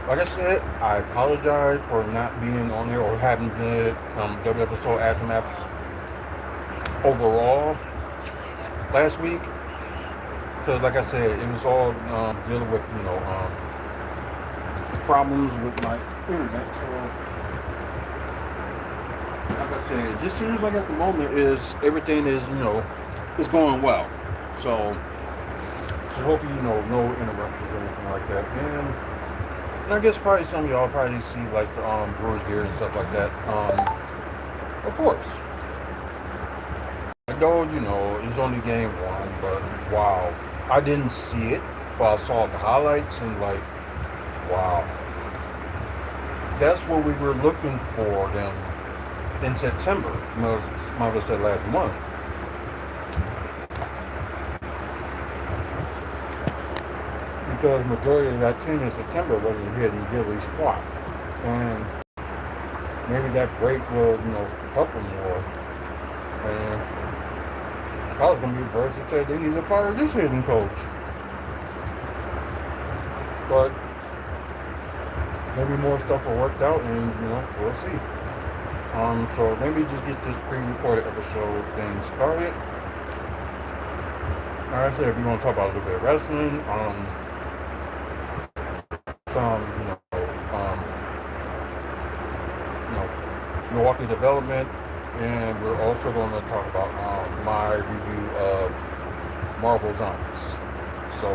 like I said, I apologize for not being on there or having the WFSO aftermath overall last week. Because, like I said, it was all dealing with problems with my internet. So, like I said, just seems like at the moment is everything is is going well. So, hopefully no interruptions or anything like that. And I guess probably some of y'all probably see like the Brewers gear and stuff like that. Of course, I know it's only game one, but wow, I didn't see it, but I saw the highlights and like wow, that's what we were looking for them in September. Mother said last month. Because majority of that team in September wasn't hitting Gilly's spot. And maybe that break will, help them more. And I was gonna be the first to say they need to fire this hitting coach. But maybe more stuff will work out and we'll see. So let me just get this pre-recorded episode thing started. Like I said, if you want to talk about a little bit of wrestling, some, Milwaukee Development, and we're also going to talk about my review of Marvel Zombies. So,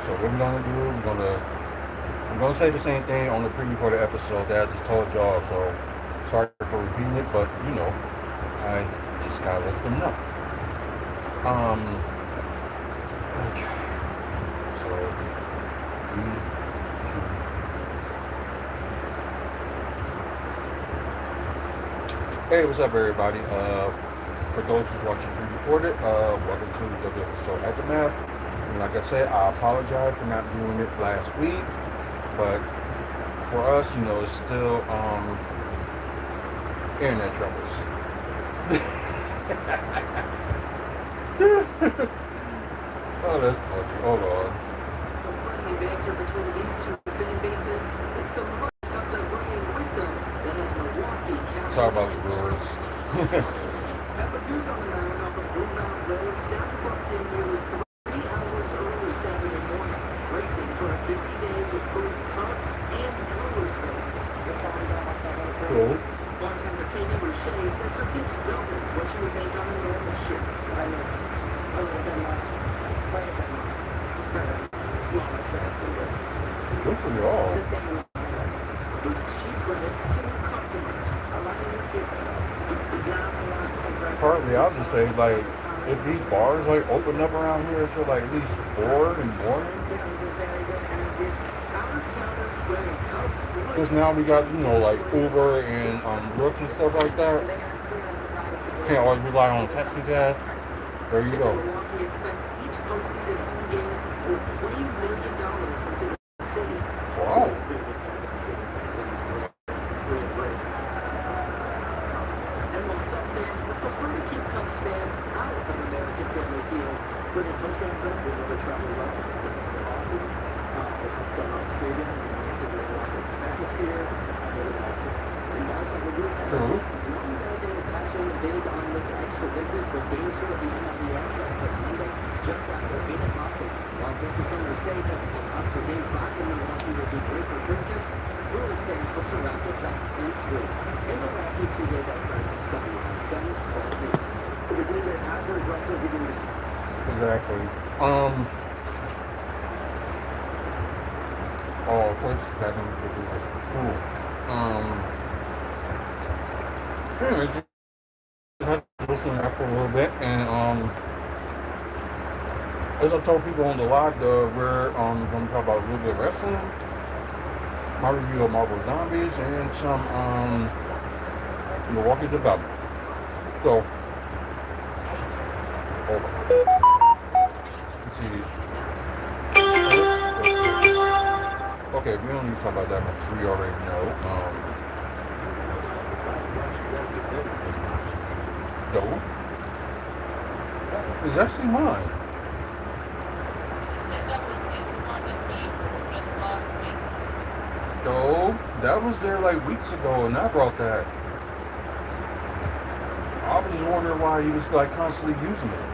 so what we're gonna do? I'm gonna say the same thing on the pre-recorded episode that I just told y'all. So, sorry for repeating it, but I just gotta let them know. Okay. So, hey, what's up, everybody? For those who's watching pre-recorded, welcome to WFSO Aftermath. And like I said, I apologize for not doing it last week, but for us, it's still internet troubles. Oh, that's funny. Hold on. A friendly banter between these two fan bases. It's the Mud Cups are bringing with them that has Milwaukee cashing Sorry about the in. Brewers. At the Goose on the mound off of Blue Mountain Road, staff clocked in nearly 3 hours early Saturday morning, racing for a busy day with both Cubs and Brewers fans. Cool. Bartender Katie Boucher says her team's doubled what she would make on a normal shift. I know. A little bit more. Quite a bit more. Better. Smaller stress than this. Good for y'all. The same. Boost cheap credits to new customers. A lot of new people. Partly, I'll just say, like, if these bars, like, open up around here until, like, at least 4 in the morning. Because now we got, like, Uber and Lyft and stuff like that. Can't always rely on taxi gas. There you go. Milwaukee expects each postseason home game for $3 million into the city. Wow. And while some fans would prefer to keep Cubs fans out of American Family Field, bringing Cubs fans in, we know they travel well often. They come to our stadium, it's going to be a raucous atmosphere. and guys like the Goose have this one building with passion big on this extra business with Game 2 of the MLBS for Monday, just after 8 o'clock. While business owners say that us for Game 5 in Milwaukee would be great for business, Brewers fans hope to wrap this up in 3. In Milwaukee, 2-day desert, WFSO 12 News. The Green Bay Packers also giving us Exactly. Oh, of course, that can be cool. Anyway, just had to listen to that for a little bit, and as I told people on the live, we're going to talk about a little bit of wrestling, my review of Marvel Zombies, and some Milwaukee Development. So, over. Let's see. Okay, we don't need to talk about that much. We already know. Dope. It's actually mine. He said that was his one that April just lost That was there like weeks ago, and I brought that. I was just wondering why he was like constantly using it.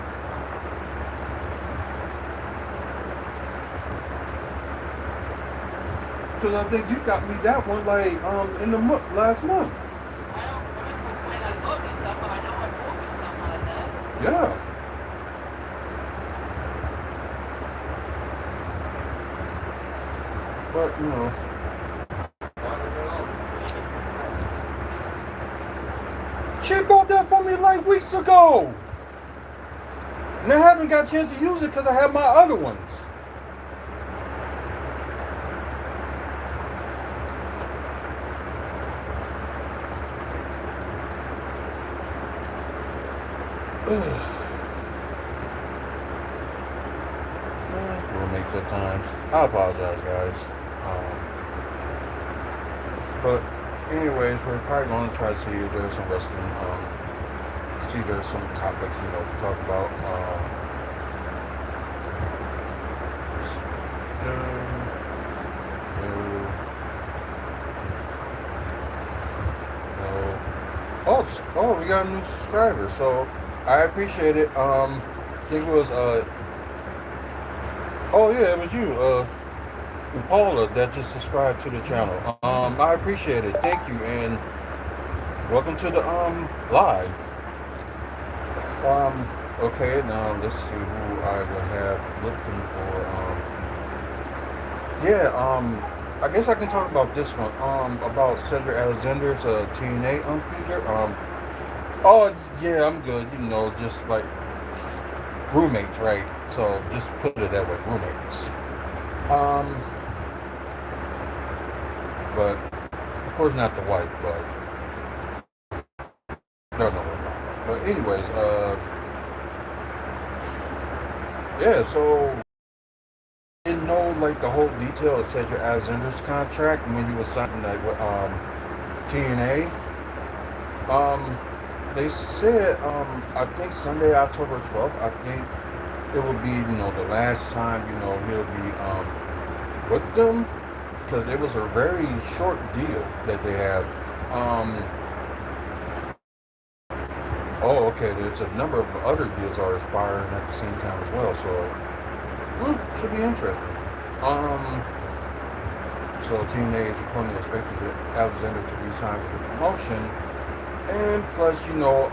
Because I think you got me that one like in the last month. I don't remember when I bought you some, but I know I bought you something like that. Yeah. But you know. She bought that for me like weeks ago. And I haven't got a chance to use it because I have my other ones. Roommates at times. I apologize, guys. But anyways, we're probably going to try to see if there's some wrestling. See if there's some topics, you know, to talk about. Oh, we got a new subscriber, so I appreciate it. I think it was oh yeah, it was you, Paula, that just subscribed to the channel. I appreciate it. Thank you, and welcome to the live. Okay, now let's see who I will have looking for. I guess I can talk about this one. About Cedric Alexander's TNA feature. Oh yeah, I'm good. You know, just like roommates, right? So just put it that way, roommates. But of course not the wife, but no. But anyways, yeah. So I didn't know like the whole detail of Cedric Alexander's contract when he was signing like with TNA. They said I think Sunday, October 12th. I think it will be, you know, the last time, you know, he'll be with them, because it was a very short deal that they have. Oh, okay. There's a number of other deals are expiring at the same time as well, so should be interesting. So TNA is apparently expected Alexander to resign with the promotion, and plus, you know,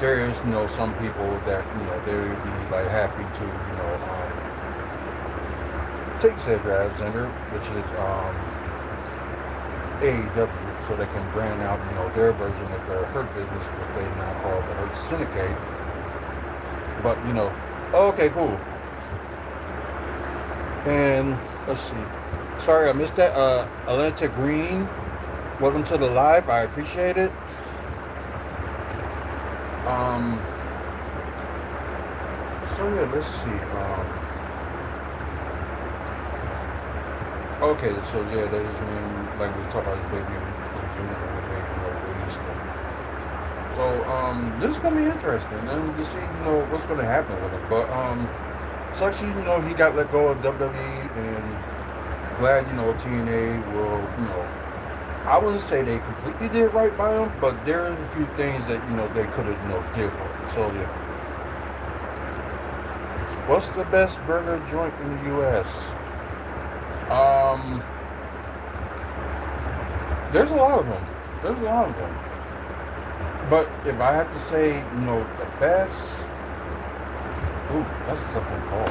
there is, you know, some people that, you know, they would be like happy to, you know, take Cedric Alexander, which is AEW, so they can brand out, you know, their version of their Hurt business, what they now call the Hurt Syndicate. But, you know, okay, cool. And let's see. Sorry, I missed that. Atlanta Green, welcome to the live. I appreciate it. So yeah, let's see. Okay, so yeah, that is when, like we talked about his baby, released him. So this is gonna be interesting, and to see, you know, what's gonna happen with him. But sucks, you know, he got let go of WWE, and glad, you know, TNA will, you know, I wouldn't say they completely did right by him, but there are a few things that, you know, they could have, you know, did for him. So yeah. What's the best burger joint in the U.S.? There's a lot of them. But if I had to say, you know, the best, that's a tough one to call.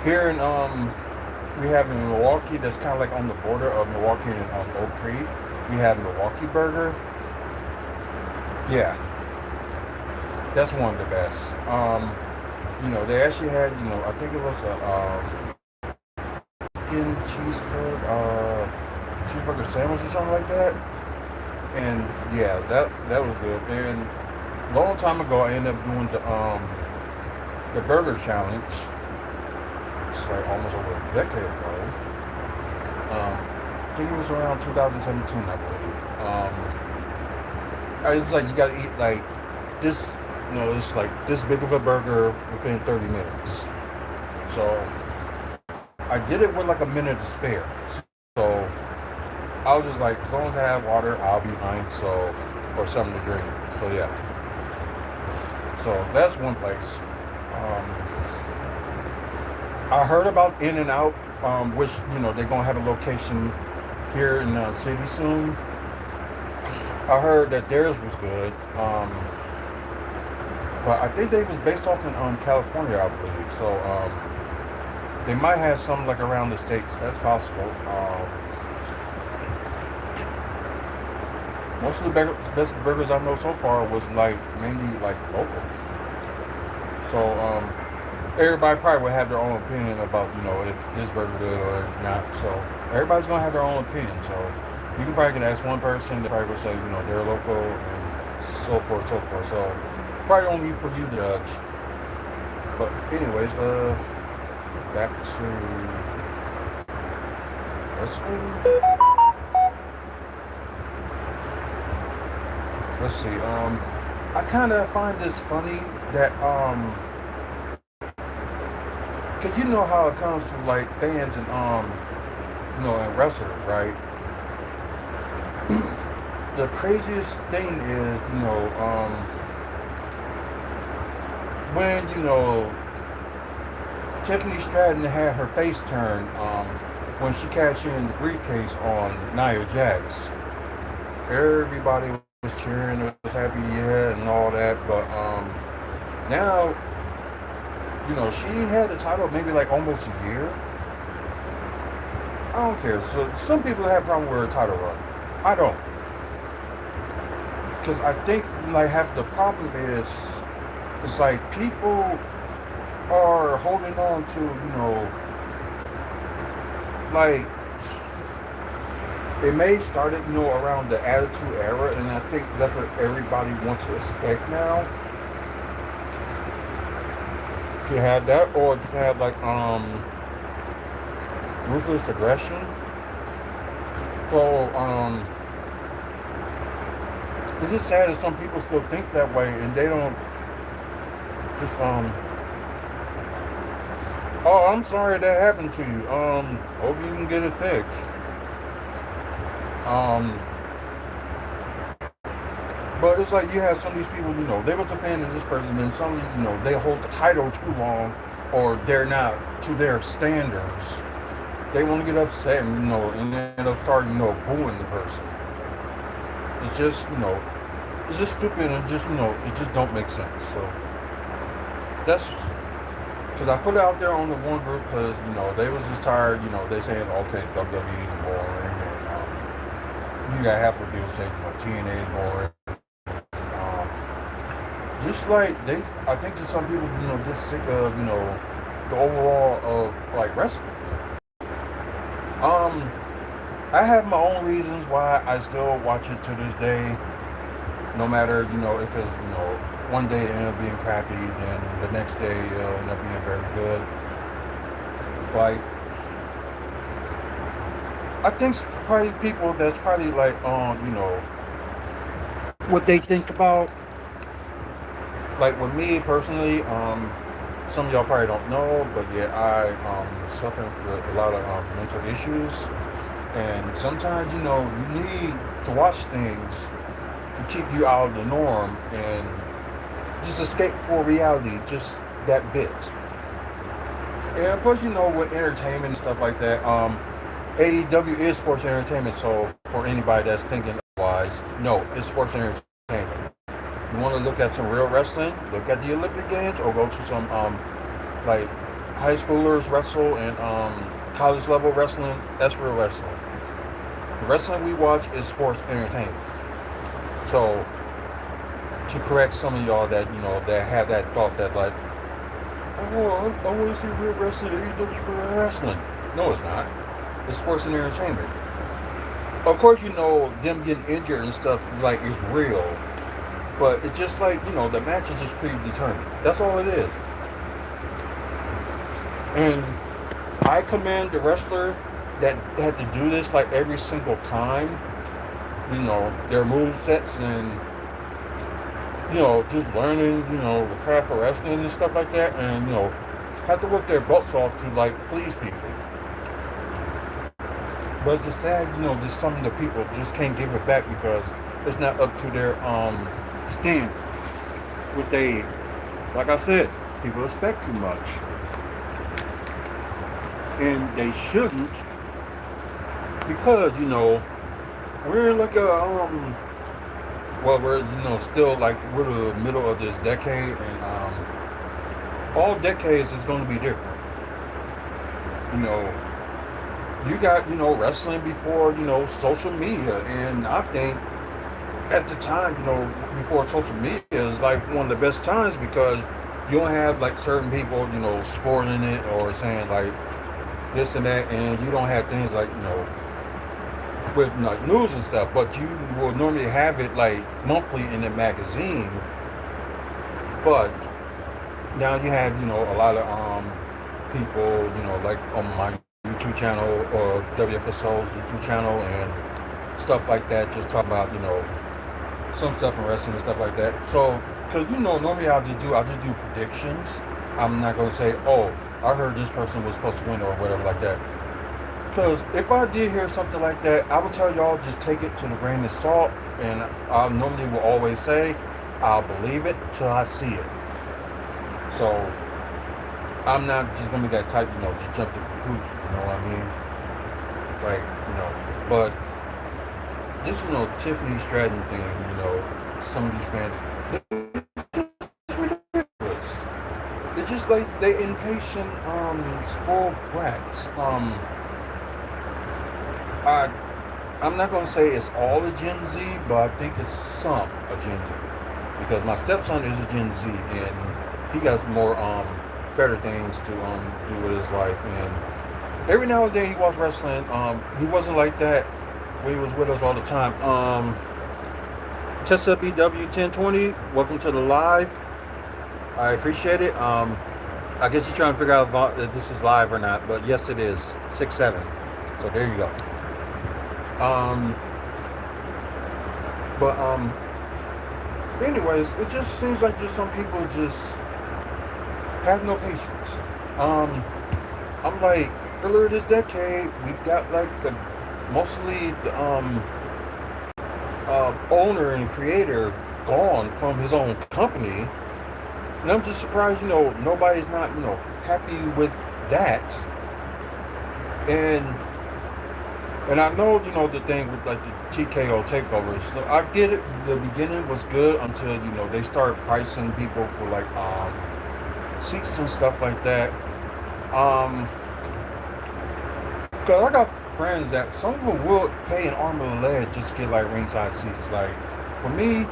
Here in we have in Milwaukee, that's kind of like on the border of Milwaukee and Oak Creek. We have Milwaukee Burger. Yeah, that's one of the best. You know, they actually had, you know, I think it was a chicken cheeseburger sandwich or something like that. And yeah, that was good. And a long time ago, I ended up doing the burger challenge. It's like almost over a decade ago. I think it was around 2017, I believe. It's like you gotta eat like this, you know, it's like this big of a burger within 30 minutes. So I did it with like a minute to spare. So I was just like, as long as I have water, I'll be fine. So, or something to drink. So yeah. So that's one place. I heard about In and Out, which they're gonna have a location here in the city soon. I heard that theirs was good, but I think they was based off in California, I believe. So they might have some like around the states. That's possible. Most of the best burgers I know so far was like mainly like local. So everybody probably would have their own opinion about if this burger good or not. So everybody's gonna have their own opinion. So you can probably ask one person that probably would say they're local and so forth, so forth. So probably only for you to judge. But anyways, back to wrestling. Let's see. I kind of find this funny that cause you know how it comes from like fans and and wrestlers, right? The craziest thing is when Tiffany Stratton had her face turned when she cashed in the briefcase on Nia Jax. Everybody was cheering, was happy, yeah, and all that. But now, she had the title maybe like almost a year. I don't care. So some people have a problem with her title run. I don't, because I think like half the problem is it's like people are holding on to like. It may started, around the Attitude Era, and I think that's what everybody wants to expect now. To have that, or to have like ruthless aggression. So it's just sad that some people still think that way, and they don't just oh, I'm sorry that happened to you. Hope you can get it fixed. But it's like you have some of these people, they was a fan of this person, and some, they hold the title too long, or they're not to their standards. They want to get upset, and then they'll start, booing the person. It's just, it's just stupid, and just, it just don't make sense. So that's because I put it out there on the one group because they was just tired, they saying okay, WWE's boring. You got half of people saying, TNA is boring. Just like I think that some people, get sick of, the overall of like wrestling. I have my own reasons why I still watch it to this day. No matter, if it's, one day it ended up being crappy, then the next day it ended up being very good. Like, I think probably people that's probably like what they think about. Like with me personally, some of y'all probably don't know, but yeah, I suffering from a lot of mental issues, and sometimes you need to watch things to keep you out of the norm and just escape for reality, just that bit. And plus, with entertainment and stuff like that, AEW is sports entertainment, so for anybody that's thinking otherwise, no, it's sports entertainment. You want to look at some real wrestling, look at the Olympic Games, or go to some like high schoolers wrestle and college level wrestling. That's real wrestling. The wrestling we watch is sports entertainment. So to correct some of y'all that that have that thought that like, oh, I want to see real wrestling, AEW is real wrestling. No, it's not. It's sports and entertainment. Of course, them getting injured and stuff like is real, but it's just like the match is just predetermined. That's all it is. And I commend the wrestler that had to do this like every single time. Their move sets and just learning the craft of wrestling and stuff like that, and have to work their butts off to like please people. But it's just sad, just some of the people just can't give it back because it's not up to their standards. What they, like I said, people expect too much, and they shouldn't, because we're like we're still like we're the middle of this decade, and all decades is going to be different. You know, you got wrestling before social media, and I think at the time before social media is like one of the best times because you don't have like certain people sporting it or saying like this and that, and you don't have things like with like news and stuff, but you will normally have it like monthly in the magazine. But now you have a lot of people like on my YouTube channel or WFSO's YouTube channel and stuff like that, just talk about some stuff in wrestling and stuff like that. So because normally I'll just do predictions. I'm not going to say, oh, I heard this person was supposed to win or whatever like that. Because if I did hear something like that, I would tell y'all just take it to the grain of salt, and I normally will always say I'll believe it till I see it. So I'm not just gonna be that type, just jump to conclusions. You know what I mean? Like but this Tiffany Stratton thing, some of these fans, it's ridiculous. They're just like they impatient, spoiled brats. I'm not gonna say it's all a Gen Z, but I think it's some a Gen Z. Because my stepson is a Gen Z, and he got more better things to do with his life. And every now and then he watched wrestling. He wasn't like that when he was with us all the time. Tessa BW 1020, welcome to the live. I appreciate it. I guess you're trying to figure out if this is live or not, but yes, it is 6-7. So there you go. Anyways, it just seems like just some people just have no patience. I'm like, earlier this decade, we got like mostly the owner and creator gone from his own company, and I'm just surprised, nobody's not, happy with that. And I know, the thing with like the TKO takeovers. So I get it. The beginning was good until they started pricing people for like seats and stuff like that. Cause I got friends that some of them will pay an arm and a leg just to get like ringside seats. Like for me,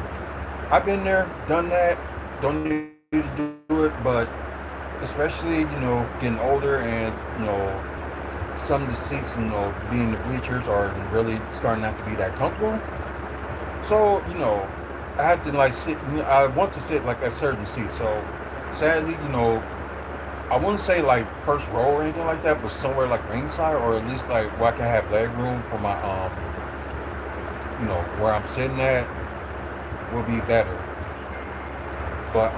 I've been there, done that. Don't need to do it, but especially getting older and some of the seats, being the bleachers are really starting not to be that comfortable. So, I have to like sit. I want to sit like a certain seat. So, sadly, I wouldn't say like first row or anything like that, but somewhere like ringside, or at least like where I can have leg room for my, where I'm sitting at, will be better. But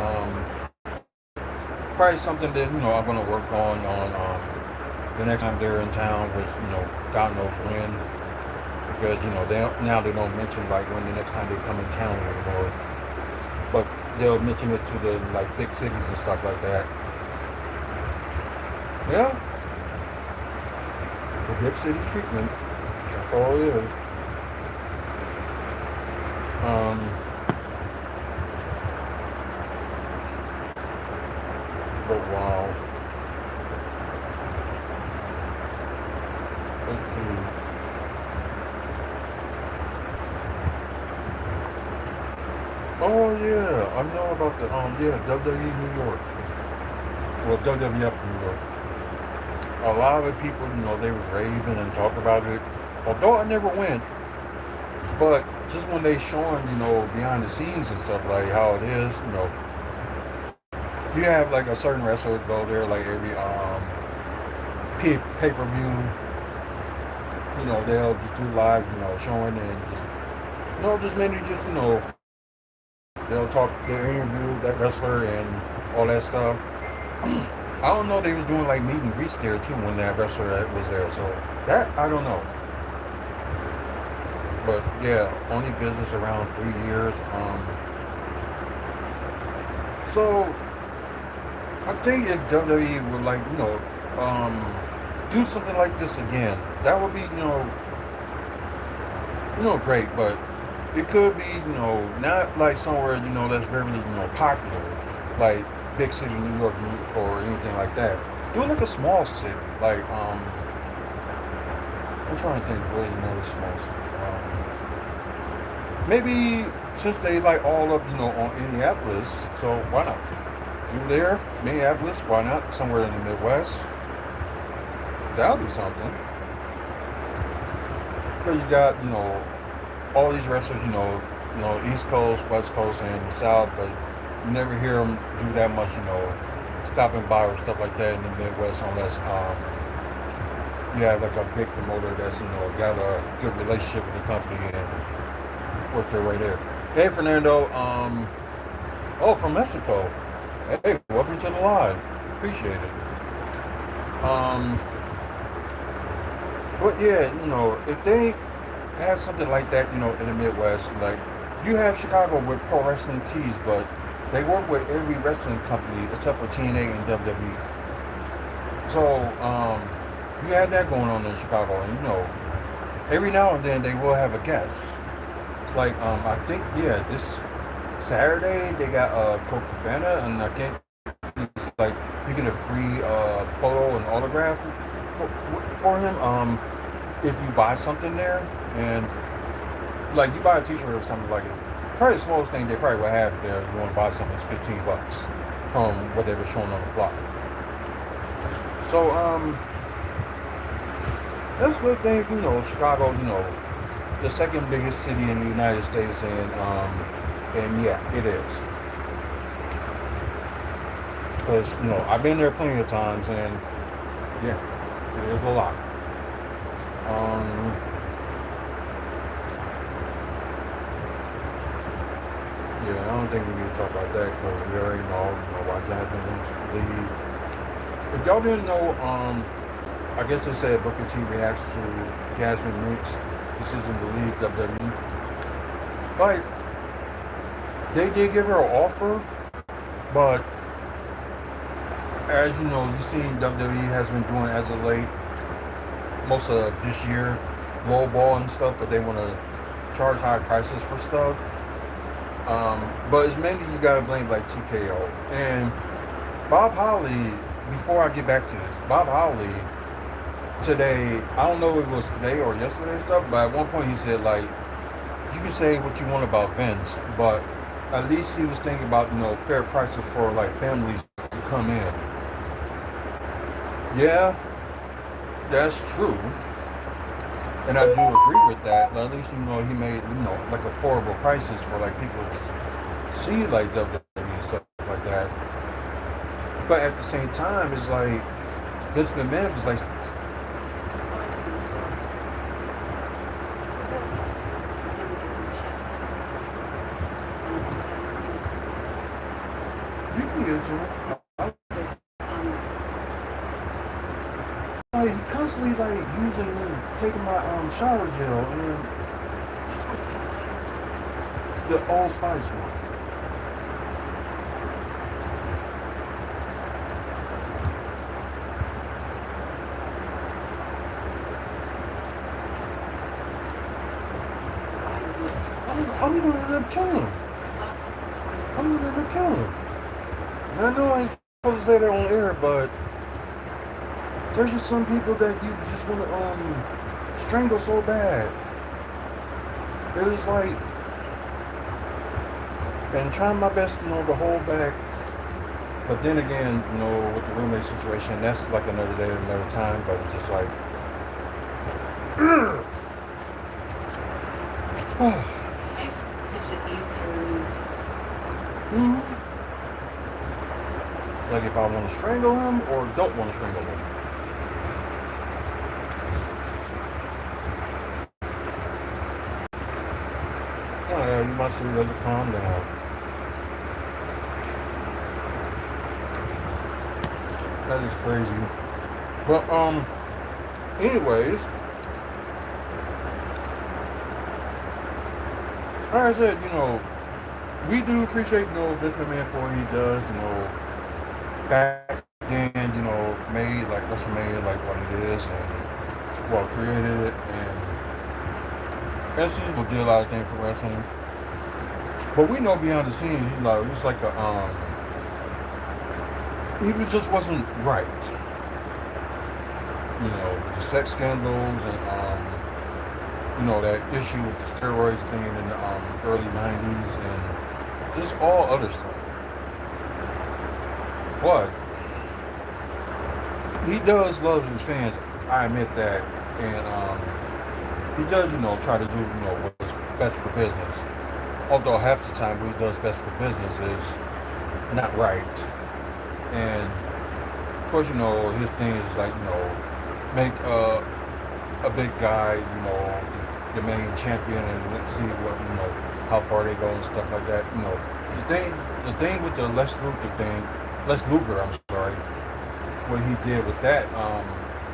probably something that I'm gonna work on the next time they're in town, which God knows when, because they don't mention like when the next time they come in town anymore, but they'll mention it to the like big cities and stuff like that. Yeah, the big city treatment. That's all it is. But wow. Oh yeah, I know about the WWE New York. Well, WWF New York. A lot of people, they was raving and talk about it. Although I never went, but just when they showing, behind the scenes and stuff like how it is, you have like a certain wrestler go there like every pay-per-view. They'll just do live, showing and just mainly just they'll talk, they'll interview that wrestler and all that stuff. I don't know, they was doing like meet and greets there too when that wrestler was there. So that I don't know. But yeah, only business around 3 years. So I think if WWE would like, do something like this again, that would be, great. But it could be, not like somewhere, that's very, popular, like big city New York or anything like that. Do it like a small city, like I'm trying to think where's another small city. Maybe since they like all up, on Indianapolis, so why not? Do there, Minneapolis, why not? Somewhere in the Midwest. That'll be something. But you got, all these wrestlers, East Coast, West Coast, and the South, but you never hear them do that much, stopping by or stuff like that in the Midwest unless you have like a big promoter that's, got a good relationship with the company and work their way there. Hey, Fernando, from Mexico. Hey, welcome to the live. Appreciate it. But yeah, if they had something like that, in the Midwest, like you have Chicago with pro wrestling tees, but they work with every wrestling company except for TNA and WWE. So, you had that going on in Chicago, and every now and then they will have a guest. Like, I think, this Saturday they got Colt Cabana, and I think it's like you get a free photo and autograph for him if you buy something there, and like you buy a t-shirt or something like it. Probably the smallest thing they probably would have there. You want to buy something, it's $15 from what they were showing on the block. So that's the thing, Chicago, the second biggest city in the United States, and yeah, it is. Because, I've been there plenty of times, and yeah, it is a lot. Yeah, I don't think we need to talk about that because we already know, why Jasmine wants to leave. If y'all didn't know, I guess they said Booker T reacts to Jasmine Rink's decision to leave WWE. Like, they did give her an offer, but as you seen WWE has been doing as of late, most of this year, lowball and stuff, but they want to charge high prices for stuff. But it's mainly you gotta blame like TKO and Bob Holly. Before I get back to this, Bob Holly today, I don't know if it was today or yesterday and stuff, but at one point he said like, you can say what you want about Vince, but at least he was thinking about fair prices for like families to come in. Yeah, that's true. And I do agree with that. But at least he made like affordable prices for like people to see like WWE and stuff like that. But at the same time, it's like Vince McMahon is like. You can get to it. Like, he constantly like taking my shower gel and the Old Spice one. I'm gonna end up killing him. I'm gonna end up killing him. And I know I ain't supposed to say that on air, but there's just some people that you just want to strangle so bad. It's like, and trying my best, to hold back. But then again, with the roommate situation, that's like another day, another time. But it's just like, Makes the decision easier and easier. like if I want to strangle him or don't want to strangle him. Oh yeah, you must have let it calm down. That is crazy. But anyways, like I said, we do appreciate, Vince McMahon for what he does, back then, made like WrestleMania like what it is and well created it and SC did a lot of things for wrestling. But we know behind the scenes, he was like just wasn't right. With the sex scandals and that issue with the steroids thing in the early '90s and just all other stuff. But he does love his fans. I admit that, and he does, try to do, what's best for business. Although half the time what he does best for business is not right. And of course, his thing is like, make a big guy, the main champion, and let's see what, how far they go and stuff like that. The thing with the Les Luger, I'm sorry, what he did with that.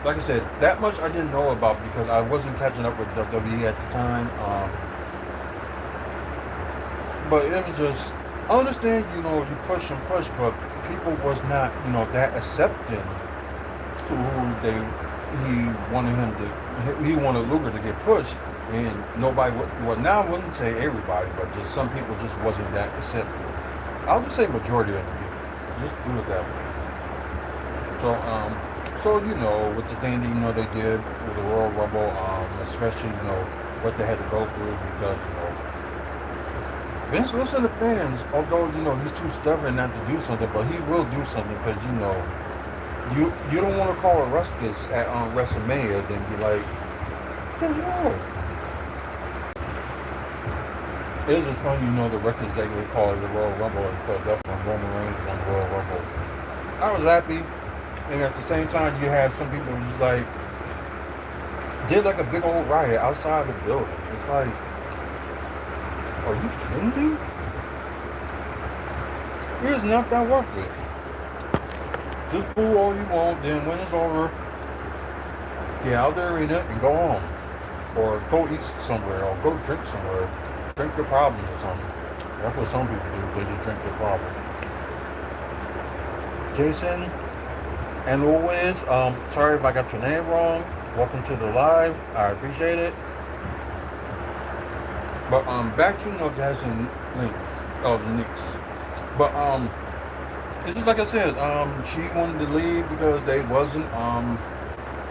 Like I said, that much I didn't know about because I wasn't catching up with WWE at the time. But it was just, I understand, you push and push, but people was not, that accepting to he wanted Luger to get pushed, and nobody, now I wouldn't say everybody, but just some people just wasn't that accepting. I'll just say majority of the people. Just do it that way. So with the thing that, they did with the Royal Rumble, especially, what they had to go through because, Vince listen to fans, although, he's too stubborn not to do something, but he will do something because, you don't want to call a ruckus at WrestleMania, then be like, no. It was just funny, the records that they call it the Royal Rumble in Philadelphia, and Roman Reigns won the Royal Rumble. I was happy, and at the same time, you had some people who just like, did like a big old riot outside the building. It's like, are you kidding me? It's not that worth it. Just boo all you want, then when it's over, get out the arena and go home. Or go eat somewhere, or go drink somewhere. Drink your problems or something. That's what some people do, they just drink their problems. Jason, and always, sorry if I got your name wrong. Welcome to the live. I appreciate it. But back to Jason Knicks. But it's just like I said, she wanted to leave because they wasn't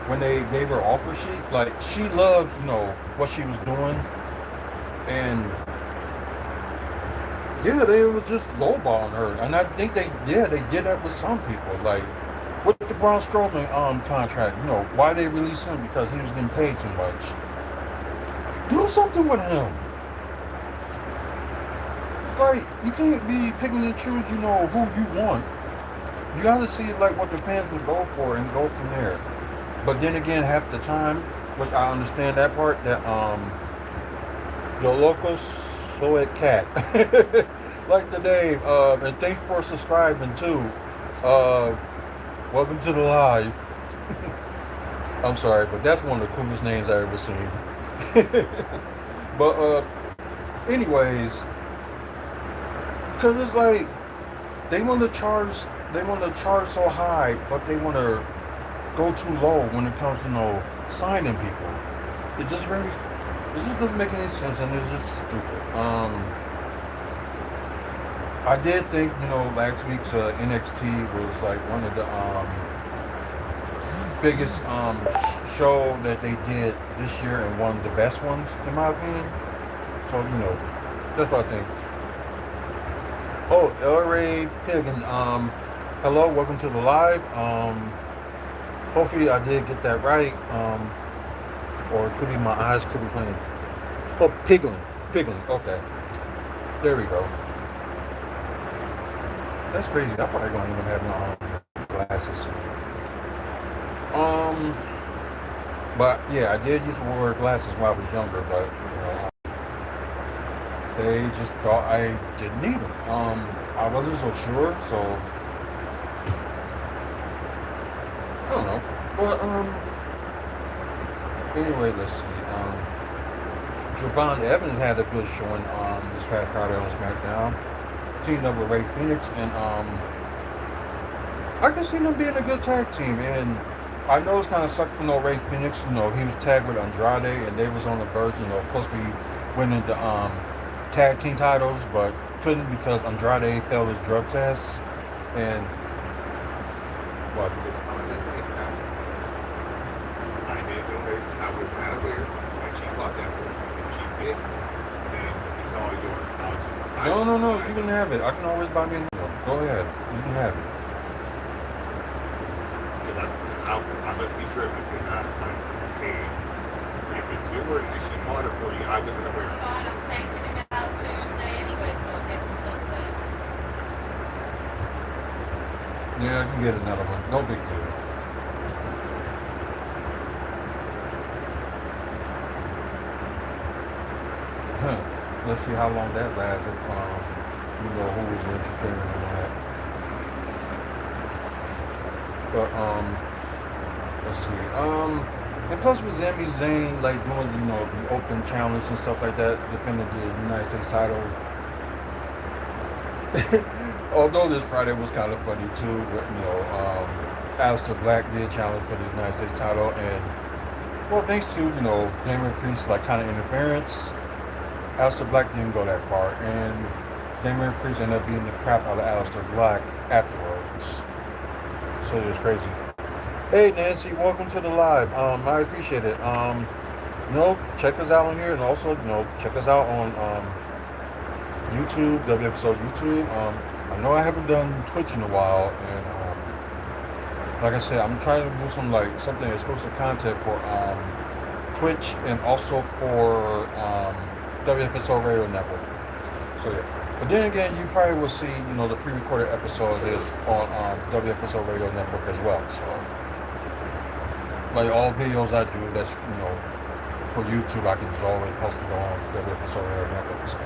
when they gave her offer sheet, like she loved, what she was doing. And yeah, they were just lowballing her. And I think they did that with some people. Like with the Braun Strowman contract, why they released him? Because he was getting paid too much. Do something with him. Like, you can't be picking and choose, who you want. You gotta see like what the fans will go for and go from there. But then again, half the time, which I understand that part, that your local Soet Cat. Like the name, and thanks for subscribing too. Welcome to the live. I'm sorry, but that's one of the coolest names I've ever seen. But anyways, because it's like they want to charge so high, but they want to go too low when it comes to signing people. It just doesn't make any sense, and it's just stupid. I did think last week's NXT was like one of the biggest show that they did this year and one of the best ones in my opinion. So that's what I think. Oh, El Ray Piggin, hello, welcome to the live. Hopefully I did get that right. Or it could be my eyes could be playing. Oh, Piglin, okay. There we go. That's crazy. I probably don't even have no glasses. But yeah, I did used to wear glasses when I was younger, but they just thought I didn't need them. I wasn't so sure, so I don't know. But anyway, let's see. Javon Evans had a good showing this past Friday on SmackDown. Teamed up with Ray Phoenix, and I can see them being a good tag team. And I know it's kind of sucked for Ray Phoenix. He was tagged with Andrade, and they was on the verge, supposed to be winning the tag team titles, but couldn't because Andrade failed his drug test. And what? I was not aware that she bought that for me. If she did, then it's all yours. No. You can have it. I can always buy me another one. Go ahead. You can have it. I must be tripping because I'm paying. If it's yours, if she bought it for you, I wasn't aware. Fine, I'm taking him out Tuesday anyway, so I'll get the stuff back. Yeah, I can get another one. No big deal. Let's see how long that lasts if who was interfering in that. But let's see. And plus with Sami Zayn doing the open challenge and stuff like that, defending the United States title. Although this Friday was kind of funny too, with Aleister Black did challenge for the United States title, and well, thanks to Damian Priest kind of interference, Aleister Black didn't go that far, and Damian Priest ended up beating the crap out of Aleister Black afterwards. So it was crazy. Hey Nancy, welcome to the live. I appreciate it. Check us out on here, and also check us out on YouTube, WFSO YouTube. I know I haven't done Twitch in a while, and like I said, I'm trying to do something exclusive content for Twitch and also for WFSO Radio Network. So yeah. But then again, you probably will see, the pre-recorded episode of this on WFSO Radio Network as well. So, all videos I do, that's for YouTube, I can just always post it on WFSO Radio Network. So,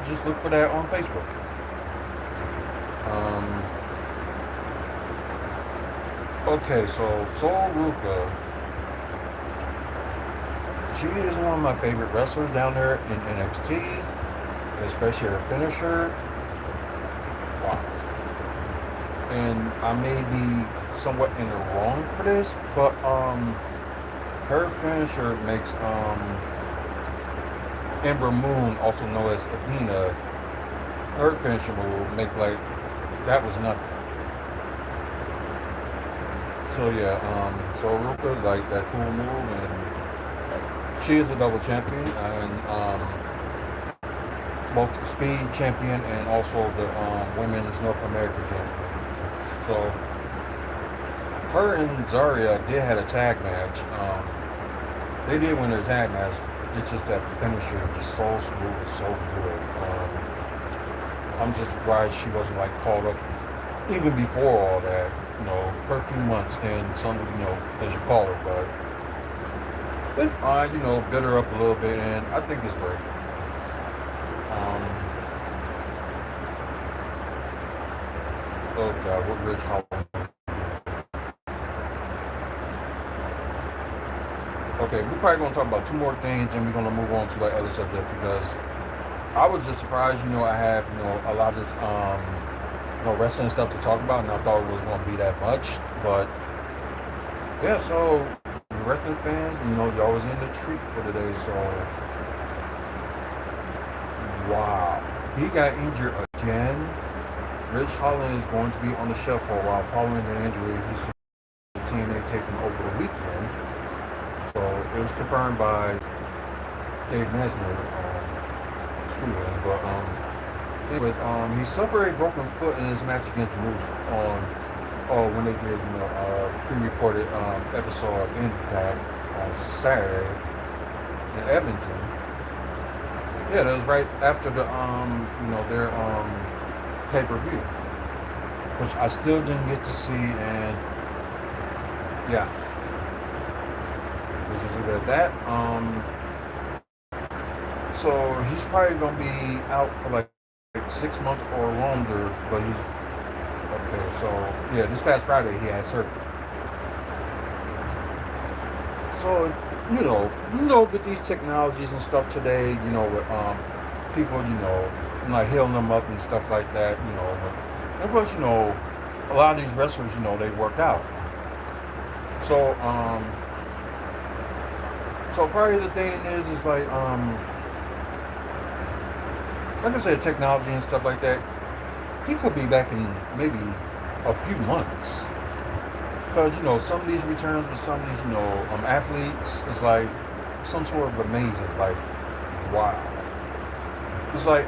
just look for that on Facebook. Okay, so Sol Ruka, she is one of my favorite wrestlers down there in NXT, especially her finisher. Wow. And I may be somewhat in the wrong for this, but her finisher makes Ember Moon, also known as Athena, her finisher move make that was nothing. So yeah, so Ruka that cool move, and she is a double champion, and both the speed champion and also the women's North American champion. So her and Zarya did had a tag match. They did win their tag match. It's just that finisher just so smooth and so good. I'm just surprised she wasn't called up even before all that. For a few months, then some as you call her, but it's fine. Build her up a little bit, and I think it's great. Oh God, what Rich Holland? Okay, we're probably gonna talk about two more things, and we're gonna move on to other subject because I was just surprised. I have a lot of this wrestling stuff to talk about, and I thought it was gonna be that much, but yeah. So wrestling fans, you're always in the treat for today. So wow, he got injured again. Rich Holland is going to be on the shelf for a while following the injury he's the TNA taking over the weekend. So it was confirmed by Dave Mesner, but anyways, he suffered a broken foot in his match against Moose when they did pre-recorded episode of Impact on Saturday in Edmonton. Yeah, that was right after the their pay-per-view, which I still didn't get to see, and yeah, we'll just leave it at that. So he's probably gonna be out for 6 months or longer, but he's okay. So yeah, this past Friday he had surgery. So, with these technologies and stuff today, with people, like healing them up and stuff like that, and plus, a lot of these wrestlers, they work out. So, so probably the thing is like I said, technology and stuff like that. He could be back in maybe a few months. Because, some of these returns with some of these, athletes, it's like some sort of amazing. Like, wow. It's like,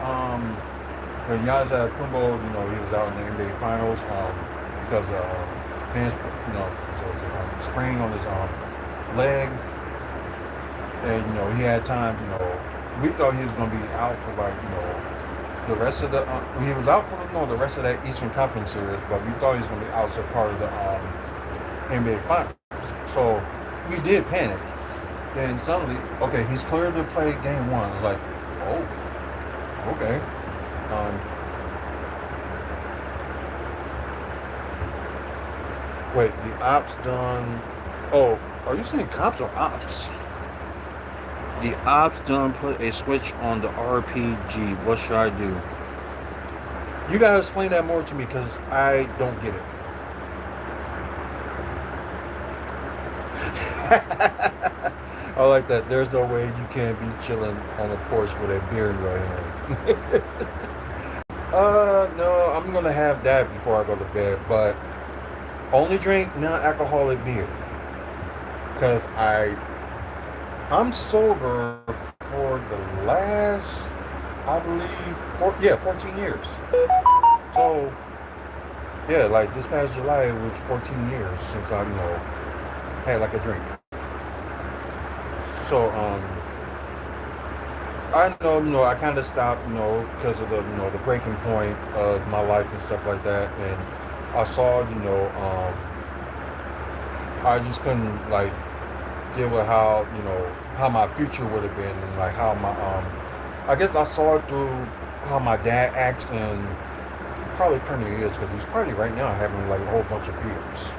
when Giannis Kumbo, he was out in the NBA Finals because of hands, sprain on his leg. And, he had time, we thought he was going to be out for like, the rest of the, he was out for the rest of that Eastern Conference series, but we thought he was going to be out for part of the NBA Finals. So we did panic. Then suddenly, okay, he's cleared to play game one. It's like, oh, okay. Wait, the ops done. Oh, are you saying cops or ops? The ops done put a switch on the RPG. What should I do? You gotta explain that more to me because I don't get it. I like that. There's no way you can't be chilling on the porch with a beer in your hand. No, I'm gonna have that before I go to bed, but only drink non-alcoholic beer. Because I'm sober for the last, I believe, 14 years. So, yeah, like this past July, it was 14 years since I, had like a drink. So, I know, I kind of stopped, because of the breaking point of my life and stuff like that. And I saw, I just couldn't, like, deal with how, how my future would have been and, like, how my, I guess I saw it through how my dad acts and probably currently is, because he's probably right now having, like, a whole bunch of beers.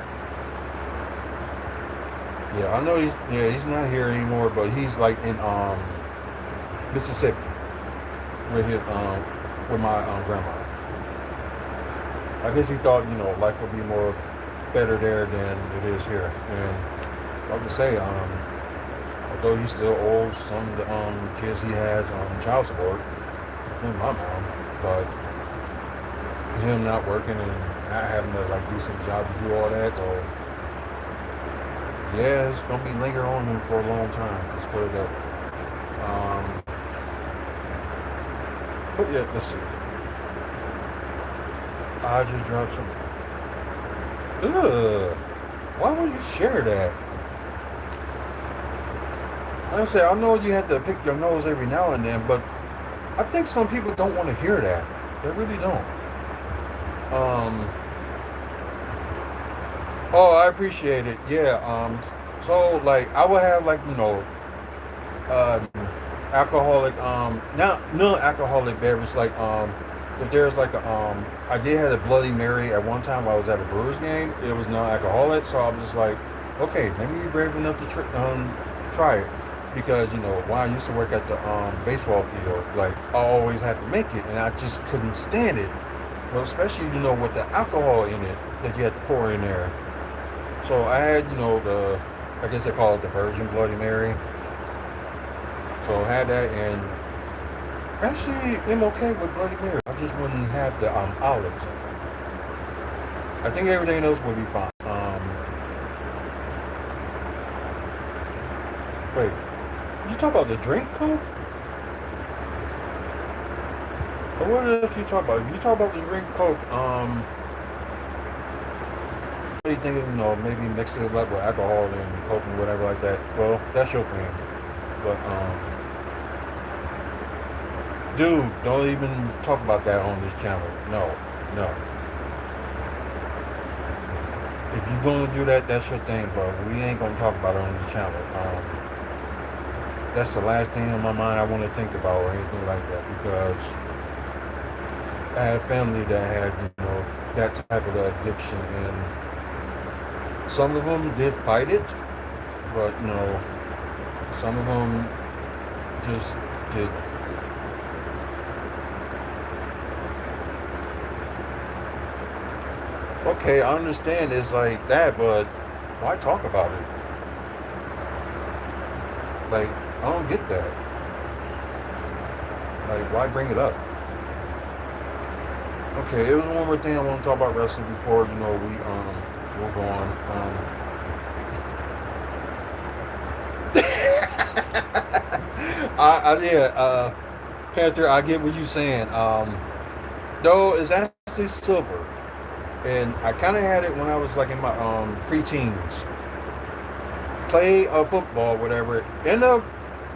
Yeah, I know he's not here anymore, but he's, like, in, Mississippi with his with my grandma. I guess he thought life would be more better there than it is here. And like I say, although he still owes some of the kids he has child support, including my mom, but him not working and not having a like decent job to do all that, so yeah, it's gonna be linger on him for a long time. Let's put it that way. But yeah, let's see. I just dropped some. Ugh. Why would you share that? Like I said, I know you have to pick your nose every now and then, but I think some people don't want to hear that. They really don't. Oh, I appreciate it. Yeah. So like I would have like alcoholic not non-alcoholic beverage like if there's like I did have a Bloody Mary at one time while I was at a Brewers game. It was non-alcoholic, so I was just like, okay, maybe you're brave enough to try it, because when I used to work at the baseball field, like I always had to make it and I just couldn't stand it. Well, especially with the alcohol in it that you had to pour in there. So I had the, I guess they call it the Virgin Bloody Mary. So I had that, and actually I'm okay with Bloody Mary. I just wouldn't have the olives in it. I think everything else would be fine. Wait, you talk about the drink Coke? Or what else you talk about? If you talk about the drink Coke, what do you think of, maybe mixing it up with alcohol and Coke and whatever like that? Well, that's your thing. But, dude, don't even talk about that on this channel. No. If you're gonna do that, that's your thing, but we ain't gonna talk about it on this channel. That's the last thing on my mind I want to think about or anything like that, because I had family that had, that type of addiction, and some of them did fight it, but some of them just did. Okay, I understand it's like that, but why talk about it? Like, I don't get that. Like, why bring it up? Okay, it was one more thing I want to talk about wrestling before we move on. Panther, I get what you're saying. Though it's actually silver, and I kind of had it when I was like in my pre-teens. Play a football, whatever. End up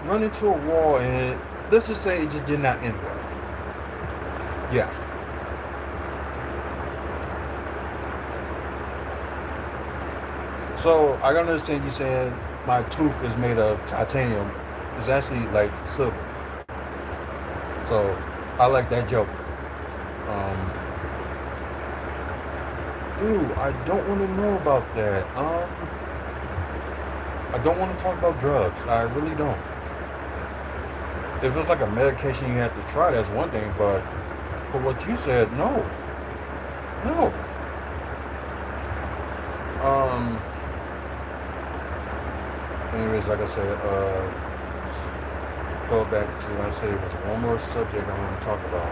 running to a wall, and let's just say it just did not end well. Yeah. So I can understand you saying my tooth is made of titanium. It's actually like silver. So I like that joke. Ooh, I don't want to know about that. I don't want to talk about drugs. I really don't. If it's like a medication you have to try, that's one thing. But for what you said, no. No. Anyways, like I said, go back to when I said it was one more subject I want to talk about.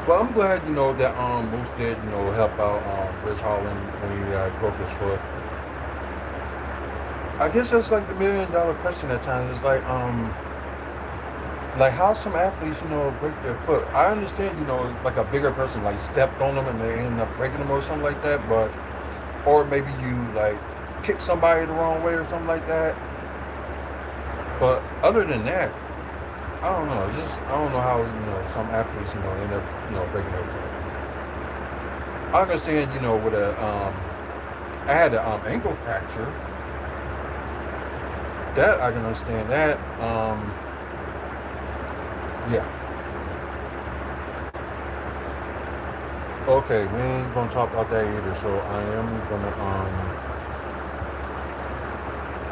But I'm glad that Moose did help out Rich Holland when he broke his foot. I guess that's like the $1 million question at times. It's like how some athletes break their foot. I understand like a bigger person like stepped on them and they ended up breaking them or something like that, but or maybe you like kick somebody the wrong way or something like that. But other than that, I don't know. I don't know how some athletes end up breaking their foot. I understand with a I had an ankle fracture. That I can understand that. Yeah. Okay, we ain't gonna talk about that either. So I am gonna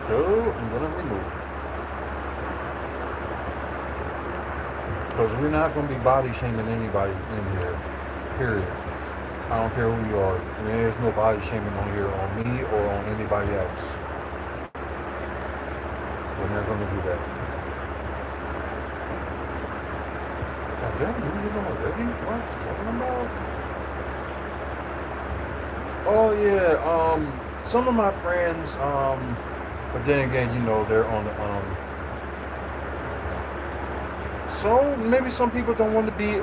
I'm gonna remove. Because we're not going to be body shaming anybody in here, period. I don't care who you are. There's no body shaming on here on me or on anybody else. We're not going to do that. God damn, you know already? What? What you talking about? Oh yeah, some of my friends, but then again, they're on the so maybe some people don't want to be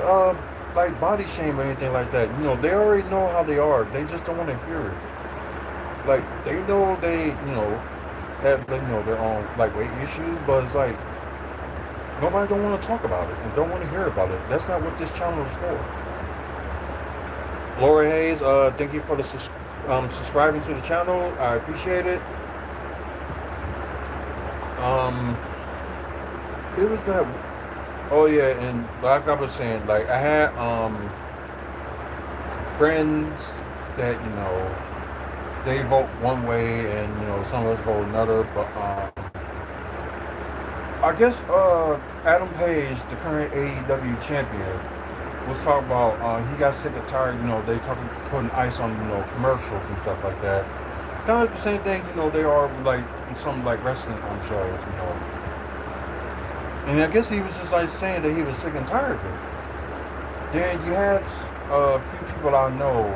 like body shame or anything like that. They already know how they are. They just don't want to hear it. Like they know have their own like weight issues, but it's like nobody don't want to talk about it and don't want to hear about it. That's not what this channel is for. Laura Hayes, thank you for the subscribing to the channel. I appreciate it. It was that. Oh yeah, and like I was saying, like I had friends that they vote one way and some of us vote another, but I guess Adam Page, the current AEW champion, was talking about he got sick and tired, they talking putting ice on commercials and stuff like that. Kind of like the same thing they are like in some like wrestling shows, And I guess he was just like saying that he was sick and tired of it. Then you had a few people I know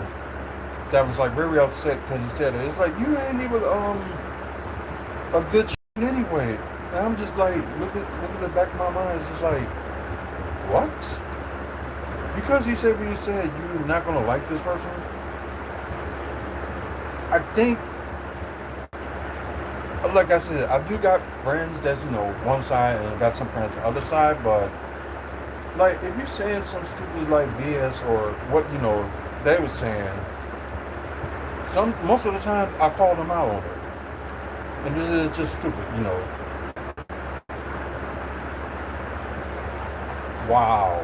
that was like very upset because he said it. It's like you ain't even a good anyway. And I'm just like looking at the back of my mind. It's just like what? Because he said what he said, you're not gonna like this person. I think. Like I said, I do got friends that's, one side and I got some friends on the other side, but like if you're saying some stupid like BS or what, they was saying, most of the time I call them out on it. And this is just stupid, Wow.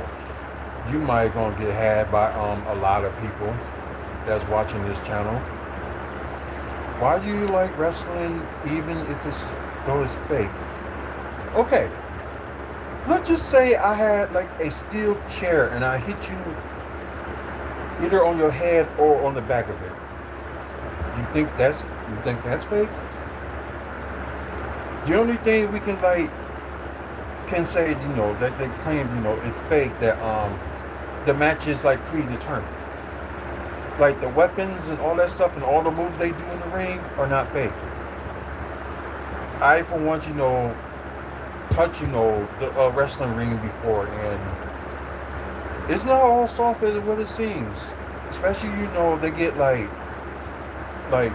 You might gonna get had by a lot of people that's watching this channel. Why do you like wrestling even if though it's fake? Okay, let's just say I had like a steel chair and I hit you either on your head or on the back of it. You think that's fake? The only thing we can say, that they claim, it's fake, that the match is like predetermined. Like the weapons and all that stuff and all the moves they do in the ring are not fake. I, for one, touch, the wrestling ring before, and it's not all soft as what it seems. Especially, they get like, what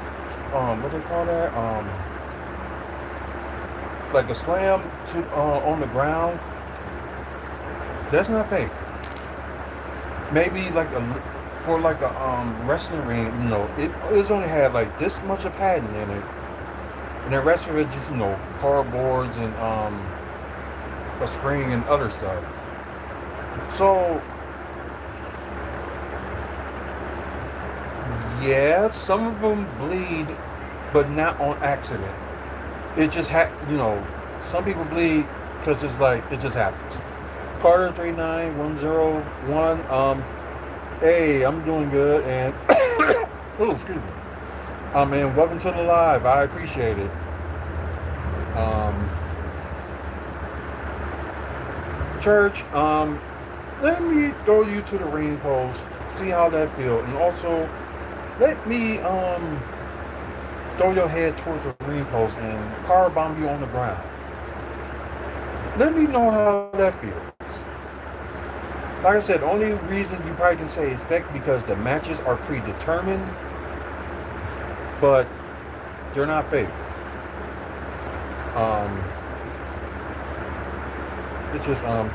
they call that? Like a slam on the ground. That's not fake. Maybe for a wrestling ring, it's only had like this much of padding in it, and the rest of it just cardboards and a spring and other stuff. So yeah, some of them bleed, but not on accident. It just some people bleed because it's like it just happens. Carter 39101. Hey, I'm doing good, and oh, excuse me. And welcome to the live. I appreciate it. Church, let me throw you to the ring post, see how that feels, and also let me throw your head towards the ring post and car bomb you on the ground. Let me know how that feels. Like I said, the only reason you probably can say it's fake because the matches are predetermined, but they're not fake. It's just oh,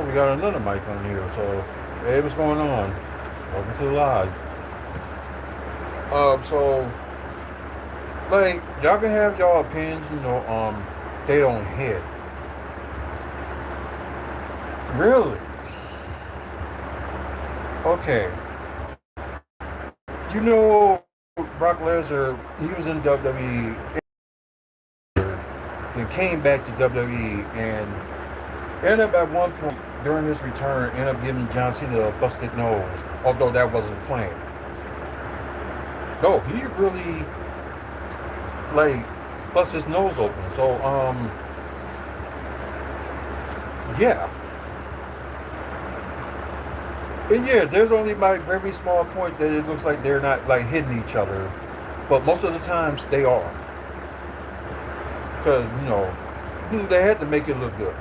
we got another mic on here, so hey, what's going on? Welcome to the live. So like y'all can have y'all opinions, they don't hit. Really? Okay. Brock Lesnar, he was in WWE and came back to WWE and ended up at one point during his return, ended up giving John Cena a busted nose, although that wasn't planned. No, he really bust his nose open. So yeah. And yeah, there's only very small point that it looks like they're not hitting each other, but most of the times they are, because they had to make it look good.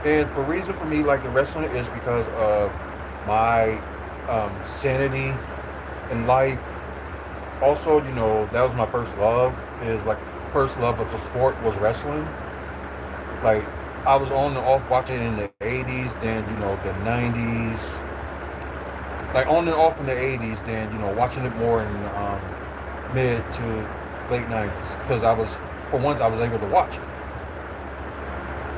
And for reason for me like the wrestling is because of my sanity in life. Also, that was my first love. First love of the sport was wrestling. Like I was on and off watching it in the 80s, then the 90s. Like on and off in the 80s, then watching it more in mid to late 90s, because I was able to watch it.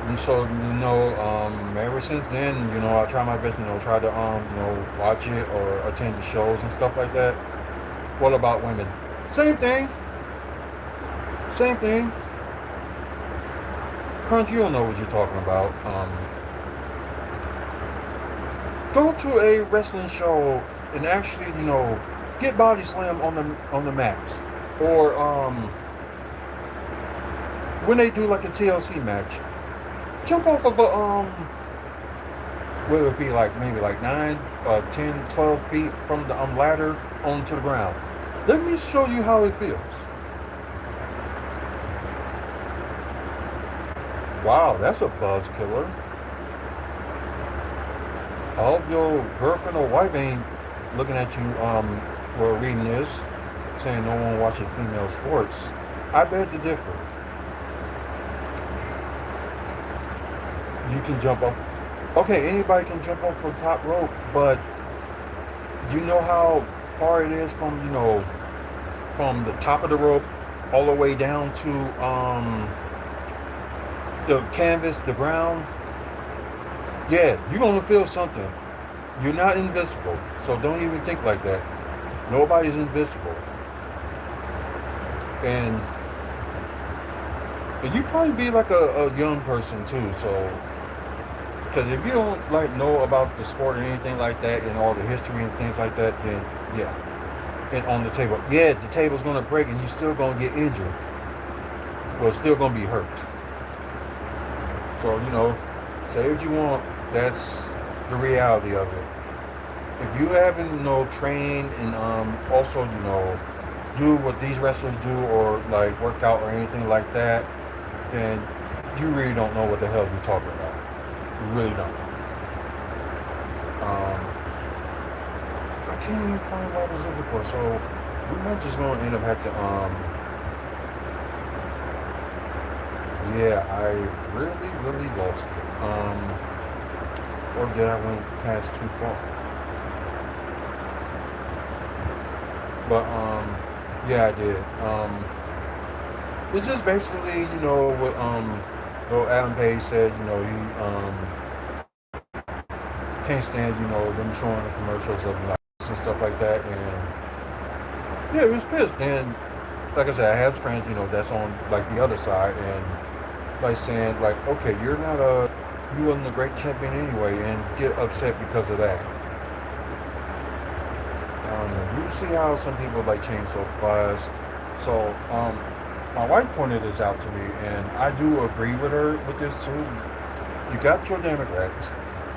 And so ever since then, I try my best, try to watch it or attend the shows and stuff like that. What about women? Same thing. Crunch, you don't know what you're talking about. Go to a wrestling show and actually, get body slam on the mats, or when they do like a TLC match, jump off of what would it be maybe 9, 10, 12 feet from the ladder onto the ground. Let me show you how it feels. Wow, that's a buzz killer. I hope your girlfriend or wife ain't looking at you or reading this, saying no one watches female sports. I beg to differ. You can jump off. Okay, anybody can jump off the top rope, but do you know how far it is from from the top of the rope all the way down to the canvas, the ground? Yeah, you're gonna feel something. You're not invisible, so don't even think like that. Nobody's invisible. and you'd probably be like a young person too. So, because if you don't like know about the sport or anything like that and all the history and things like that, then yeah, and on the table, yeah, the table's gonna break and you're still gonna get injured. Well, still gonna be hurt. So say what you want. That's the reality of it. If you haven't trained and also do what these wrestlers do or like work out or anything like that, then you really don't know what the hell you're talking about. You really don't. I can't even find what I was looking for, so we might just gonna end up having to yeah, I really lost it. Or did I went past too far? But yeah, I did. It's just basically, what Adam Page said, he can't stand, them showing the commercials of like and stuff like that, and yeah, he was pissed. And like I said, I have friends, that's on like the other side, and like saying like, okay, you wasn't a great champion anyway, and get upset because of that. You see how some people like change so fast. So my wife pointed this out to me, and I do agree with her with this too. You got your Democrats,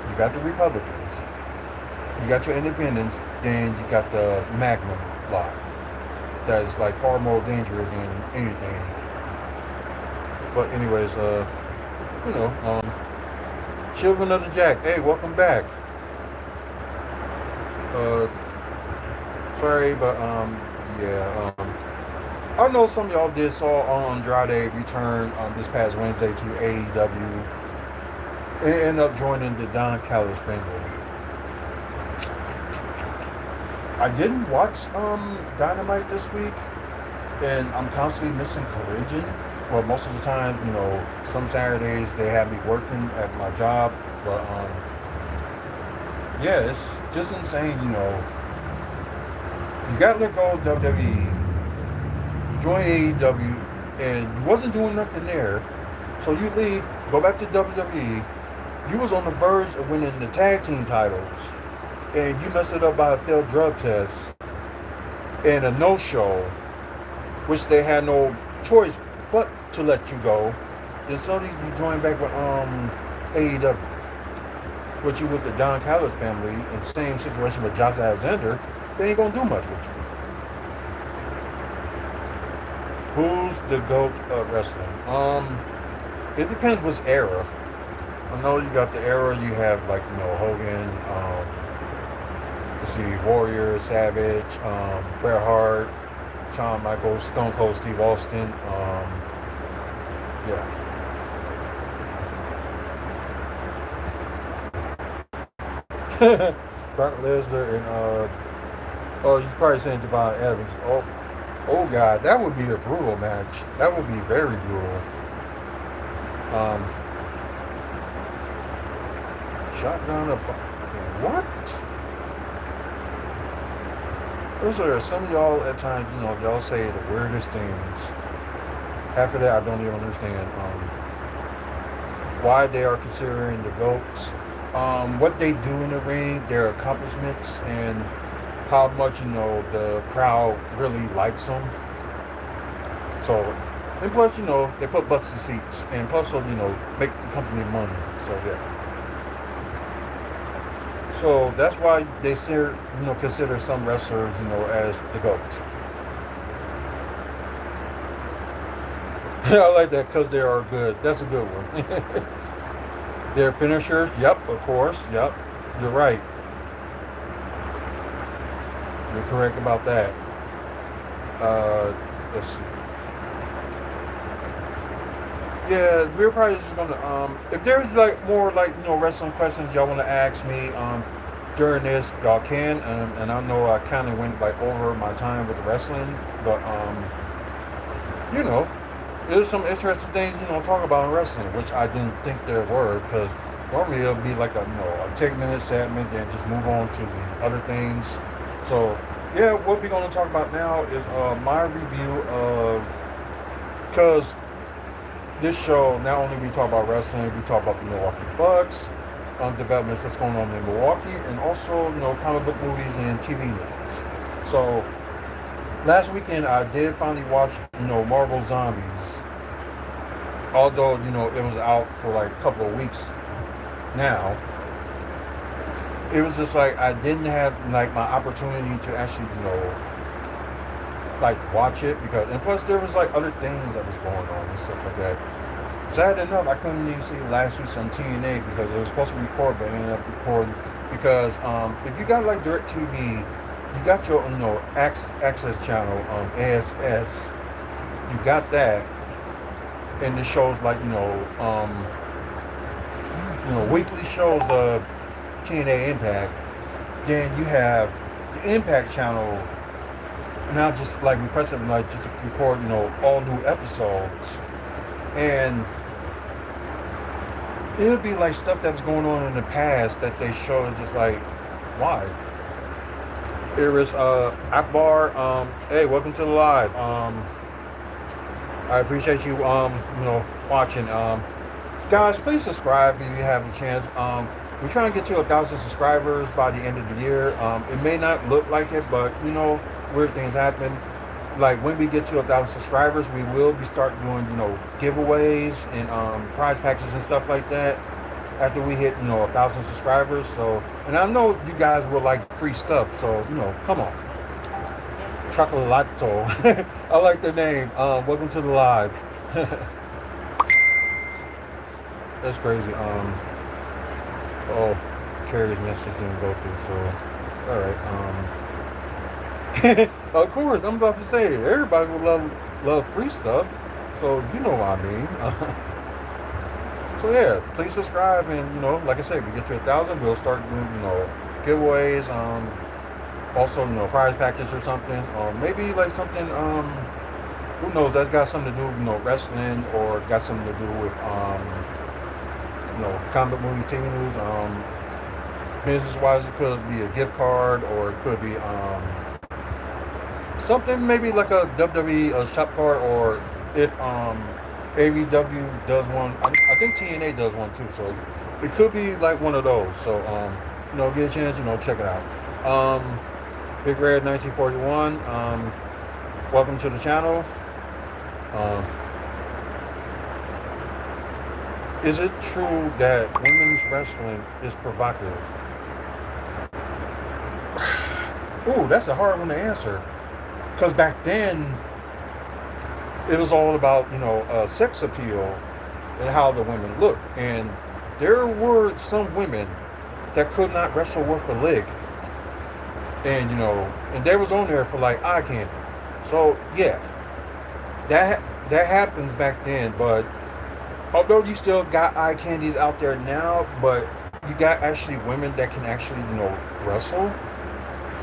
you got the Republicans, you got your independents, then you got the Magnum lot. That is like far more dangerous than anything. But anyways, Children of the Jack, hey, welcome back. Sorry, but yeah, I know some of y'all did saw Andrade return this past Wednesday to AEW and end up joining the Don Callis family. I didn't watch Dynamite this week, and I'm constantly missing Collision. Well, most of the time, some Saturdays they have me working at my job, but yeah, it's just insane. You got to let go of WWE. You join AEW, and you wasn't doing nothing there, so you leave, go back to WWE. You was on the verge of winning the tag team titles, and you messed it up by a failed drug test and a no-show, which they had no choice but to let you go. Then suddenly you join back with AEW, which you with the Don Callis family, and same situation with Josh Alexander. They ain't gonna do much with you. Who's the GOAT of wrestling? It depends which era. I know you got the era you have like Hogan, let's see, Warrior, Savage, Bret Hart, Shawn Michaels, Stone Cold Steve Austin, yeah. Brock Lesnar and oh, he's probably saying Javon Evans. Oh God, that would be a brutal match. That would be very brutal. Shotgun up. What? Those are some of y'all at times, y'all say the weirdest things. Half of that I don't even understand. Why they are considering the GOATs. What they do in the ring, their accomplishments, and how much the crowd really likes them. So, and plus they put butts in seats, and plus make the company money. So yeah. So that's why they consider some wrestlers as the GOAT. I like that because they are good. That's a good one. Their finishers, yep, of course, yep. You're right. You're correct about that. Let's see. Yeah, we're probably just gonna if there's like more like wrestling questions y'all want to ask me during this, y'all can. And I know I kind of went like over my time with the wrestling, but there's some interesting things talk about in wrestling, which I didn't think there were, because normally it'll be like a 10-minute segment, then just move on to the other things. So yeah, what we're going to talk about now is my review of because this show, not only we talk about wrestling, we talk about the Milwaukee Bucks, developments that's going on in Milwaukee, and also, comic book movies and TV news. So, last weekend I did finally watch, Marvel Zombies. Although, it was out for like a couple of weeks now. It was just like I didn't have like my opportunity to actually, like watch it because, and plus there was like other things that was going on and stuff like that. Sad enough, I couldn't even see last week's on TNA because it was supposed to record, but it ended up recording because if you got like DirecTV, you got your access channel ASS, you got that, and the shows like weekly shows of TNA Impact. Then you have the Impact channel. Now just like requesting like just to record all new episodes, and it'll be like stuff that was going on in the past that they show. It's just like, why? There is Akbar. Hey, welcome to the live. I appreciate you watching. Guys, please subscribe if you have a chance. We're trying to get to 1,000 subscribers by the end of the year. It may not look like it, but weird things happen. Like when we get to 1,000 subscribers, we will be start doing giveaways and prize packages and stuff like that after we hit 1,000 subscribers. So, and I know you guys will like free stuff, so come on. Chocolate. I like the name. Welcome to the live. That's crazy. Oh, Carrie's message didn't go through, so all right. Of course, I'm about to say everybody will love free stuff, so you know what I mean. So yeah, please subscribe, and like I said, we get to 1,000, we'll start doing giveaways. Also prize package or something, or maybe like something. Who knows? That got something to do with wrestling, or got something to do with comic movies, TV news. Business-wise, it could be a gift card, or it could be something maybe like a WWE shop card, or if AEW does one. I think TNA does one too, so it could be like one of those. So get a chance, check it out. Big Red 1941. Welcome to the channel. Is it true that women's wrestling is provocative? Ooh, that's a hard one to answer. Because back then, it was all about, sex appeal and how the women looked. And there were some women that could not wrestle worth a lick. And, and they was on there for like eye candy. So, yeah, that happens back then. But although you still got eye candies out there now, but you got actually women that can actually, wrestle.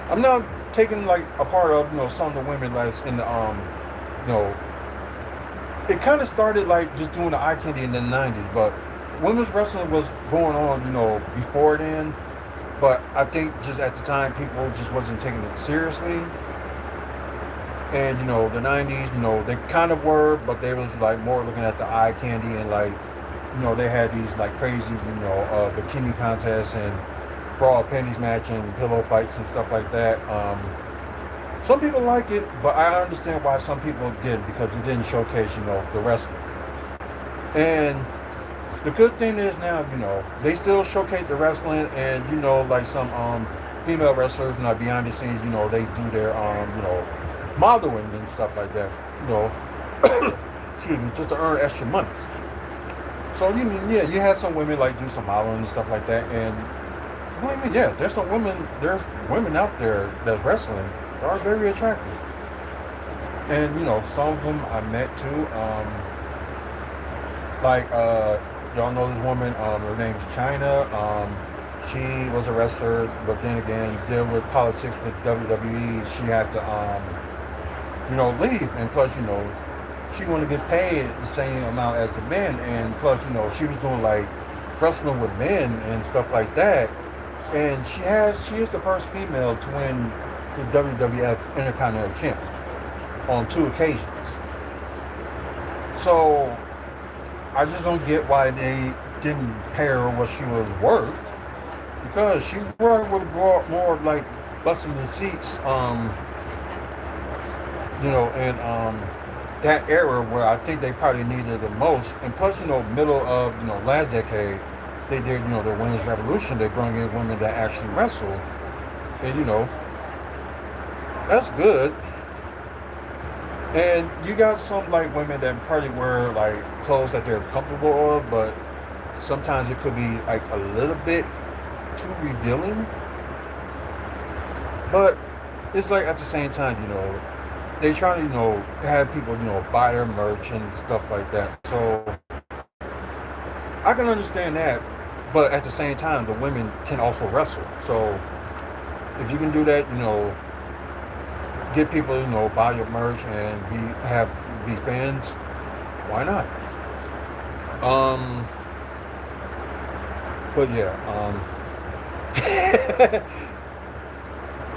I'm not taking like a part of, some of the women that's in the, it kind of started like just doing the eye candy in the 90s, but women's wrestling was going on, before then. But I think just at the time, people just wasn't taking it seriously. And, the 90s, they kind of were, but they was like more looking at the eye candy and like, they had these like crazy, bikini contests and bra panties match and pillow fights and stuff like that. Some people like it, but I understand why some people did, because it didn't showcase, the wrestling. And the good thing is now, they still showcase the wrestling, and like some female wrestlers, behind the scenes, they do their modeling and stuff like that, excuse me, just to earn extra money. So you have some women like do some modeling and stuff like that, and there's women out there that's wrestling that are very attractive, and some of them I met too. Y'all know this woman, her name's China. She was a wrestler, but then again, dealing with politics with WWE, she had to leave, and plus she wanted to get paid the same amount as the men, and plus she was doing like wrestling with men and stuff like that. And she is the first female to win the WWF Intercontinental Champion on 2 occasions. So I just don't get why they didn't pay her what she was worth, because she probably would have brought more like bustling the seats, in that era where I think they probably needed it the most. And plus, middle of last decade, they did the women's revolution. They brought in women that actually wrestle, and that's good. And you got some like women that probably wear like clothes that they're comfortable of, but sometimes it could be like a little bit too revealing. But it's like at the same time, they try to have people buy their merch and stuff like that. So I can understand that, but at the same time, the women can also wrestle. So if you can do that, get people, buy your merch and be fans. Why not? But yeah.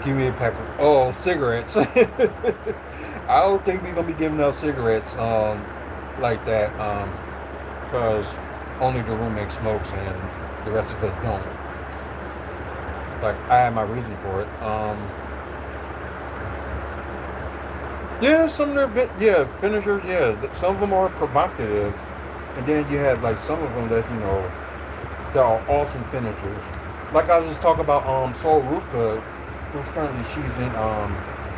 Give me a pack of cigarettes. I don't think we're gonna be giving out cigarettes like that because only the roommate smokes and the rest of us don't. Like I have my reason for it. Yeah, some of their finishers. Yeah, some of them are provocative, and then you have like some of them that that are awesome finishers. Like I was just talking about Sol Ruka, who's currently she's in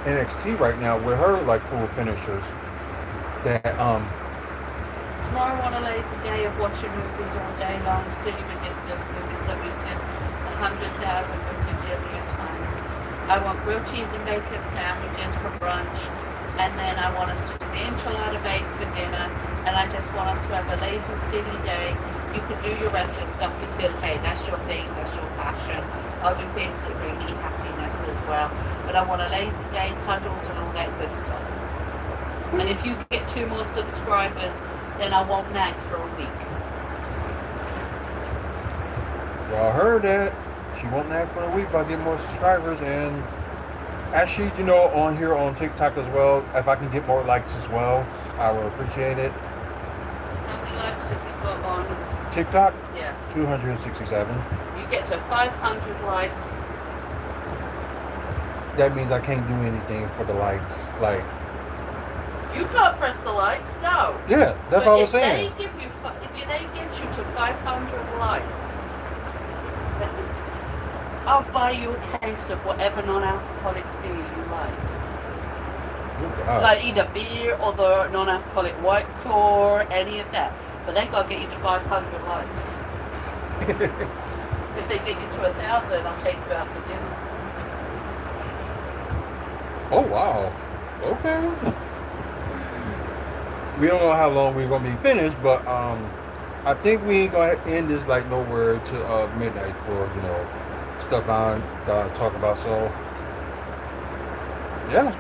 NXT right now with her like cool finishers. That Tomorrow on a lazy day of watching movies all day long, silly ridiculous movies that we've seen 100,000 bajillion times. I want grilled cheese and bacon sandwiches for brunch. And then I want us to do the enchilada bake for dinner, and I just want us to have a lazy, silly day. You can do your wrestling stuff because, hey, that's your thing, that's your passion. I'll do things that bring me happiness as well. But I want a lazy day, cuddles, and all that good stuff. And if you get 2 more subscribers, then I won't nag for a week. y'all heard that. She won't nag for a week by getting more subscribers. And actually, on here on TikTok as well, if I can get more likes as well, I would appreciate it. How many likes have you got on? TikTok, Yeah. 267. You get to 500 likes. That means I can't do anything for the likes. Like, You can't press the likes, no. yeah, that's what I was saying. If they get you to 500 likes, I'll buy you a case of whatever non-alcoholic beer you like. Oh, God. Like either beer or the non-alcoholic White Claw, any of that. But they got to get you to 500 likes. If they get you to 1,000, I'll take you out for dinner. Oh, wow. Okay. We don't know how long we're going to be finished, but I think we ain't going to end this like nowhere to midnight for, stuff I gotta talk about. So, yeah.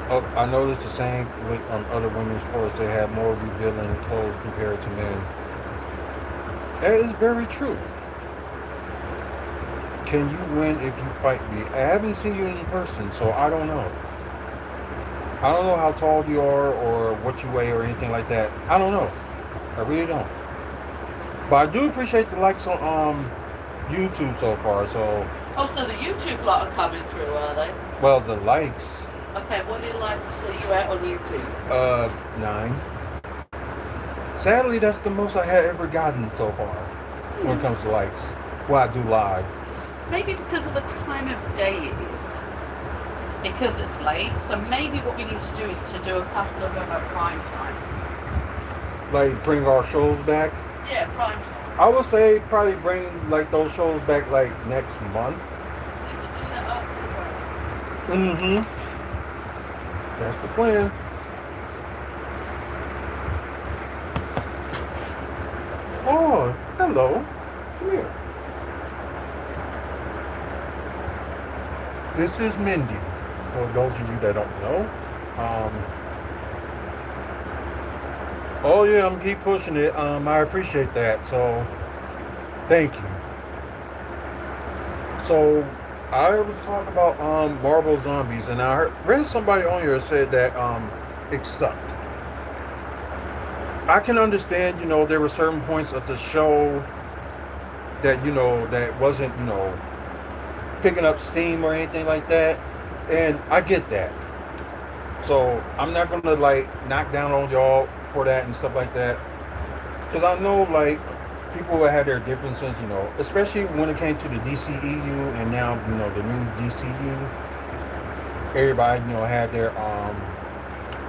Oh, I noticed the same with other women's sports. They have more revealing clothes compared to men. That is very true. Can you win if you fight me? I haven't seen you in person, so I don't know. I don't know how tall you are or what you weigh or anything like that. I don't know. I really don't. But I do appreciate the likes on YouTube so far. So. Oh, so the YouTube lot are coming through, are they? Well, the likes. Okay, what do you like to see you at on YouTube? 9. Sadly, that's the most I had ever gotten so far when it comes to likes. When I do live. Maybe because of the time of day it is. Because it's late, so maybe what we need to do is to do a couple of them at prime time. Like bring our shows back? Yeah, prime time. I would say probably bring like those shows back like next month. We could do that after work. Mm-hmm. That's the plan. Oh, hello. Come here. This is Mindy. For those of you that don't know. Oh yeah, I'm gonna keep pushing it. I appreciate that. So thank you. So I was talking about Marvel Zombies, and read somebody on here said that it sucked. I can understand, there were certain points of the show that that wasn't picking up steam or anything like that, and I get that. So I'm not gonna like knock down on y'all for that and stuff like that, because I know like people will have their differences, especially when it came to the DCEU and now the new DCU. Everybody had their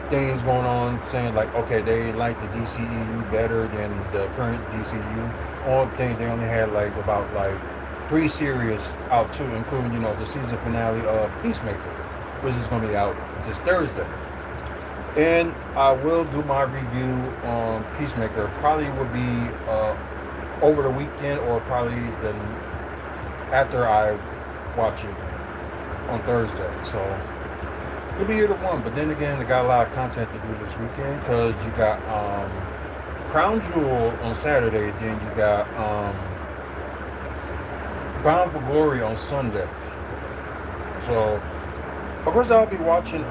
things going on saying like, okay, they like the DCEU better than the current DCU. Only thing, they only had like about like 3 series out too, including the season finale of Peacemaker, which is going to be out this Thursday. And I will do my review on Peacemaker. Probably will be over the weekend, or probably after I watch it on Thursday. So it'll be either one. But then again, I got a lot of content to do this weekend, because you got Crown Jewel on Saturday, then you got Bound for Glory on Sunday. So of course I'll be watching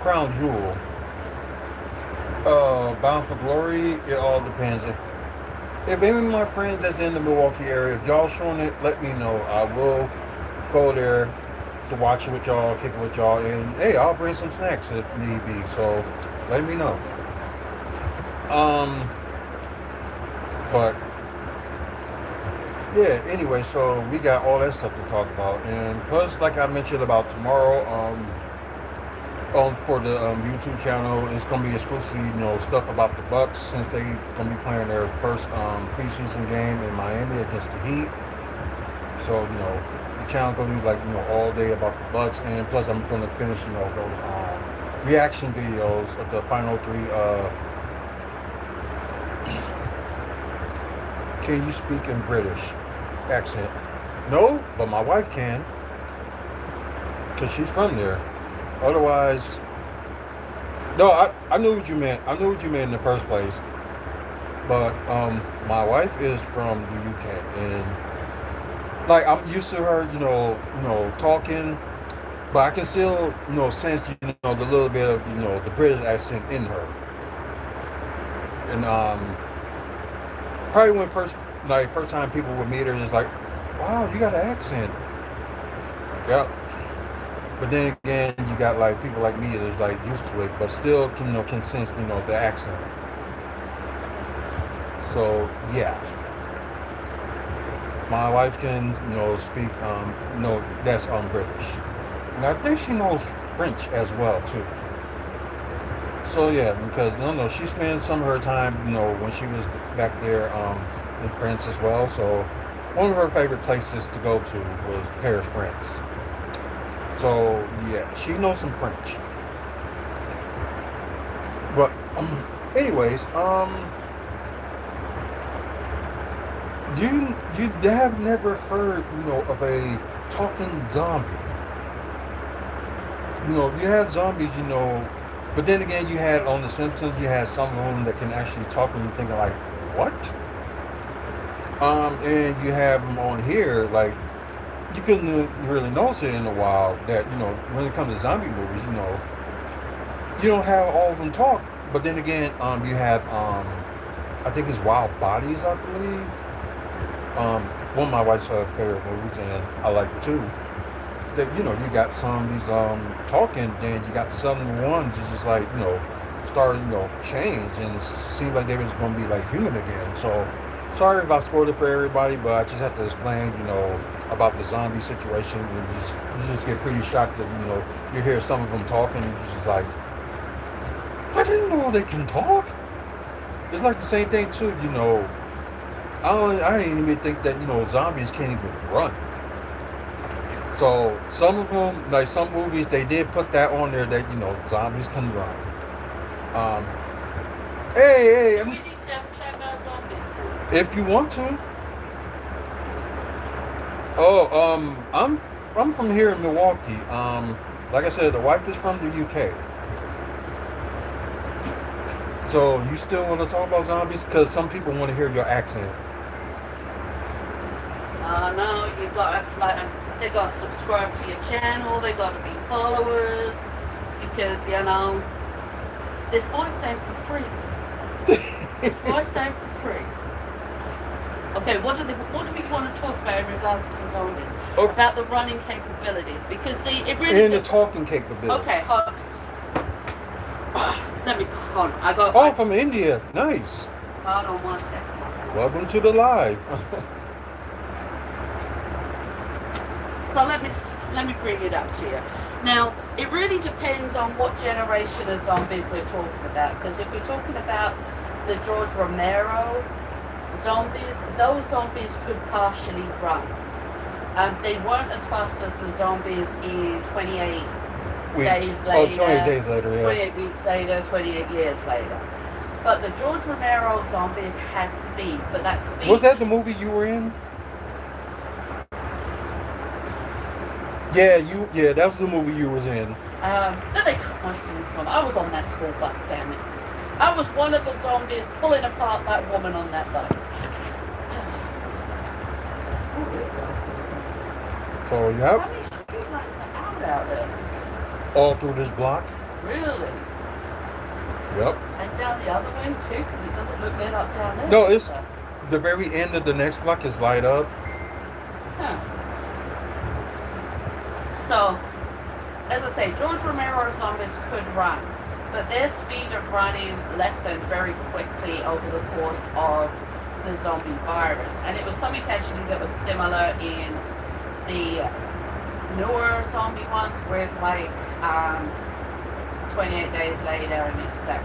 Crown Jewel. Bound for Glory, it all depends. If any of my friends that's in the Milwaukee area, if y'all showing it, let me know. I will go there to watch it with y'all, kick it with y'all, and hey, I'll bring some snacks if need be. So let me know. But yeah, anyway, so we got all that stuff to talk about, and plus, like I mentioned about tomorrow, for the YouTube channel, it's gonna be exclusive, stuff about the Bucks, since they gonna be playing their first preseason game in Miami against the Heat. So the channel gonna be like all day about the Bucks, and plus I'm gonna finish those reaction videos of the final 3. Can you speak in British accent? No, but my wife can, because she's from there. Otherwise, no, I knew what you meant. I knew what you meant in the first place. But my wife is from the UK, and like I'm used to her, talking, but I can still, sense, the little bit of, the British accent in her. And probably when first time people would meet her, it's like, wow, you got an accent. Yep. But then again, you got like people like me that's like used to it, but still can sense the accent. So yeah, my wife can speak that's British, and I think she knows French as well too. So yeah, because she spends some of her time when she was back there in France as well. So one of her favorite places to go to was Paris, France. So yeah, she knows some French. But anyways, you have never heard of a talking zombie. You had zombies, but then again, you had on The Simpsons, you had some of them that can actually talk, and you thinking like, what? And you have them on here, like, you couldn't really notice it in a while that, when it comes to zombie movies, you don't have all of them talk. But then again, you have, I think it's Wild Bodies, I believe. One of my wife's favorite movies, and I like it too. That, you got some of these talking, then you got some ones that's just like, starting, change, and it seems like they was going to be like human again. So, sorry if I spoiled it for everybody, but I just have to explain, about the zombie situation, and you just get pretty shocked that, you hear some of them talking, and you're just like, I didn't know they can talk. It's like the same thing too, I didn't even think that, zombies can't even run. So some of them, like some movies, they did put that on there that, zombies can run. Hey, We need to have a chat about zombies. if you want to. Oh, I'm from here in Milwaukee. Like I said, the wife is from the UK. So you still want to talk about zombies? Because some people want to hear your accent. No, you got to they got to subscribe to your channel. They got to be followers because this voice ain't for free. This voice ain't for free. Okay, what do we want to talk about in regards to zombies? Oh. About the running capabilities, because see, it really. And the talking capability. Okay, hold. Let me hold on. I got. Oh, from India. Nice. Hold on 1 second. Welcome to the live. So let me bring it up to you. Now, it really depends on what generation of zombies we're talking about. Because if we're talking about the George Romero zombies, those zombies could partially run. They weren't as fast as the zombies in 28 days later. 28 days later, yeah. 28 weeks later, 28 years later. But the George Romero zombies had speed, but that speed... Was that the movie you were in? Yeah, that was the movie you was in. Then they cut my shoe from. I was on that school bus, damn it. I was one of the zombies pulling apart that woman on that bus. So, yep. How many street lights are out there? All through this block. Really? Yep. And down the other way too, because it doesn't look lit up down there. No, it's the very end of the next block is light up. Huh. So, as I say, George Romero zombies could run, but their speed of running lessened very quickly over the course of the zombie virus. And it was something actually that was similar in the newer zombie ones with 28 days later and etc.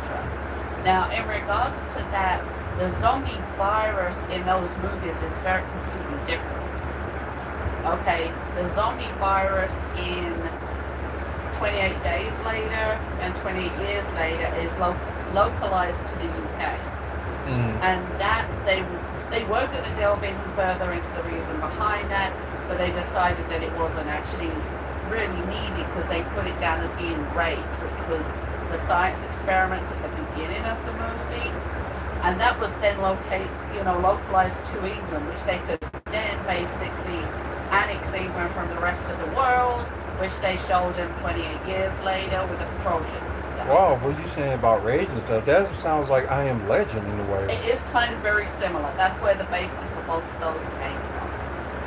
Now, in regards to that, the zombie virus in those movies is very completely different. Okay, the zombie virus in 28 days later and 28 years later is localized to the UK. And that they were going to delve in further into the reason behind that, but they decided that it wasn't actually really needed because they put it down as being rage, which was the science experiments at the beginning of the movie, and that was then localized to England, which they could then basically annex England from the rest of the world, which they showed them 28 years later with the patrol ships and stuff. Wow, what are you saying about rage and stuff? That sounds like I Am Legend in a way. It is kind of very similar. That's where the basis for both of those came from.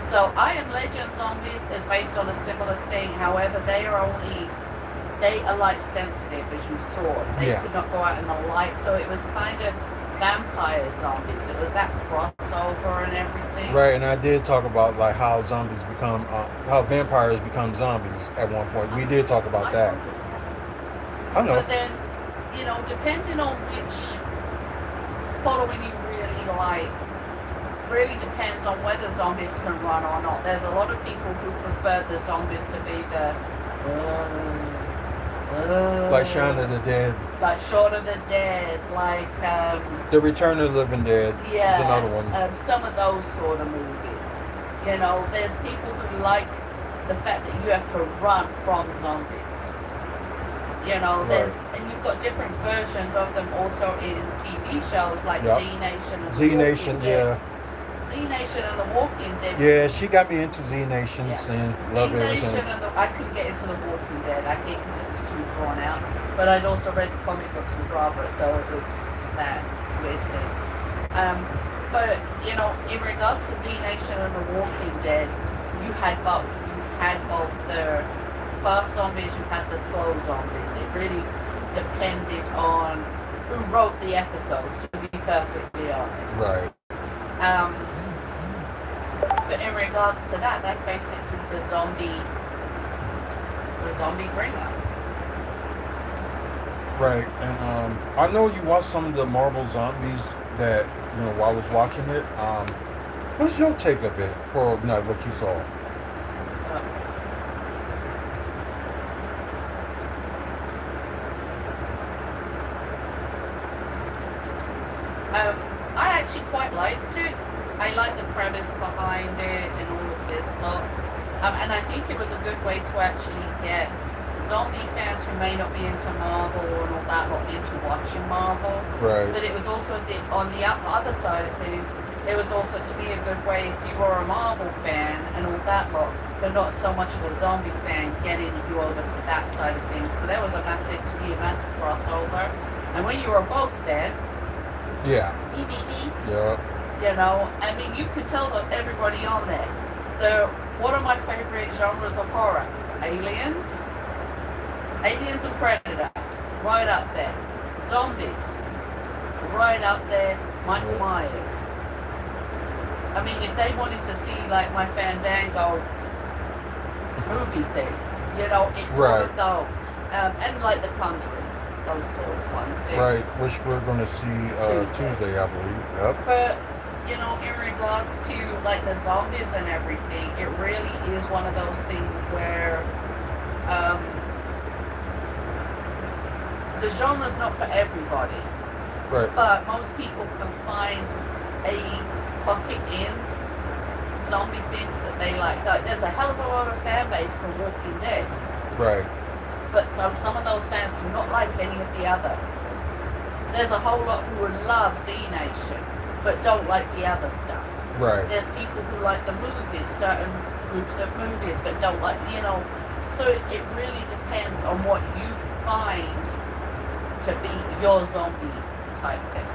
So I Am Legend Zombies is based on a similar thing. However, they are light sensitive, as you saw. They could not go out in the light, so it was kind of vampire zombies. It was that crossover and everything. Right, and I did talk about like how zombies become, how vampires become zombies at one point. We did talk about that. I know. But then, depending on which following you really like, really depends on whether zombies can run or not. There's a lot of people who prefer the zombies to be the like Shaun of the Dead. Like Shaun of the Dead, like The Return of the Living Dead is another one. Some of those sort of movies. There's people who like the fact that you have to run from zombies. And you've got different versions of them also in TV shows like Z Nation and The Walking Dead. Z Nation and The Walking Dead. Yeah, she got me into Z Nation and love it ever since. I couldn't get into The Walking Dead, I think, because it was too drawn out. But I'd also read the comic books with Barbara, so it was that weird thing. But in regards to Z Nation and The Walking Dead, you had both. You had both the fast zombies, you had the slow zombies. It really depended on who wrote the episodes, to be perfectly honest. Right. But in regards to that, that's basically the zombie bringer. Right, and I know you watched some of the Marvel Zombies that, while I was watching it. What's your take of it for what you saw? I actually quite liked it. I like the premise behind it and all of this lot. And I think it was a good way to actually get zombie fans who may not be into Marvel and all that lot into watching Marvel. Right. But it was also on the other side of things, it was also to be a good way if you were a Marvel fan and all that lot, but not so much of a zombie fan, getting you over to that side of things. So there was a massive crossover. And when you were both fan, Yeah. EBB, Yeah. you know, I mean, you could tell that everybody on there. One of my favorite genres of horror, aliens and Predator, right up there. Zombies, right up there. Michael Myers. I mean, if they wanted to see like my Fandango movie thing, you know, it's sort of those, and like The Conjuring, those sort of ones too. Right, which we're going to see Tuesday, I believe. Yep. But you know, in regards to like the zombies and everything, it really is one of those things where the genre's not for everybody. Right. But most people can find a pocket in zombie things that they like. There's a hell of a lot of fan base for Walking Dead. Right. But some of those fans do not like any of the other ones. There's a whole lot who would love Z Nation, but don't like the other stuff. Right. There's people who like the movies, certain groups of movies, but don't like, you know. So it really depends on what you find to be your zombie type thing.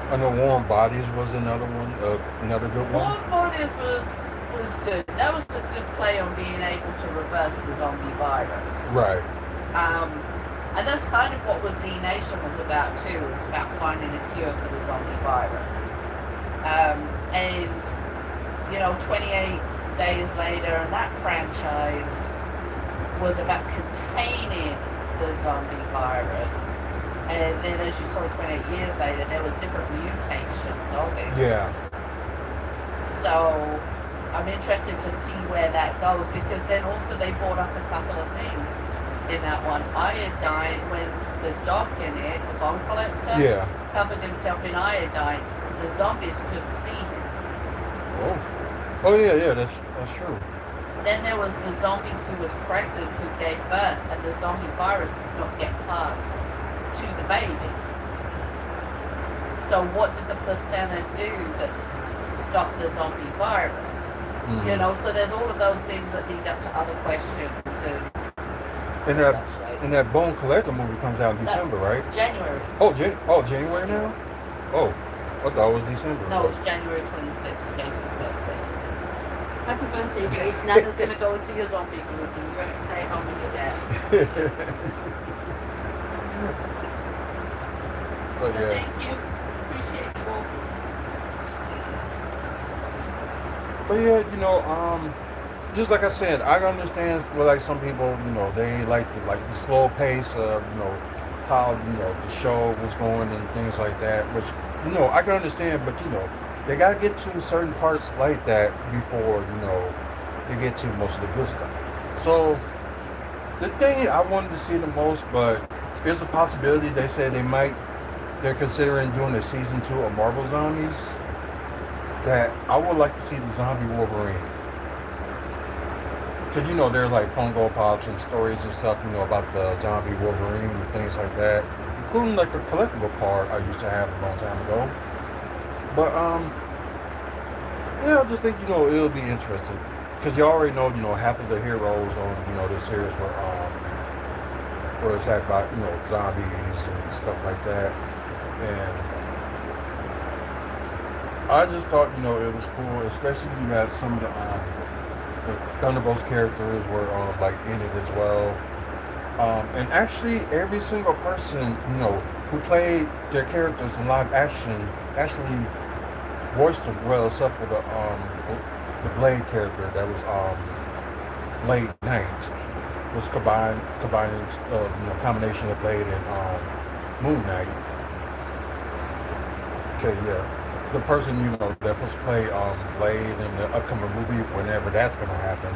I know Warm Bodies was another one, another good one. Warm Bodies was good. That was a good play on being able to reverse the zombie virus. Right. And that's kind of what Z Nation was about too. It was about finding a cure for the zombie virus. And you know, 28 days later, and that franchise was about containing the zombie virus. And then, as you saw, 28 years later, there was different mutations of it. Yeah. So I'm interested to see where that goes, because then also they brought up a couple of things in that one. Iodine, when the doc in it, the bone collector, covered himself in iodine, the zombies couldn't see him. Oh yeah, that's true. Then there was the zombie who was pregnant who gave birth, and the zombie virus did not get passed to the baby. So what did the placenta do that stopped the zombie virus? Mm-hmm. You know, so there's all of those things that lead up to other questions. And that Bone Collector movie comes out in December, right? January. January now? Oh, I thought it was December. No, it's January 26th, Jason's birthday. Happy birthday, Jace. Nana's going to go and see a zombie movie. You have to stay home with your dad. But yeah. Thank you. Appreciate you all. But yeah, you know, just like I said, I understand well, like some people, you know, they like the slow pace of, you know, how, you know, the show was going and things like that, which, you know, I can understand, but you know, they gotta get to certain parts like that before, you know, they get to most of the good stuff. So the thing I wanted to see the most, but there's a possibility they said they're considering doing a season 2 of Marvel Zombies, that I would like to see the zombie Wolverine. Because, you know, there's like Funko Pops and stories and stuff, you know, about the zombie Wolverine and things like that, including like a collectible card I used to have a long time ago. But, yeah, I just think, you know, it'll be interesting. Because you already know, you know, half of the heroes on, you know, this series were attacked by, you know, zombies and stuff like that. And I just thought, you know, it was cool, especially you had some of the Thunderbolts characters were like in it as well. And actually every single person, you know, who played their characters in live action actually voiced them well, except for the Blade character that was Blade Knight, was combining you know, combination of Blade and Moon Knight. Okay, yeah. The person, you know, that was play Blade in the upcoming movie, whenever that's going to happen.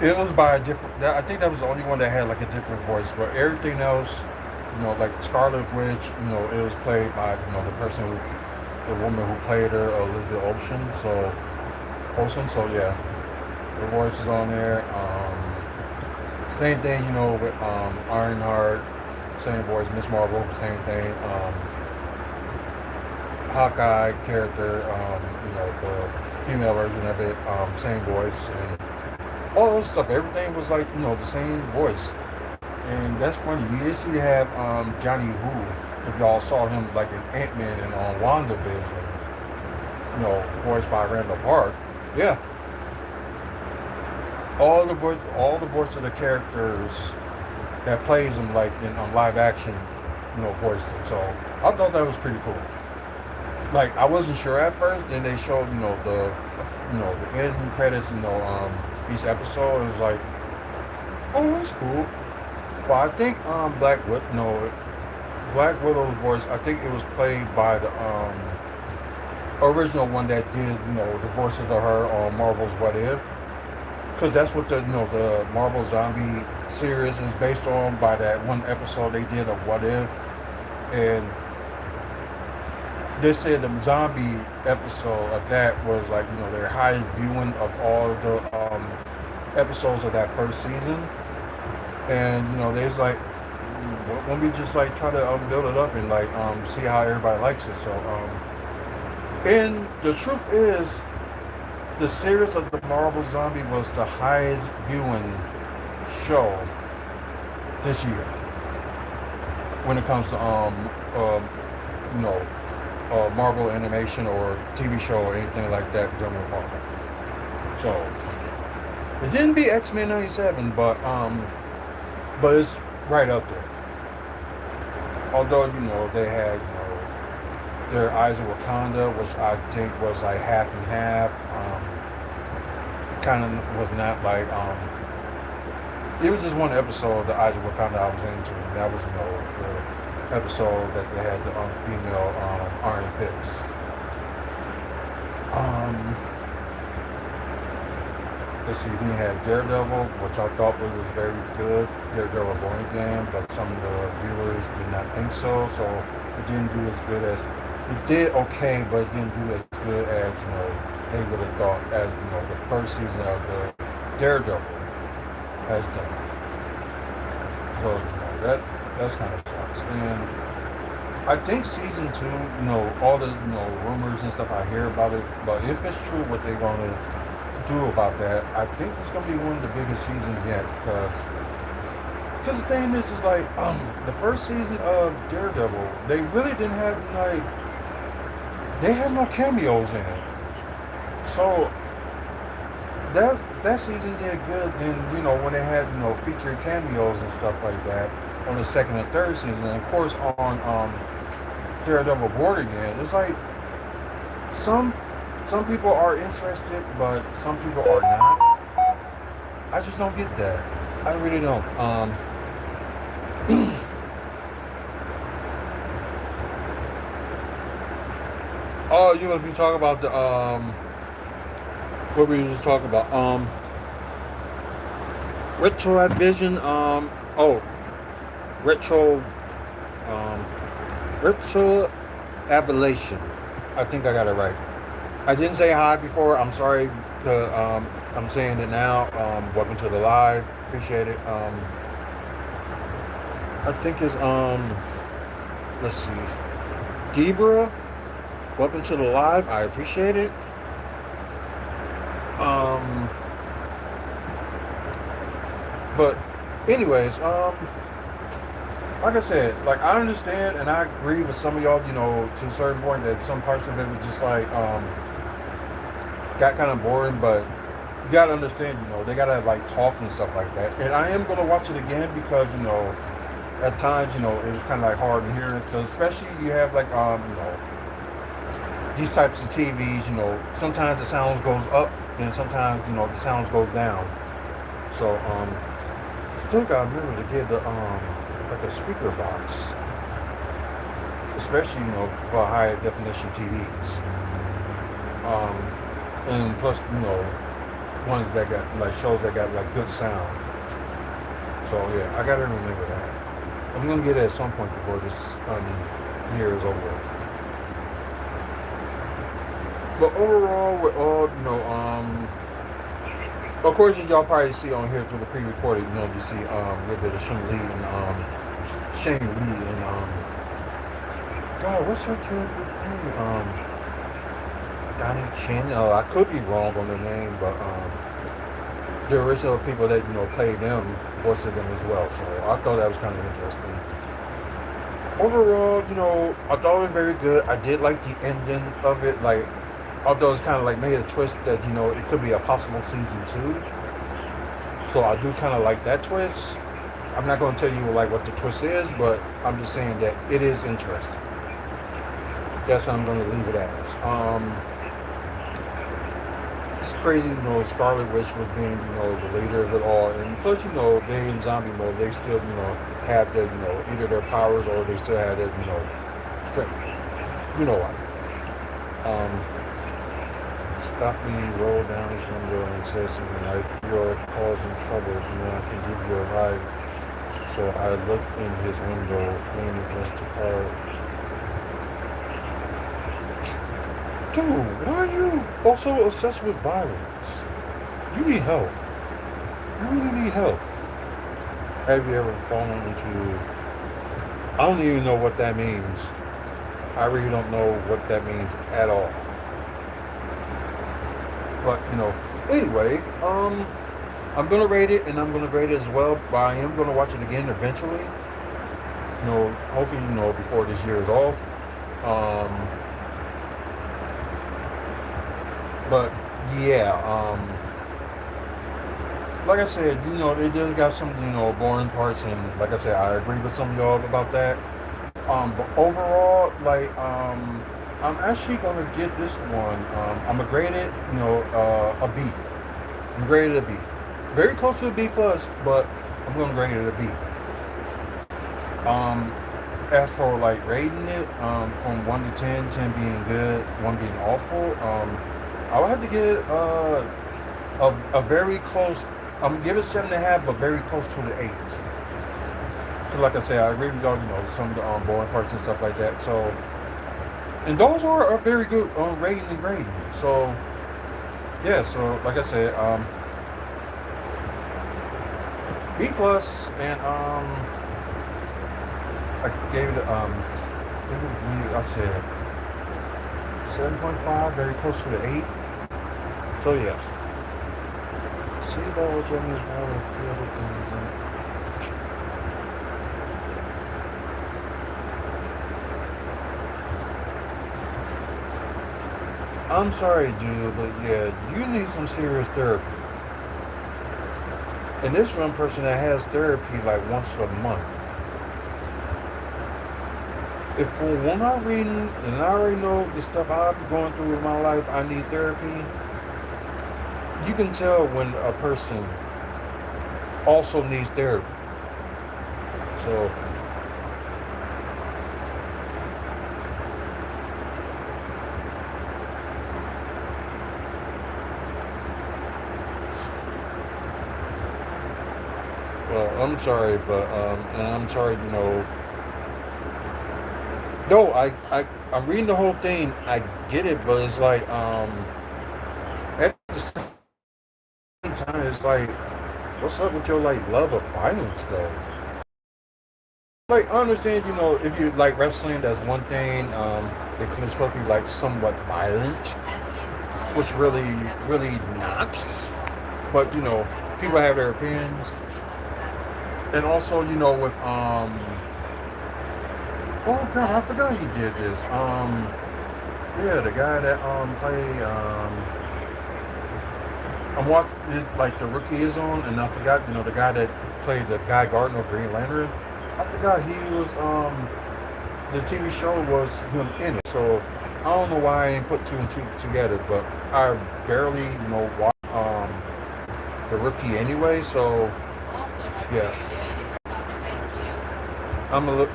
It was by a different, I think that was the only one that had like a different voice, but everything else, you know, like Scarlet Witch, you know, it was played by, you know, the woman who played her, Elizabeth Olsen, so yeah. the voices on there. Same thing, you know, with Ironheart, same voice. Miss Marvel, same thing. Hawkeye character, you know, the female version of it, same voice, and all those stuff. Everything was like, you know, the same voice. And that's funny. You used to have Johnny Who, if y'all saw him like in Ant-Man and on WandaVision, you know, voiced by Randall Park. Yeah. All the voice of the characters that plays him like in live action, you know, voiced it. So I thought that was pretty cool. Like I wasn't sure at first, then they showed, you know, the end credits, you know, each episode. It was like, oh, that's cool. But I think Black Widow's voice, I think it was played by the original one that did, you know, the voices of her on Marvel's What If. Because that's what the Marvel Zombie series is based on, by that one episode they did of What If. And they said the zombie episode of that was like, you know, their highest viewing of all of the episodes of that first season. And, you know, they's like, why don't we just like try to build it up and like see how everybody likes it. So and the truth is, the series of the Marvel Zombie was the highest viewing show this year when it comes to you know, Marvel animation or TV show or anything like that done with Marvel. So it didn't beat X-Men '97, but it's right up there. Although, you know, they had, you know, their Eyes of Wakanda, which I think was like half and half. Kind of was not like it was just one episode of the Eyes of Wakanda I was into, and that was, you know, the episode that they had the female Iron Fist. Let's see, then you had Daredevil, which I thought was very good. Daredevil Born Again, but some of the viewers did not think so. So it didn't do as good as, it did okay, but it didn't do as good as, you know, they would have thought, as, you know, the first season of the Daredevil has done. So, you know, that's kind of sucks. And I think season 2, you know, all the, you know, rumors and stuff I hear about it, but if it's true what they're going to do about that, I think it's going to be one of the biggest seasons yet, because the thing is like, the first season of Daredevil, they really didn't have, like, they had no cameos in it. So that season did good. Then, you know, when they had, you know, featured cameos and stuff like that on the second and third season, and of course on Daredevil Born Again, it's like some people are interested, but some people are not. I just don't get that. I really don't. Oh, you know, if you talk about the what were you just talking about? Retrovision. Retroablation. I think I got it right. I didn't say hi before. I'm sorry. I'm saying it now. Welcome to the live. Appreciate it. I think it's let's see, Debra. Welcome to the live. I appreciate it. But anyways, like I said, like I understand and I agree with some of y'all, you know, to a certain point, that some parts of it was just like got kind of boring, but you gotta understand, you know, they gotta like talk and stuff like that. And I am gonna watch it again because, you know, at times, you know, it was kind of like hard to hear it, so especially you have like you know, these types of TVs, you know, sometimes the sounds goes up and sometimes, you know, the sounds goes down. So still gotta remember to get the like a speaker box, especially, you know, for high definition TVs. And plus, you know, ones that got like shows that got like good sound. So yeah, I gotta remember that. I'm gonna get it at some point before this year is over. But overall, with all, you know, of course, y'all probably see on here through the pre-recorded, you know, you see a little bit of Shane Lee and Shane Lee and God, what's her character's name? Donnie Chin. I could be wrong on the name, but the original people that played them voiced them as well. So I thought that was kind of interesting. Overall, I thought it was very good. I did like the ending of it. Like, although it's kind of like made a twist that it could be a possible season 2. So I do kind of like that twist. I'm not going to tell you like what the twist is, but I'm just saying that it is interesting. That's what I'm going to leave it as. It's crazy, Scarlet Witch was being, the leader of it all, and plus, they in zombie mode, they still, have their, either their powers or they still have their, strength. You know what? Stop me, roll down his window and say something like, "You're causing trouble, I can give you a ride." So I looked in his window, leaned against the car. Dude, why are you also obsessed with violence? You need help. You really need help. Have you ever fallen into... I don't even know what that means. I really don't know what that means at all. But, anyway, I'm going to rate it, and I'm going to grade it as well, but I am going to watch it again eventually. Hopefully, before this year is off. But yeah, like I said, it just got some, boring parts, and like I said, I agree with some of y'all about that. But overall, like, I'm actually gonna get this one. I'm gonna grade it, a B. I'm graded a B. Very close to a B plus, but I'm gonna grade it a B. As for like rating it, from 1 to 10, 10 being good, 1 being awful, I would have to give it a very close. I'm gonna give it 7.5, but very close to the 8. So like I said, I agree with y'all. Some of the boring parts and stuff like that. So, and those are very good rating and grading. So, yeah. So like I said, B plus, and I gave it I said 7.5, very close to the 8. So yeah. See about what Jenny's water feel things in. I'm sorry, dude, but yeah, you need some serious therapy. And this one person that has therapy like once a month. If when I'm reading and I already know the stuff I'm going through in my life, I need therapy. You can tell when a person also needs therapy. So, well, I'm sorry, but and I'm sorry, No, I'm reading the whole thing. I get it, but it's like at the same time, it's like, what's up with your like love of violence though? Like, I understand, if you like wrestling, that's one thing. It can supposed to be like somewhat violent, which really not. But people have their opinions, and also with oh god, I forgot he did this. Yeah, the guy that played I'm watching like the Rookie is on, and I forgot the guy that played the Guy Gardner of Green Lantern. I forgot he was the TV show was him in it. So I don't know why I didn't put 2 and 2 together, but I barely watch the Rookie anyway. So yeah, I'm a look.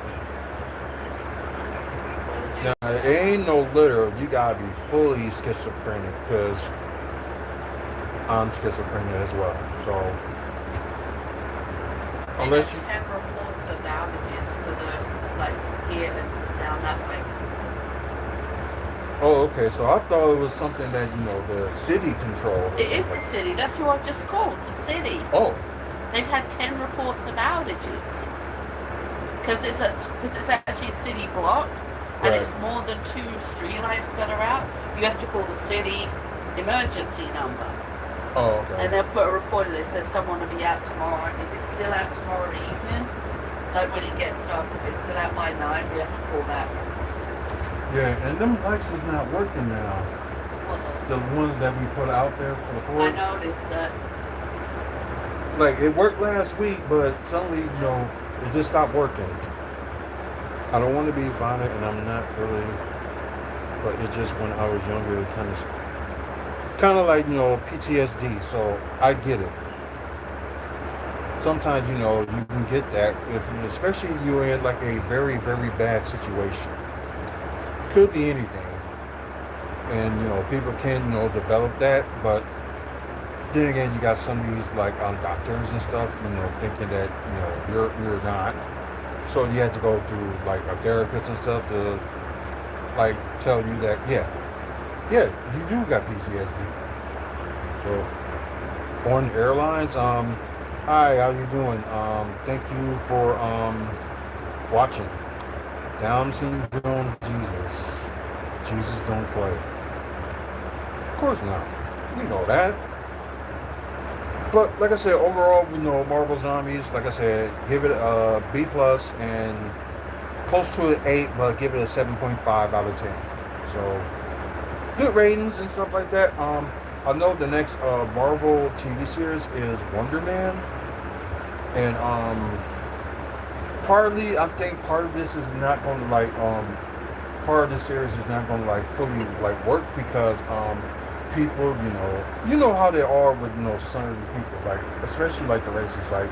Now, it ain't no literal. You gotta be fully schizophrenic, because I'm schizophrenic as well. So, unless you 10 reports of outages for the here and down that way. Oh, okay. So I thought it was something that the city controlled. Or It is the something. city. That's who I've just called. The city. Oh, They've had 10 reports of outages because it's actually a city block, and Right. it's more than 2 streetlights that are out. You have to call the city emergency number, oh, okay. and they'll put a report that says someone will be out tomorrow. And if it's still out tomorrow evening, like when it gets dark, if it's still out by 9, we have to call that. Yeah, and them lights is not working now. The ones that we put out there for the I porch. noticed that. Like it worked last week, but suddenly, it just stopped working. I don't want to be violent, and I'm not really. But it just when I was younger, it kind of like PTSD. So I get it. Sometimes you can get that if, especially you're in like a very very bad situation. Could be anything, and people can develop that, but then again, you got some of these like doctors and stuff, thinking that you're not. So you have to go through like a therapist and stuff to like tell you that yeah, you do got PTSD. So on airlines, hi, how you doing? Thank you for watching. Down syndrome, Jesus don't play. Of course not. We know that. But like I said, overall, Marvel Zombies. Like I said, give it a B plus and close to an 8, but give it a 7.5 out of 10. So good ratings and stuff like that. I know the next Marvel TV series is Wonder Man, and partly I think part of this is not going to like part of the series is not going to like fully like work because people, how they are with certain people, like especially like the races, like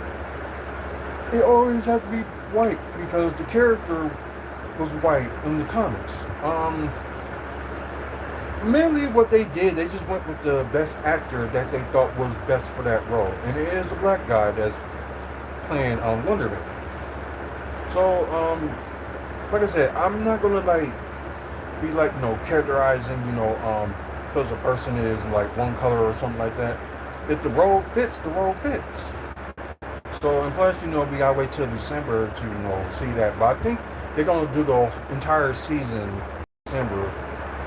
it always have to be white because the character was white in the comics. Mainly what they did, they just went with the best actor that they thought was best for that role, and it is the black guy that's playing Wonder Man. So like I said, I'm not gonna like be like characterizing because a person is like one color or something like that. If the role fits, the role fits. So and plus we gotta wait till December to see that. But I think they're gonna do the entire season in December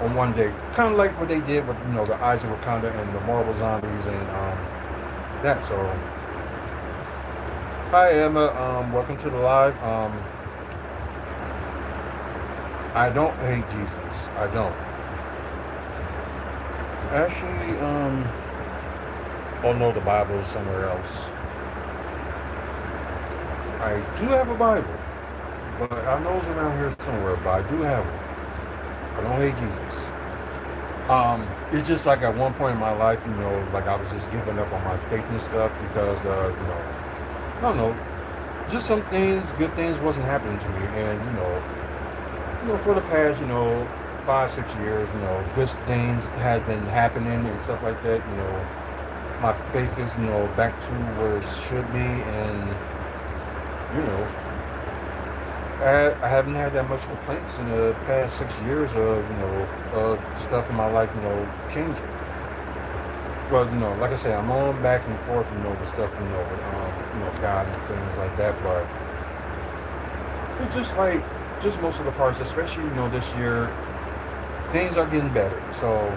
on one day, kind of like what they did with the Eyes of Wakanda and the Marvel Zombies and that. So hi Emma, welcome to the live. I don't hate Jesus. I don't. Actually, oh no, the Bible is somewhere else. I do have a Bible, but I know it's around here somewhere, but I do have one. I don't hate Jesus. It's just like at one point in my life, like I was just giving up on my faith and stuff because, I don't know, just some things, good things wasn't happening to me, and for the past, 5-6 years, good things had been happening and stuff like that. My faith is, back to where it should be, and I haven't had that much complaints in the past 6 years of stuff in my life, changing. Well, like I say, I'm on back and forth, with stuff, with God and things like that, but it's just like, just most of the parts, especially, this year, things are getting better. So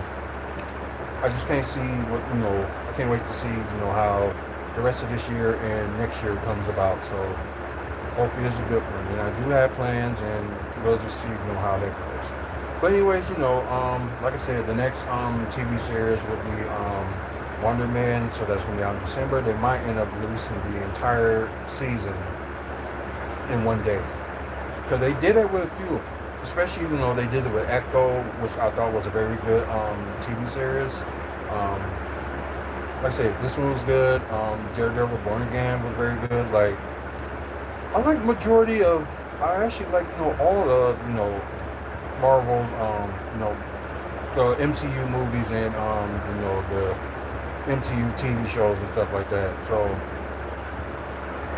I just can't see what, I can't wait to see, how the rest of this year and next year comes about. So hopefully it's a good one. And I do have plans, and we'll just see, how that goes. But anyways, like I said, the next TV series will be Wonder Man. So that's going to be out in December. They might end up releasing the entire season in one day. Because they did it with a few, especially they did it with Echo, which I thought was a very good TV series. Like I said, this one was good. Daredevil Born Again was very good. Like I like majority of, I actually like all the Marvel, the MCU movies and the MCU TV shows and stuff like that. So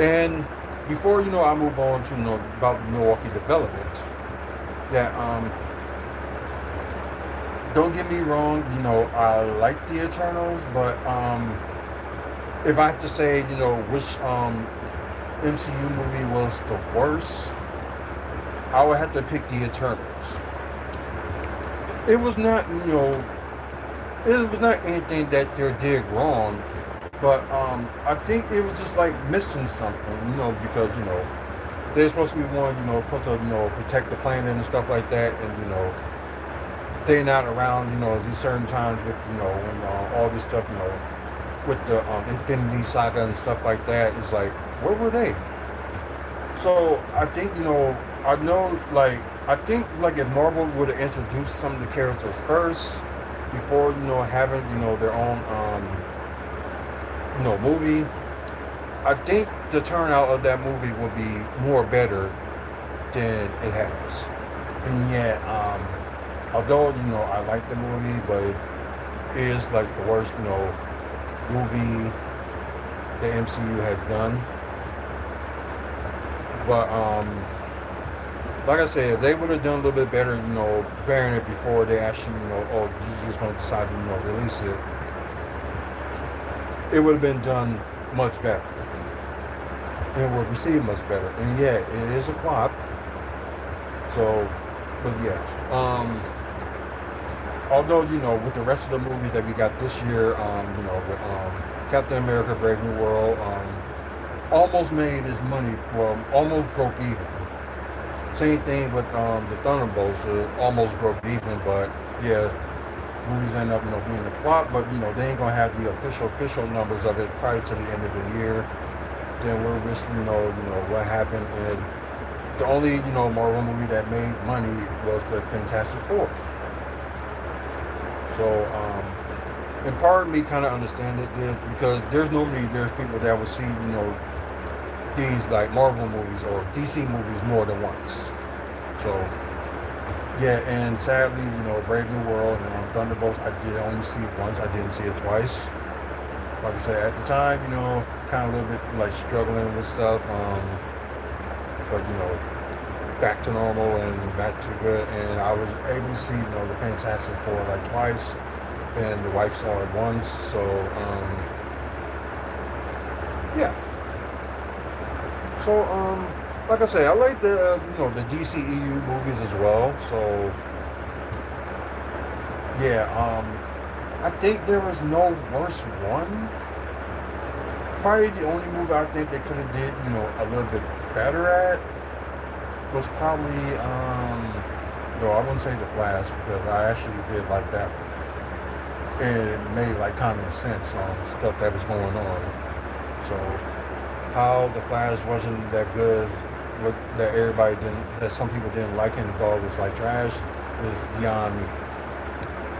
and before I move on to about Milwaukee Development, that don't get me wrong, I like the Eternals, but if I have to say, which MCU movie was the worst, I would have to pick the Eternals. It was not, it was not anything that they did wrong, but I think it was just like missing something, because they're supposed to be one, supposed to protect the planet and stuff like that, and they're not around, at these certain times with when all this stuff, with the Infinity Saga and stuff like that. It's like, where were they? So I think I know, like, I think like if Marvel would have introduced some of the characters first before having their own movie, I think the turnout of that movie would be more better than it has. And yet, although I like the movie, but it is like the worst movie the MCU has done. But like I said, if they would have done a little bit better, preparing it before they actually, you're just going to decide to, release it, it would have been done much better. It would receive much better. And yeah, it is a flop. So, but yeah. Although, with the rest of the movies that we got this year, with Captain America: Brave New World, almost made his money, well, almost broke even. Same thing with the Thunderbolts, almost broke even, but yeah, movies end up, being a flop, but they ain't gonna have the official numbers of it prior to the end of the year. Then we'll just, what happened, and the only, Marvel movie that made money was the Fantastic Four. So, and part of me kind of understand it is because there's people that will see, these like Marvel movies or DC movies more than once. So, yeah, and sadly, Brave New World and Thunderbolts, I did only see it once. I didn't see it twice. Like I said, at the time, kind of a little bit like struggling with stuff, but back to normal and back to good, and I was able to see the Fantastic Four like twice, and the wife saw it once. So yeah. So like I say, I like the the DCEU movies as well. So yeah, I think there was no worse one. Probably the only movie I think they could have did a little bit better at was probably, no, I wouldn't say The Flash because I actually did like that one. And it made like common sense on stuff that was going on. So how The Flash wasn't that good, that everybody didn't, that some people didn't like and thought was like trash, is beyond me.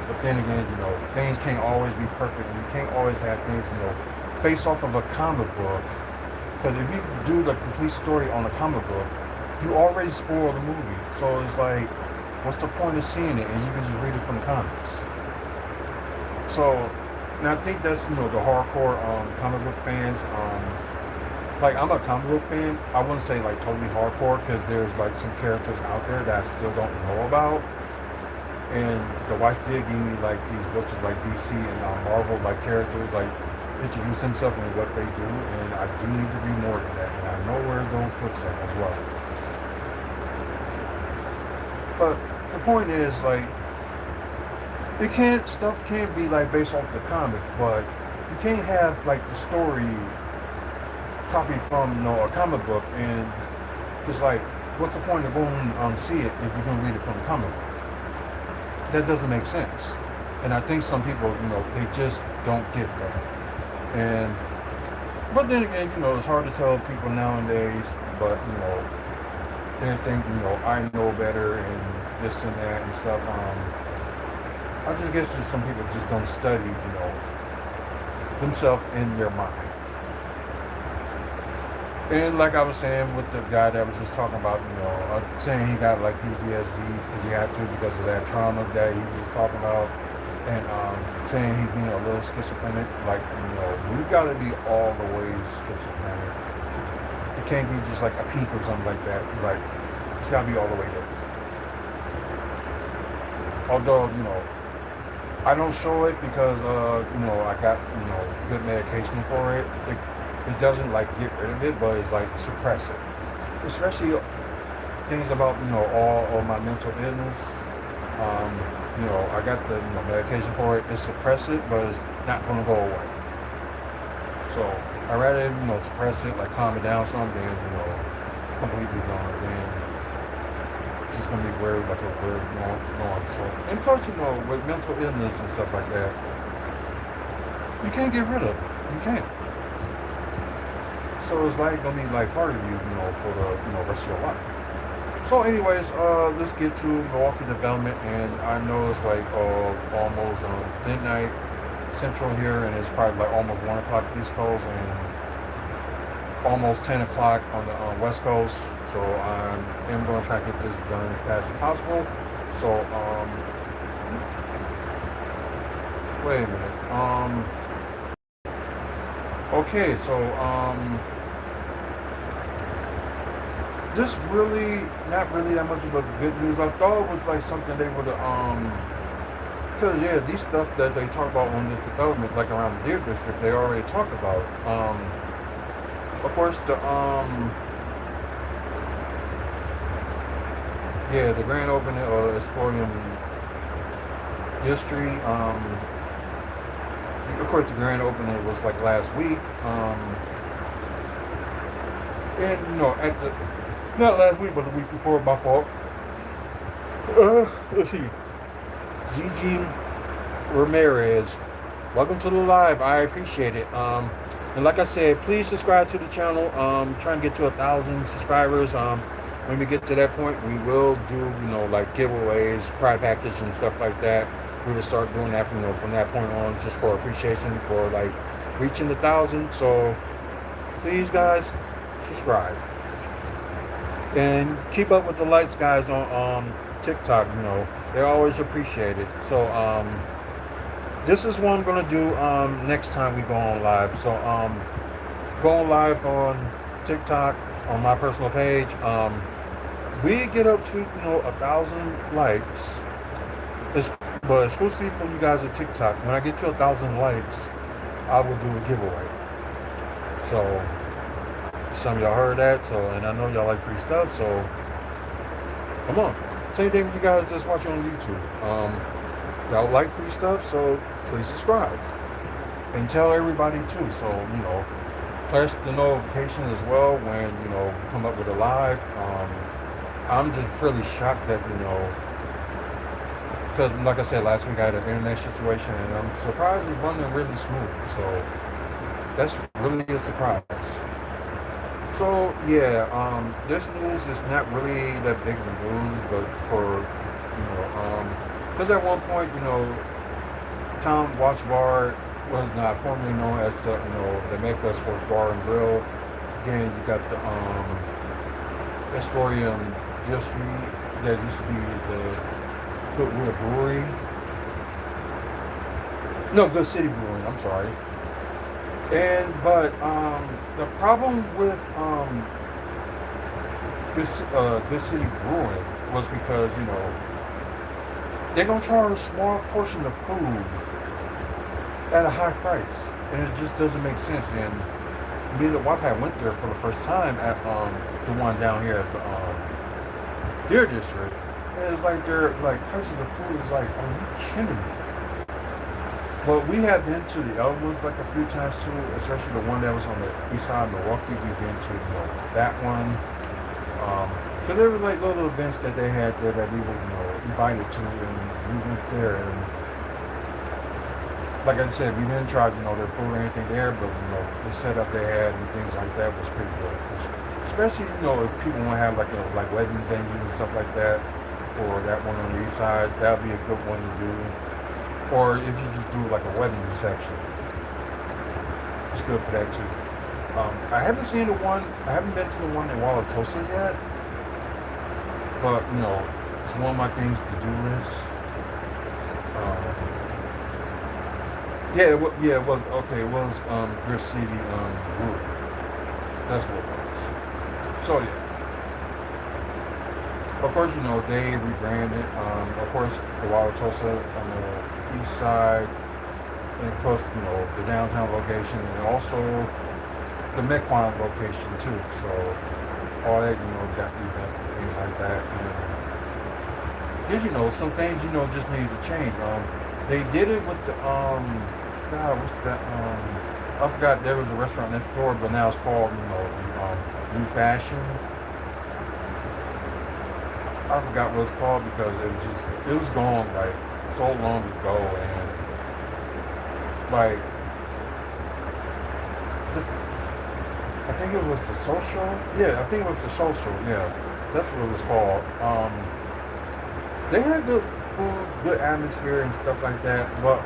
But then again, things can't always be perfect. You can't always have things, based off of a comic book. Because if you do the complete story on a comic book, you already spoil the movie. So it's like, what's the point of seeing it? And you can just read it from the comics. So, and I think that's, the hardcore comic book fans. Like, I'm a comic book fan. I wouldn't say, like, totally hardcore, because there's, like, some characters out there that I still don't know about. And the wife did give me, like, these books of, like, DC and Marvel, like, characters, like, introduce himself and what they do. And I do need to read more of that. And I know where those books are as well. But the point is, like, stuff can't be like based off the comics, but you can't have like the story copied from a comic book, and it's like, what's the point of going see it if you can read it from the comic book? That doesn't make sense. And I think some people, they just don't get that. But then again, it's hard to tell people nowadays, but they think, I know better and this and that and stuff. I just guess just some people just don't study, themselves in their mind. And like I was saying with the guy that was just talking about, saying he got like PTSD because he had to because of that trauma that he was talking about, and saying he's being a little schizophrenic. Like, we gotta be all the way schizophrenic. It can't be just like a peak or something like that. Like, it's gotta be all the way there. Although, I don't show it because I got good medication for it. It doesn't like get rid of it, but it's like suppress it. Especially things about all my mental illness. Um, I got the medication for it. It suppress it, but it's not gonna go away. So I rather suppress it, like calm it down some, than completely gone. Then it's just gonna be weird, like a weird going. So and plus with mental illness and stuff like that, you can't get rid of it. You can't. So it's like gonna be like part of you, for the rest of your life. So anyways, let's get to Milwaukee Development, and I know it's like almost midnight Central here, and it's probably like almost 1 o'clock East Coast, and almost 10 o'clock on the West Coast. So I am going to try to get this done as fast as possible. So wait a minute. Okay, so this really not really that much of a good news. I thought it was like something they would because yeah, these stuff that they talk about on this development, like around the Deer District, they already talked about. Of course, the grand opening of Esporium District. Of course, the grand opening was like last week. And at the not last week, but the week before, my fault. Let's see. Gigi Ramirez, welcome to the live. I appreciate it. And like I said, please subscribe to the channel. Trying to get to 1,000 subscribers. When we get to that point, we will do like giveaways, pride package, and stuff like that. We will start doing that from that point on, just for appreciation for like reaching 1,000. So please, guys, subscribe and keep up with the lights, guys, on TikTok. They're always appreciated. So this is what I'm gonna do next time we go on live. So going live on TikTok on my personal page. We get up to 1,000 likes. But exclusively for you guys at TikTok. When I get to 1,000 likes, I will do a giveaway. So some of y'all heard that. So and I know y'all like free stuff. So come on. Same thing with you guys that's watching on YouTube. Y'all like free stuff, so please subscribe and tell everybody too. So press the notification as well when we come up with a live. I'm just really shocked that because like I said last week, I had an internet situation, and I'm surprised it's running really smooth. So that's really a surprise. So yeah, this news is not really that big of a news, but for because at one point Tom Watch Bar was not formerly known as the Mecca Sports Bar and Grill. Again, you got the Esporium District that used to be the Goodwood Brewery. No, Good City Brewing. I'm sorry. But the problem with Good City Brewing was because they're gonna charge a small portion of food at a high price, and it just doesn't make sense. And me and the wife had went there for the first time at the one down here at the Deer District, and it's like their prices of food is like, are you kidding me? But we have been to the other ones like a few times too, especially the one that was on the east side of Milwaukee. We've been to that one. Because there were like little events that they had there that we were invited to, and we went there. And like I said, we didn't try their food or anything there, but the setup they had and things like that was pretty good. Especially if people want to have like wedding venues and stuff like that, for that one on the east side, that would be a good one to do. Or if you just do like a wedding reception, it's good for that too. I haven't been to the one in Wauwatosa yet, but it's one of my things to do list. It was okay. It was Grit City Brewery. That's what it was. So yeah. Of course, they rebranded. Of course, the Wauwatosa east side, and plus, the downtown location, and also the Mequon location too. So all that, got event and things like that. And there's, some things, just need to change. They did it with the, God, what's that, I forgot, there was a restaurant next door, but now it's called, the New Fashion. I forgot what it's called because it was gone like so long ago, and like I think it was the social. Yeah, I think it was the social. Yeah, that's what it was called. They had good food, good atmosphere and stuff like that, but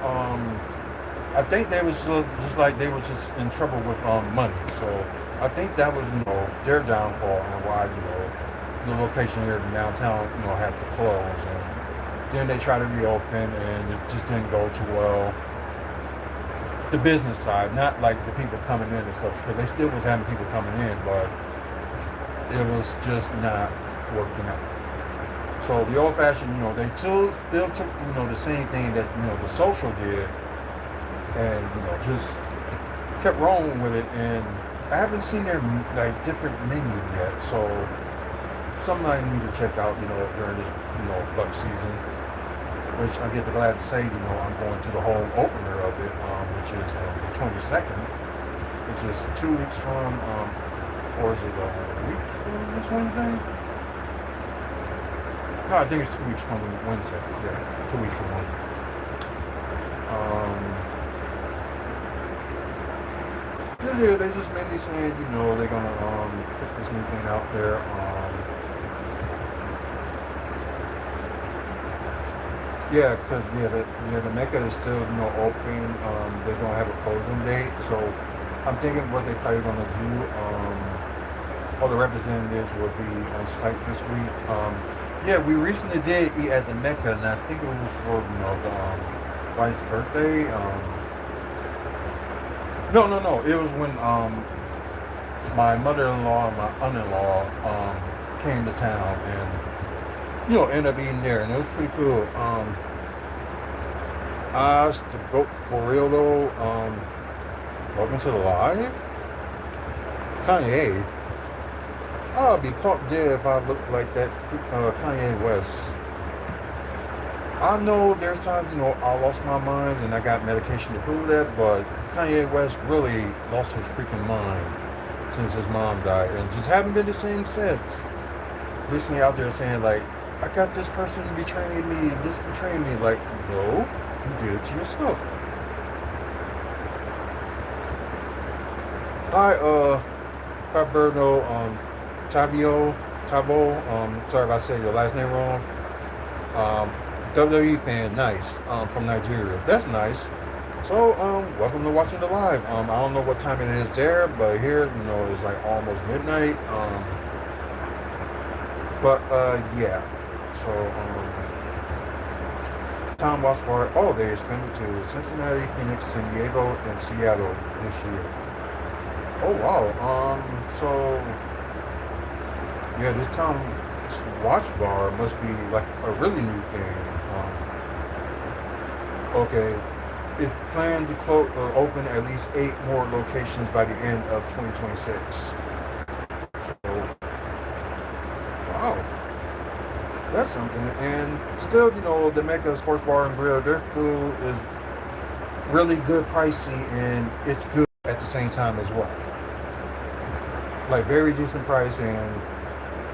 I think they was just like they was just in trouble with money. So I think that was their downfall and why the location here in downtown had to close, and then they tried to reopen and it just didn't go too well. The business side, not like the people coming in and stuff, because they still was having people coming in, but it was just not working out. So the old fashioned, they still took the same thing that the social did, and just kept rolling with it. And I haven't seen their like different menu yet, so something I need to check out, during this buck season. Which I get glad to say, I'm going to the home opener of it, which is the 22nd, which is 2 weeks from, or is it a week from this Wednesday? No, I think it's 2 weeks from Wednesday. Yeah, 2 weeks from Wednesday. Yeah, they just mainly saying, they're gonna put this new thing out there. Yeah, because the Mecca is still open. They're gonna have a closing date, so I'm thinking what they're probably gonna do. All the representatives will be on site this week. Yeah, we recently did eat at the Mecca, and I think it was for the wife's birthday. No, it was when my mother-in-law and my aunt-in-law came to town, and ended up eating there, and it was pretty cool. To go for real though, welcome to the live. Kanye. I'll be caught dead if I look like that Kanye West. I know there's times, I lost my mind and I got medication to prove that, but Kanye West really lost his freaking mind since his mom died, and just haven't been the same since. Recently out there saying like, I got this person betraying me, this betraying me. Like, no, you did it to yourself. Hi, Roberto, Tabo, sorry if I said your last name wrong. WWE fan, nice, from Nigeria. That's nice. So, welcome to watching the live. I don't know what time it is there, but here, it's like almost midnight. Yeah. So, Tom Watts Bar, they expanded to Cincinnati, Phoenix, San Diego, and Seattle this year. Oh, wow. So, yeah, this Tom Watts Bar must be like a really new thing. Okay, it's planned to open at least 8 more locations by the end of 2026. So, wow. That's something. And still, the Mecca Sports Bar and Grill, their food is really good, pricey, and it's good at the same time as well. Like very decent price and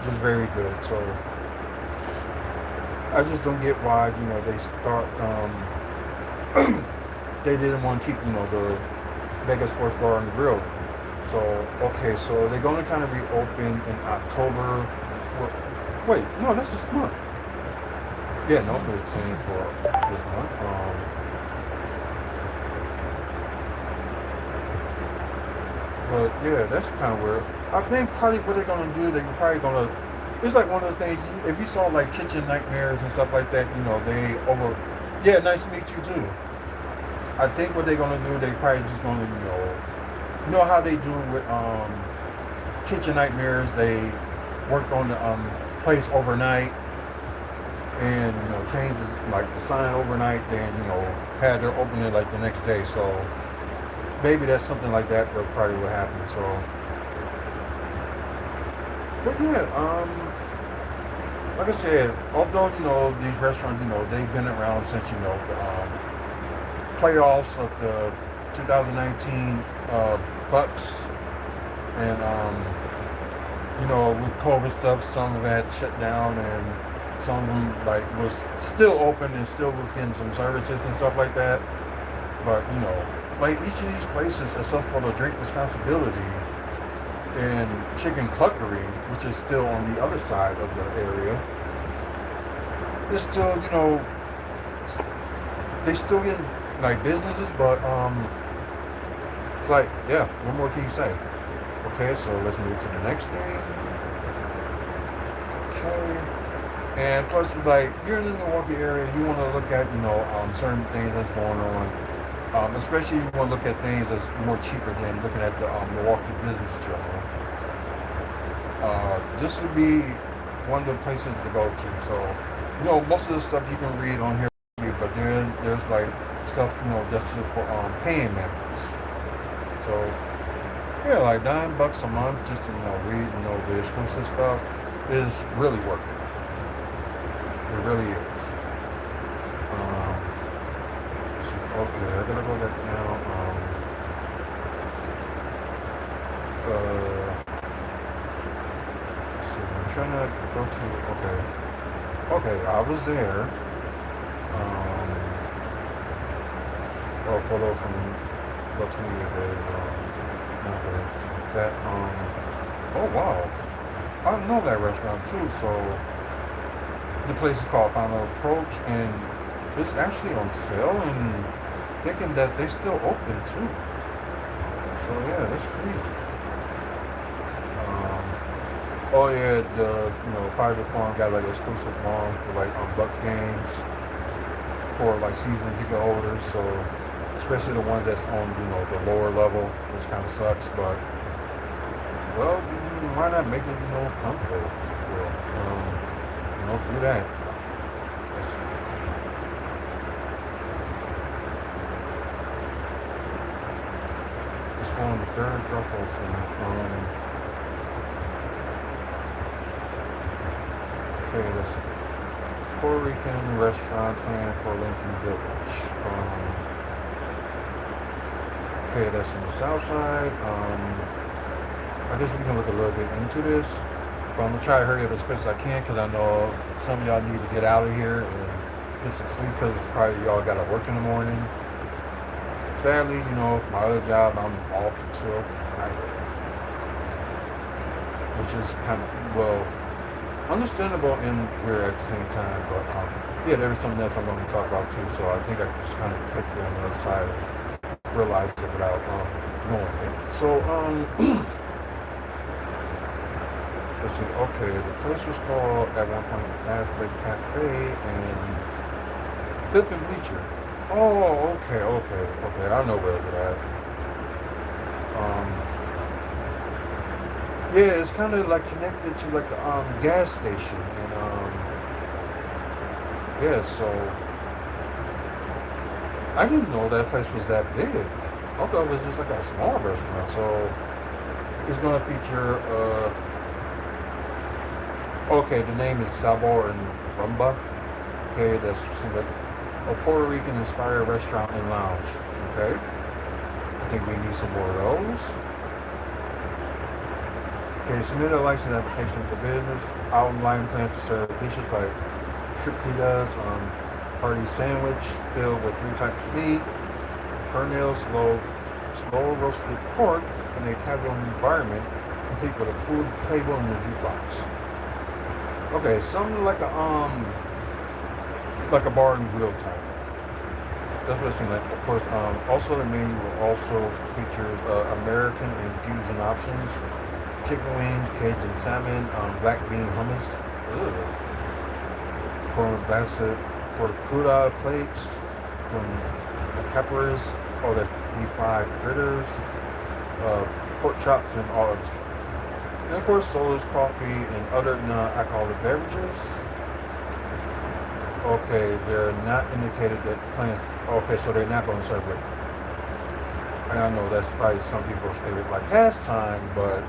just very good. So I just don't get why, they start they didn't want to keep, the Mega Sports Bar and Grill. So okay, so they're gonna kind of reopen in October. Wait, no, that's this month. Yeah, no, it's planned for this month. But yeah, that's kind of weird. I think probably what they're gonna do, they're probably gonna. It's like one of those things. If you saw like Kitchen Nightmares and stuff like that, they over. Yeah, nice to meet you too. I think what they're gonna do, they probably just gonna, how they do with Kitchen Nightmares. They work on the place overnight, and changed like the sign overnight, then had their opening like the next day. So maybe that's something like that probably will happen. So, but yeah, like I said, although these restaurants, they've been around since the playoffs of the 2019 Bucks, and with COVID stuff, some of that shut down, and some of them like was still open and still was getting some services and stuff like that. But like each of these places, except for the Drink Responsibility and Chicken Cluckery, which is still on the other side of the area, it's still they still get like businesses, but it's like, yeah, what more can you say? Okay, so let's move to the next thing. Okay. And plus, like, you're in the Milwaukee area, you want to look at, certain things that's going on. Especially you want to look at things that's more cheaper than looking at the Milwaukee Business Journal. This would be one of the places to go to. So, most of the stuff you can read on here, but then there's like stuff, just for paying members. So, yeah, like $9 a month just to read, the exclusive stuff is really worth it. It really is. Okay, I gotta go back now. Let's see, I'm trying to go to. Okay, I was there. Photo from Bucks Media Day. That. Oh wow, I know that restaurant too. So the place is called Final Approach, and it's actually on sale, and thinking that they still open too. So yeah, that's crazy. Oh yeah, the private farm got like exclusive lawn for like Bucks games for like season ticket holders. So especially the ones that's on the lower level, which kind of sucks, but well, why not make it comfortable? So, do that. It's on the third drop-off center. Okay, this Puerto Rican restaurant plan for Lincoln Village. Okay, that's on the south side. I guess we can look a little bit into this. But I'm going to try to hurry up as quick as I can, because I know some of y'all need to get out of here and get some sleep, because probably y'all got to work in the morning. Sadly, my other job, I'm off until Friday. Which is kind of, well, understandable and weird at the same time. But yeah, there was something else I'm going to talk about too, so I think I can just kind of click on the other side and realize it without knowing it. So, let's see, okay, the place was called at one point Ashbreak Cafe and Fifth and Bleacher. Oh, okay, I know where it's at. Yeah, it's kind of like connected to like a gas station, and yeah, so I didn't know that place was that big. I thought it was just like a small restaurant. So it's gonna feature okay, the name is Sabor and Rumba. Okay, that's like a Puerto Rican inspired restaurant and lounge. Okay, I think we need some more of those. Okay, submit a license application for business. Outline plans to serve dishes like triptitas, party sandwich filled with 3 types of meat, pernil, slow roasted pork in a casual environment, complete with a pool table and a jukebox. Okay, something like a bar and grill type. That's what it seems like. Of course, also the menu also features American and fusion options, chicken wings, Cajun salmon, black bean hummus, corn basket, porcuda plates, peppers, that's deep fried fritters, pork chops, and all of this. And of course, sodas, coffee, and other non-alcoholic beverages. Okay, they're not indicated that plans. Okay, so they're not going to celebrate. And I know that's probably some people's favorite like pastime, but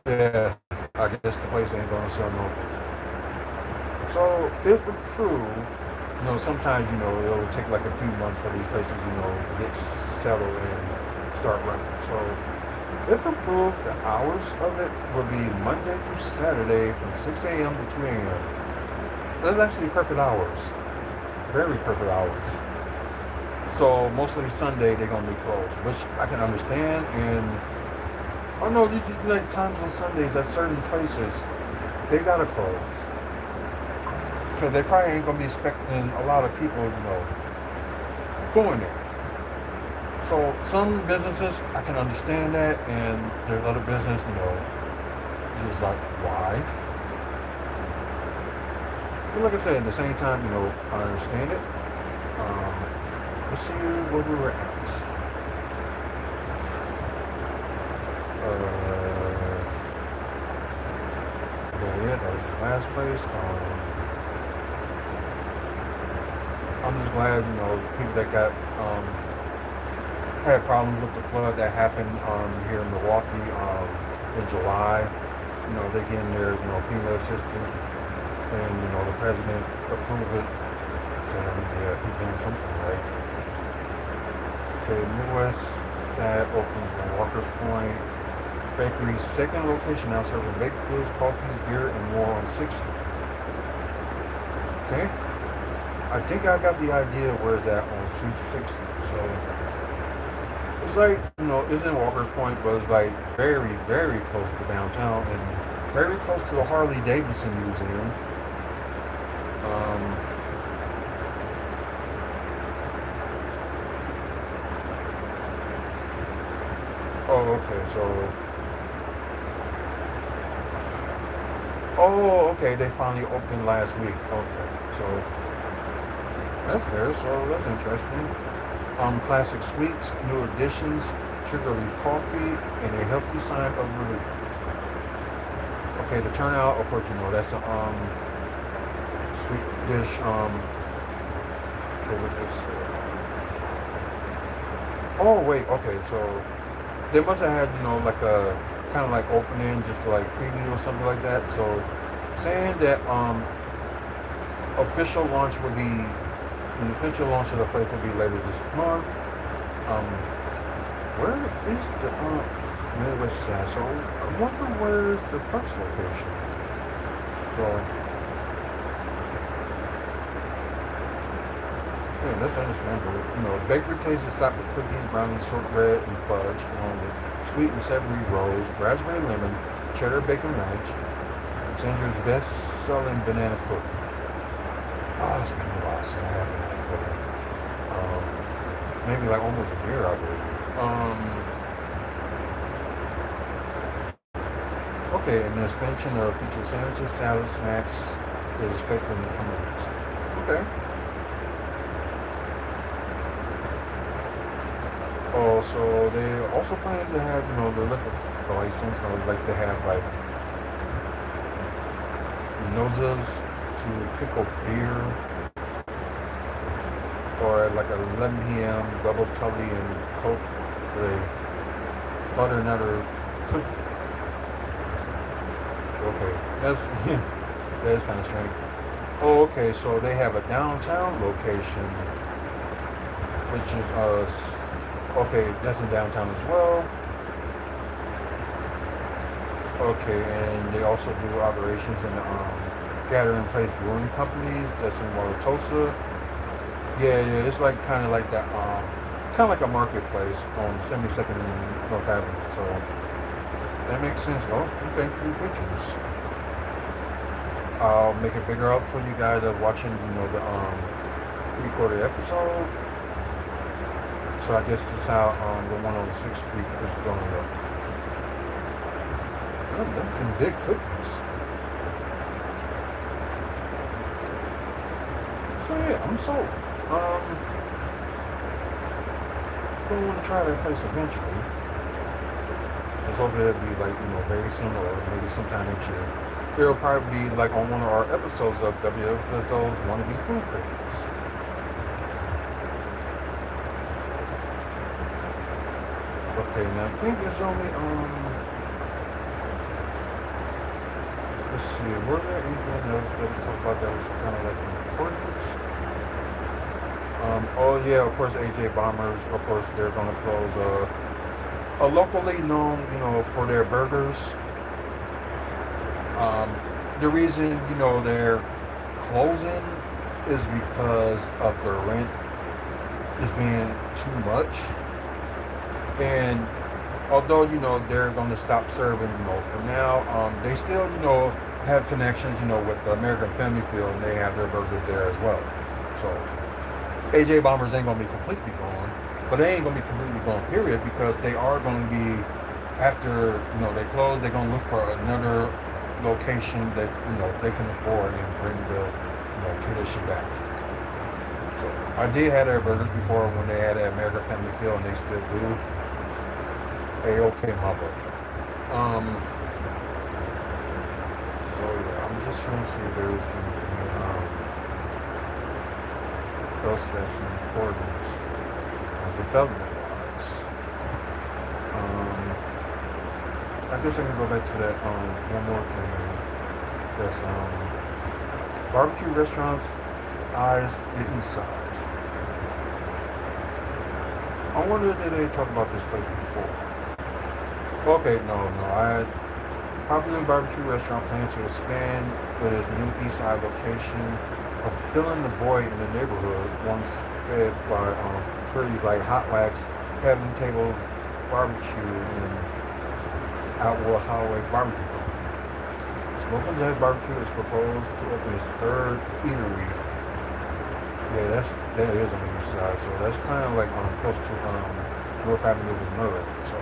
yeah, I guess the place ain't going to sell no. So if approved, sometimes it'll take like a few months for these places to get settled and start running. So if approved, the hours of it will be Monday through Saturday from 6 a.m. to 2 a.m. That's actually perfect hours. Very perfect hours. So mostly Sunday they're gonna be closed, which I can understand. And I know these like times on Sundays at certain places they gotta close because they probably ain't gonna be expecting a lot of people, going there. So some businesses I can understand that, and there's other business, just like why. But like I said, at the same time, I understand it. Let's see where we were at. Yeah, that was the last place. I'm just glad, people that got had problems with the flood that happened here in Milwaukee in July. They getting their FEMA assistance, and the president approved it, saying he's doing something right. Okay, Midwest SAD opens in Walker's Point Bakery's second location, now serving baked goods, coffees, beer, and more on 60. Okay, I think I got the idea where it's at on C60. So it's like, it's in Walker's Point, but it's like very, very close to downtown and very close to the Harley Davidson Museum. Oh, okay, they finally opened last week. Okay, so that's fair, so that's interesting. Classic sweets, new additions, sugar leaf coffee, and a healthy sign of relief. Okay, the turnout, of course, that's the sweet dish. Okay, what this? Oh wait, okay, so they must have had like a kind of like opening, just to like preview or something like that. So saying that official launch would be the official launch of the place will be later this month. Where is the Midwest side? So I wonder where's the first location. So yeah, that's understandable. Bakery cases stop with cookies, brownies, shortbread, and fudge, along with sweet and savory rolls, raspberry lemon, cheddar bacon ranch, Sandra's best-selling banana pudding. Oh, it's been a while since I had banana pudding. Maybe like almost a year, I believe. Okay, and the expansion of featured sandwiches, salads, snacks is expected in the coming weeks. Okay. Oh, so they also plan to have, the liquor license. Like to have like noses to pickle beer, or at like 11 p.m. double tully and coke with a butternutter cookie. Okay, that's that is kind of strange. Oh, okay, so they have a downtown location, which is okay, that's in downtown as well. Okay, and they also do operations in the Gathering Place Brewing Companies. That's in Wauwatosa. Yeah, it's like kind of like that, kind of like a marketplace on 72nd and North Avenue. So that makes sense. Oh, okay, few pictures. I'll make it bigger up for you guys that are watching, the pre-recorded episode. So I guess that's how the one on 6th Street is going up. Oh, that's some big cookies. So yeah, I'm sold. Gonna want to try that place eventually. Just hope it'll be like, very soon or maybe sometime next year. it'll probably be like on one of our episodes of WFSO's Wannabe Food Critics. Okay, now I think there's only let's see, were there anything else that was talked about that was kind of like important? Oh yeah, of course AJ Bombers, of course they're gonna close a locally known, for their burgers. The reason, they're closing is because of the rent is being too much. And although, they're going to stop serving, for now, they still, have connections, with the American Family Field, and they have their burgers there as well. So AJ Bombers ain't going to be completely gone, but they ain't going to be completely gone, period, because they are going to be, after, they close, they're going to look for another location that they can afford and bring the tradition back. So I did have their burgers before when they had at American Family Field, and they still do. A-okay, my book. So yeah, I'm just trying to see if there's anything else that's important development wise. I guess I can go back to that one more thing. That's barbecue restaurants eyes the east side. I wonder did they talk about this place before? Okay, no. Popular barbecue restaurant plans to expand with its new east side location of filling the void in the neighborhood once fed by facilities like Hot Wax, Cabin Tables, Barbecue, and Outward Highway Barbecue Company. Smoking Jazz Barbecue is proposed to open its third eatery. Yeah, that is on the east side, so that's kind of like close to North Avenue in Murray. So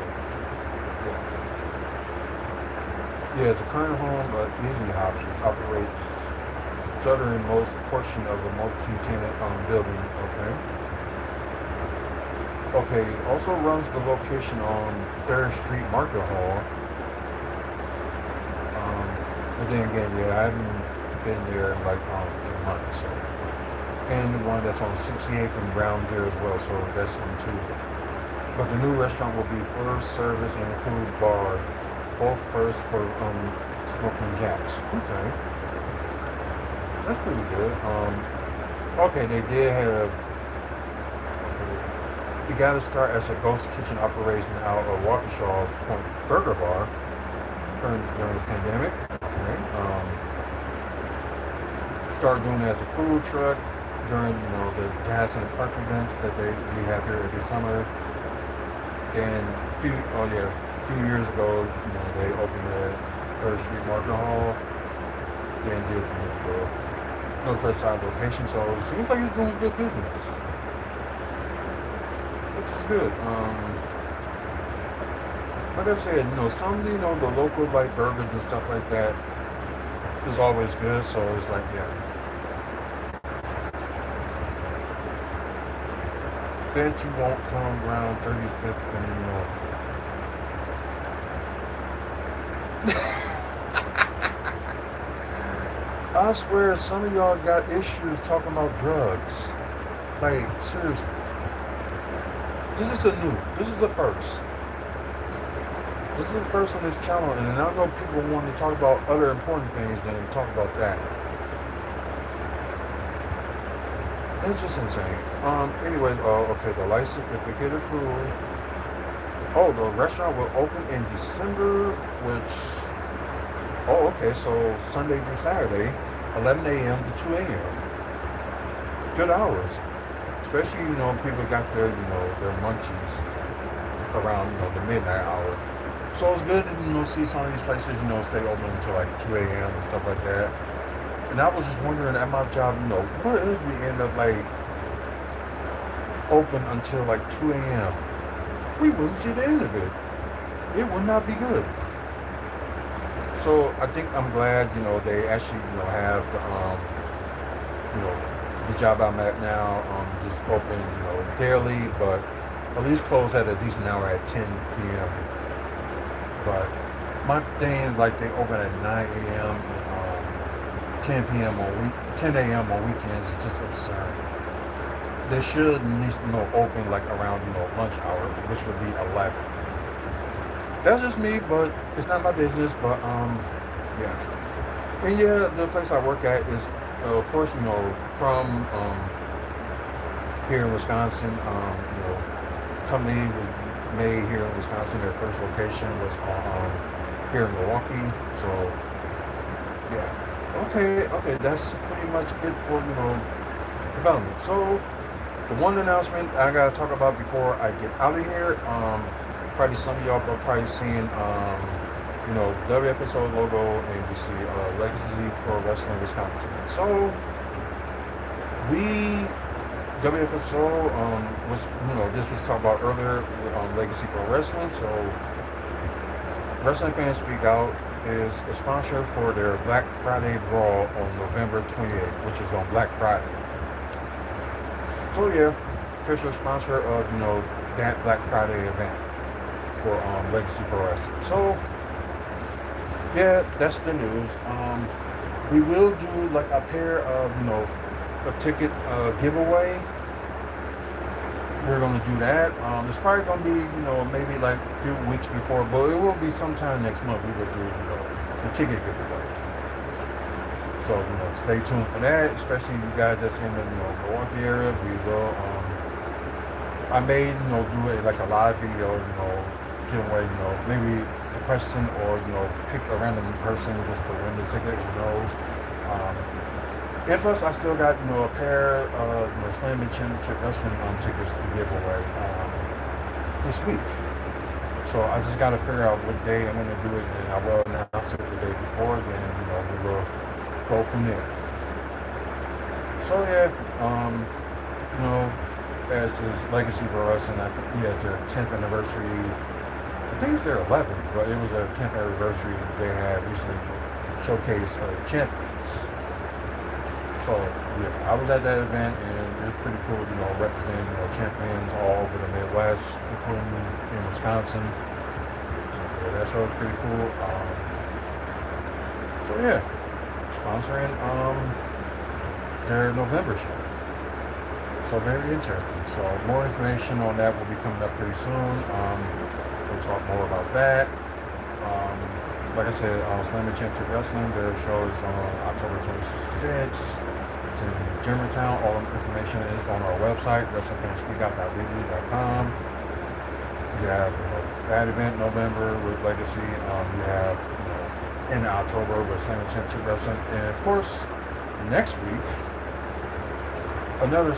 yeah, it's a current home of Easy Hops, which operates southernmost portion of a multi-tenant building. Okay, also runs the location on 3rd Street Market Hall. But then again, yeah, I haven't been there in like 2 months. So. And the one that's on 68th and Brown Deer as well, so that's one too. But the new restaurant will be full service and include bar, both first for Smoking Jacks. Okay, that's pretty good. Okay, they did have. You got to start as a ghost kitchen operation out of Waukeshaw's Point Burger Bar during the pandemic. Okay. Start doing it as a food truck during the gas and park events that we have here every summer. And a few years ago, they opened at 3rd Street Market Hall. Then did the first side location, so it seems like it's doing good business. Which is good. Like I said, some the local like burgers and stuff like that is always good. So it's like, yeah. Bet you won't come around 35th and North. I swear some of y'all got issues talking about drugs. Like, seriously. This is the first. This is the first on this channel, and I know people want to talk about other important things than talk about that. It's just insane. Anyways, okay, the license certificate approved. Oh, the restaurant will open in December, okay, so Sunday through Saturday, 11 a.m. to 2 a.m. Good hours. Especially, people got their munchies around, the midnight hour. So it's good to, see some of these places, stay open until like 2 a.m. and stuff like that. And I was just wondering at my job, what if we end up like open until like 2 a.m.? We wouldn't see the end of it. It would not be good. So I think I'm glad, they actually, have the job I'm at now, just open, daily, but at least close at a decent hour at 10 p.m. But My thing is like they open at 9 a.m. and 10 p.m. on 10 a.m. on weekends is just absurd. They should at least open like around lunch hour, which would be 11. That's just me, but it's not my business. But yeah, and yeah, the place I work at is of course from here in Wisconsin. Company was made here in Wisconsin. Their first location was here in Milwaukee. So yeah, okay, that's pretty much it for development. So the one announcement I gotta talk about before I get out of here. Probably some of y'all are probably seeing WFSO logo, and you see Legacy Pro Wrestling Wisconsin. So WFSO was this was talked about earlier on Legacy Pro Wrestling. So Wrestling Fans Speak Out is a sponsor for their Black Friday Brawl on November 28th, which is on Black Friday. So yeah, official sponsor of that Black Friday event for Legacy Pro Wrestling. So yeah, that's the news. We will do like a pair of a ticket giveaway. We're gonna do that. It's probably gonna be maybe like a few weeks before, but it will be sometime next month. We will do the ticket giveaway. So stay tuned for that. Especially you guys that's in the Milwaukee area. We will. I may do it like a live video. Give away maybe a question or pick a random person just to win the ticket. Who knows? And plus, I still got a pair of Slam and Championship Wrestling tickets to give away this week. So I just got to figure out what day I'm going to do it, and I will announce it the day before. Then we will go from there. So yeah, as is Legacy Pro Wrestling, I think it's their 10th anniversary. I think it's their 11th, but it was their 10th anniversary. They had recently showcased champions. So yeah, I was at that event, and it was pretty cool. Representing champions all over the Midwest, including in Wisconsin. So, yeah, that show was pretty cool. So yeah, sponsoring their November show. So very interesting. So more information on that will be coming up pretty soon. We'll talk more about that. Like I said, Slam and Championship Wrestling, their show is on October 26th. It's in Germantown. All the information is on our website, wrestlingfanspeakout.weebly.com. You have that event November with Legacy. You have in October with Slam and Championship Wrestling, and of course next week another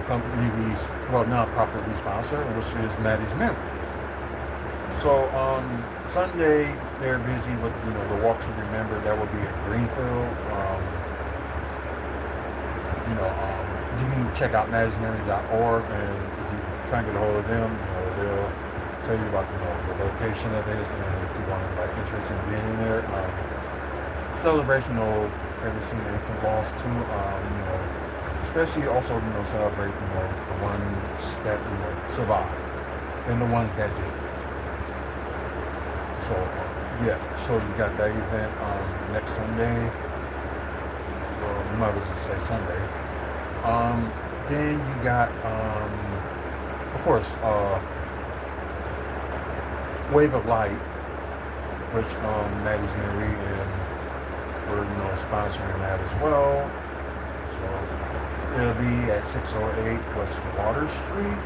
company nonprofit we sponsor, which is Maddie's Memory. So Sunday they're busy with the Walk to Remember. That will be in Greenfield. You can check out maddiesmemory.org, and if you try and get a hold of them, they'll tell you about the location of this, and if you want to interested in being in there. Celebration will probably see the infant loss too. Especially also celebrate the ones that survived and the ones that did. So yeah, so you got that event next Sunday. Well, you might as well say Sunday. Then you got of course Wave of Light, which Maddie's Mary and we're sponsoring that as well. So it'll be at 608 West Water Street.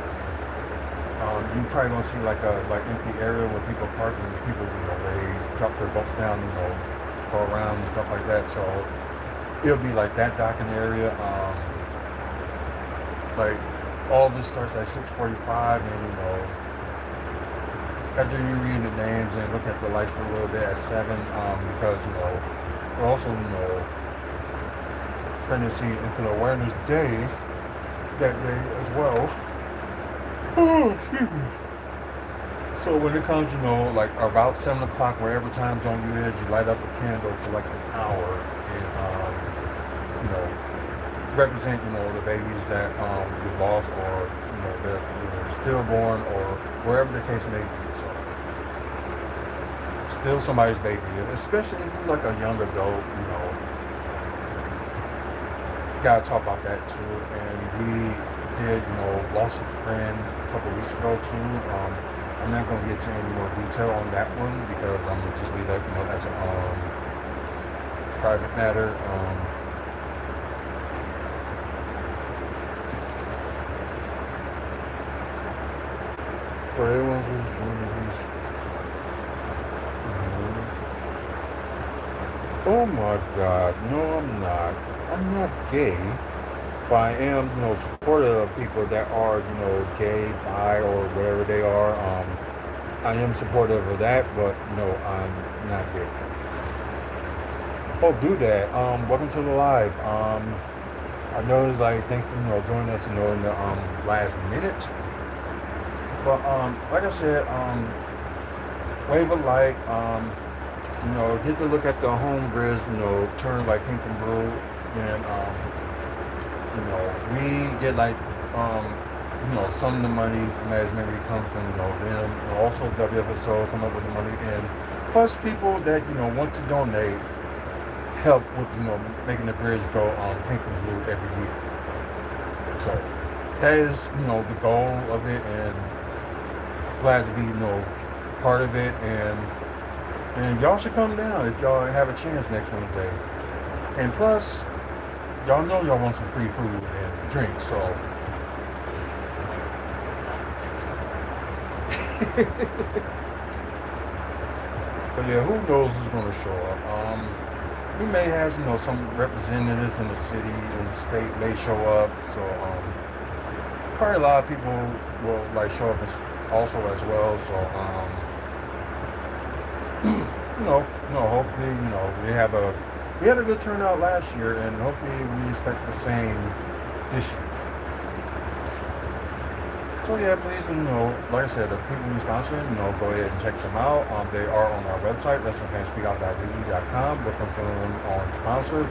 You probably gonna see like a empty area where people park, and people they drop their boats down, go around and stuff like that. So it'll be like that docking area. Like all of this starts at 6:45, and after you read the names and look at the lights for a little bit at 7, because we're also Pregnancy Infant Awareness Day that day as well. Oh, excuse me. So when it comes, like about 7 o'clock, wherever time zone you is, you light up a candle for like an hour, and represent the babies that you lost, or they're stillborn, or wherever the case may be. So still somebody's baby, especially if you're like a young adult, you know. Gotta talk about that too. And we did, you know, lost a friend a couple weeks ago too. I'm not gonna get to any more detail on that one because I'm gonna just leave that, you know, as a private matter. For everyone who's joining, oh my God, no, I'm not. I'm not gay, but I am, you know, supportive of people that are, you know, gay, bi, or wherever they are. I am supportive of that, but no, I'm not gay. Oh, do that. Welcome to the live. I know it's like thanks for, you know, joining us, you know, in the last minute. But like I said, wave a like. You know, get to look at the home grids, you know, turn like pink and blue, and you know, we get like you know, some of the money from that is maybe come from, you know, them, and also WFSO come up with the money, and plus people that, you know, want to donate help with, you know, making the bridge go pink and blue every year. So that is, you know, the goal of it, and glad to be, you know, part of it, and y'all should come down if y'all have a chance next Wednesday. And plus, y'all know y'all want some free food and drinks, so. But yeah, who knows who's going to show up. We may have, you know, some representatives in the city and the state may show up, so probably a lot of people will like show up also as well, so you know, hopefully, you know, we had a good turnout last year, and hopefully we expect the same this year. So yeah, please, you know, like I said, the people we sponsor, you know, go ahead and check them out. They are on our website, wrestlingfanspeakout.com. Look for them on sponsor,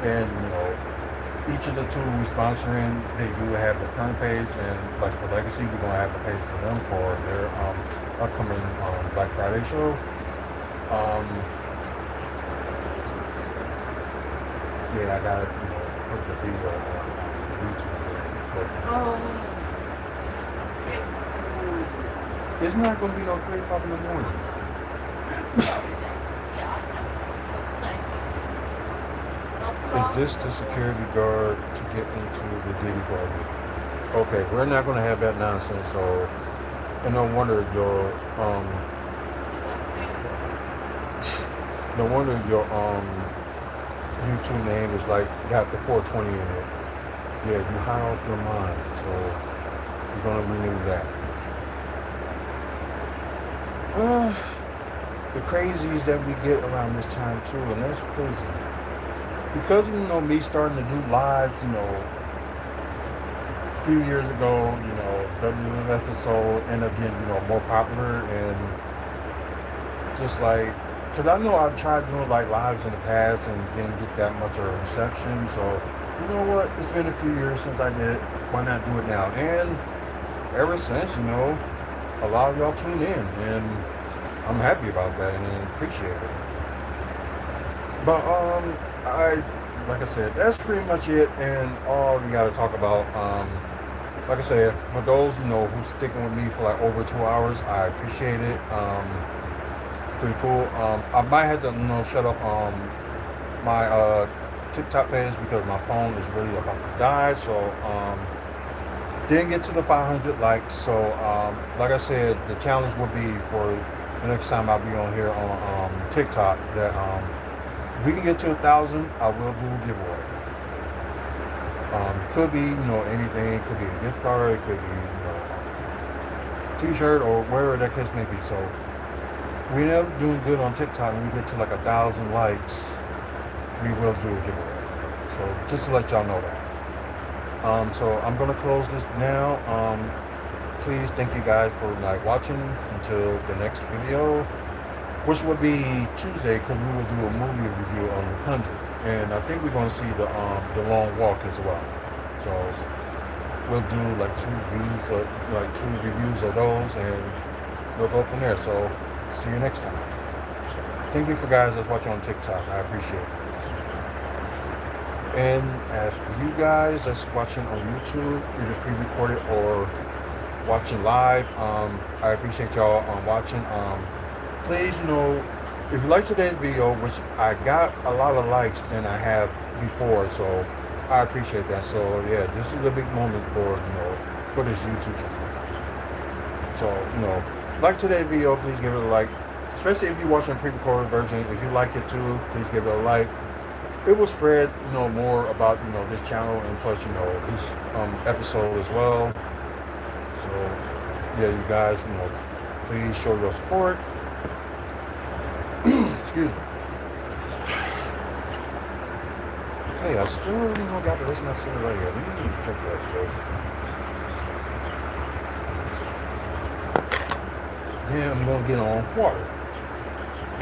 and you know, each of the two we sponsoring, they do have the current page, and like for Legacy, we're gonna have a page for them for their upcoming Black Friday show. Yeah, I gotta, you know, put the video on YouTube. Oh. It's not gonna be no 3 o'clock in the morning. Is this the security guard to get into the Diddy party? Okay, we're not gonna have that nonsense. So, and no wonder your YouTube name is like got the 420 in it. Yeah, you high off your mind, so you're gonna renew that. The crazies that we get around this time too, and that's crazy. Because, you know, me starting to do live, you know, a few years ago, you know, WFSO ended up getting, you know, more popular, and just like, because I know I tried doing like lives in the past and didn't get that much of a reception, so you know what, it's been a few years since I did it, why not do it now? And ever since, you know, a lot of y'all tune in, and I'm happy about that and appreciate it. But like I said, that's pretty much it, and all we gotta talk about. Like I said, for those, you know, who's sticking with me for like over 2 hours, I appreciate it. Pretty cool. I might have to, you know, shut off my TikTok page because my phone is really about to die. So didn't get to the 500 likes. So like I said, the challenge will be for the next time I'll be on here on TikTok that if we can get to 1,000, I will do a giveaway. Could be, you know, anything. Could be a gift card. It could be, you know, T-shirt or whatever that case may be. So we end up doing good on TikTok. When we get to like 1,000 likes, we will do a giveaway. So just to let y'all know that. So I'm gonna close this now. Please, thank you guys for like watching until the next video, which will be Tuesday, because we will do a movie review on The Conjuring, and I think we're gonna see the Long Walk as well. So we'll do like two reviews of those, and we'll go from there. So see you next time. thank you for guys that's watching on TikTok. I appreciate it. And as for you guys that's watching on YouTube, either pre-recorded or watching live, I appreciate y'all watching. Please, if you like today's video, which I got a lot of likes than I have before, so I appreciate that. So yeah, this is a big moment for this YouTube channel. So like today's video, please give it a like. Especially if you're watching a pre-recorded version, if you like it too, please give it a like. It will spread, more about, this channel and plus, this episode as well. So, yeah, you guys, please show your support. Excuse me. Hey, I still, got the rest of my city right here. Let me check that space. Yeah, I'm gonna get on water.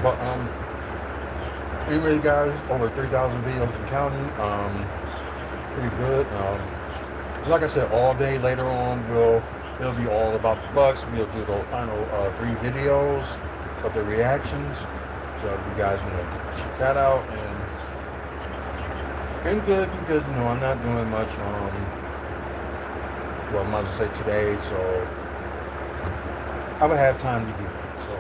But anyway, guys, over 3,000 videos and counting. Pretty good. Like I said, all day later on, it'll be all about the Bucks. We'll do the final 3 videos of the reactions. So you guys check that out. And good because I'm not doing much. Well, I'm about to say today, so I would have time to do it. So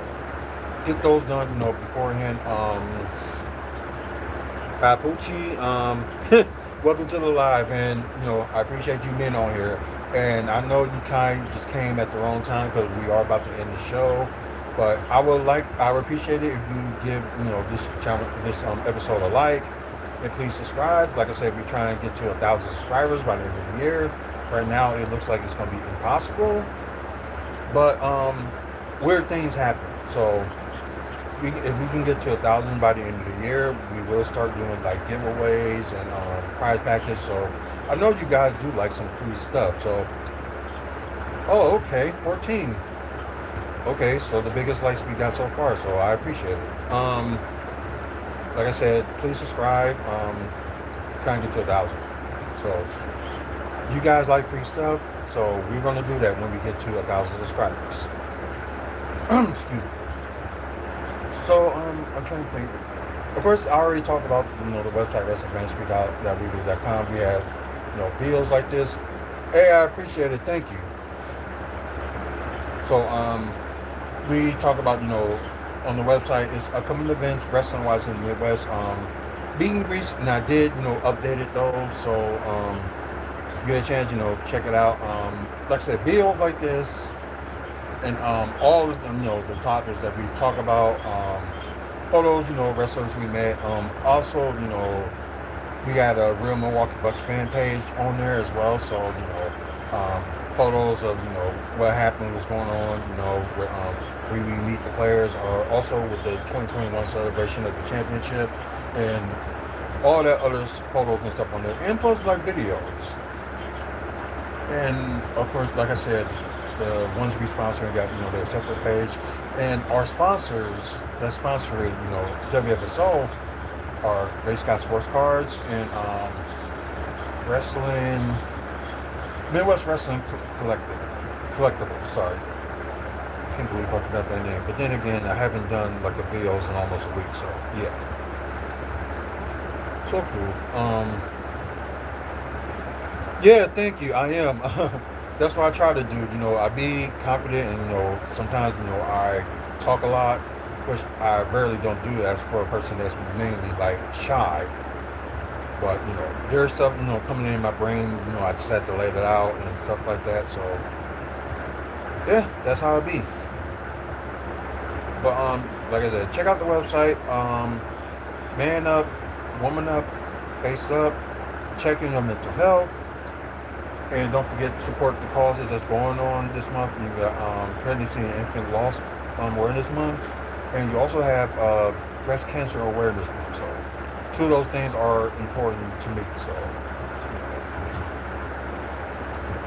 get those done, beforehand. Papucci, welcome to the live, and I appreciate you being on here. And I know you kind of just came at the wrong time because we are about to end the show. But I would appreciate it if you give this channel, this episode a like, and please subscribe. Like I said, we're trying to get to 1,000 subscribers by the end of the year. Right now, it looks like it's going to be impossible, but weird things happen. So if we can get to 1,000 by the end of the year, we will start doing like giveaways and prize packets. So I know you guys do like some free stuff. So, oh, okay, 14. Okay, so the biggest likes we got so far. So I appreciate it. Like I said, please subscribe. Try and get to 1,000. So you guys like free stuff. So we're gonna do that when we get to 1,000 subscribers. Excuse me. So I'm trying to think. Of course, I already talked about the website WrestleFansSpeakout.weebly.com. We have videos like this. Hey, I appreciate it. Thank you. So we talk about on the website is upcoming events wrestling wise in the Midwest. Meet and greets, and I did updated those. So you get a chance check it out. Like I said, videos like this. And all of them, the topics that we talk about, photos, wrestlers we met. Also, we got a Real Milwaukee Bucks fan page on there as well. So, photos of, what happened, what's going on, where we meet the players. Also with the 2021 celebration of the championship and all that other photos and stuff on there. And plus, like, videos. And, of course, like I said, the ones we sponsor got their separate page, and our sponsors that sponsor WFSO are Great Scott Sports Cards and Midwest Wrestling Collectibles. Sorry, can't believe I forgot that name. But then again, I haven't done like a videos in almost a week, so yeah, so cool. Yeah, thank you. I am. That's what I try to do. I be confident and, sometimes, I talk a lot, which I rarely don't do. That's for a person that's mainly like shy. But, there's stuff, coming in my brain, I just have to let it out and stuff like that. So, yeah, that's how it be. But, like I said, check out the website. Man up, woman up, face up, checking your mental health. And don't forget to support the causes that's going on this month. You got pregnancy and infant loss awareness month, and you also have breast cancer awareness month. So, 2 of those things are important to me. So,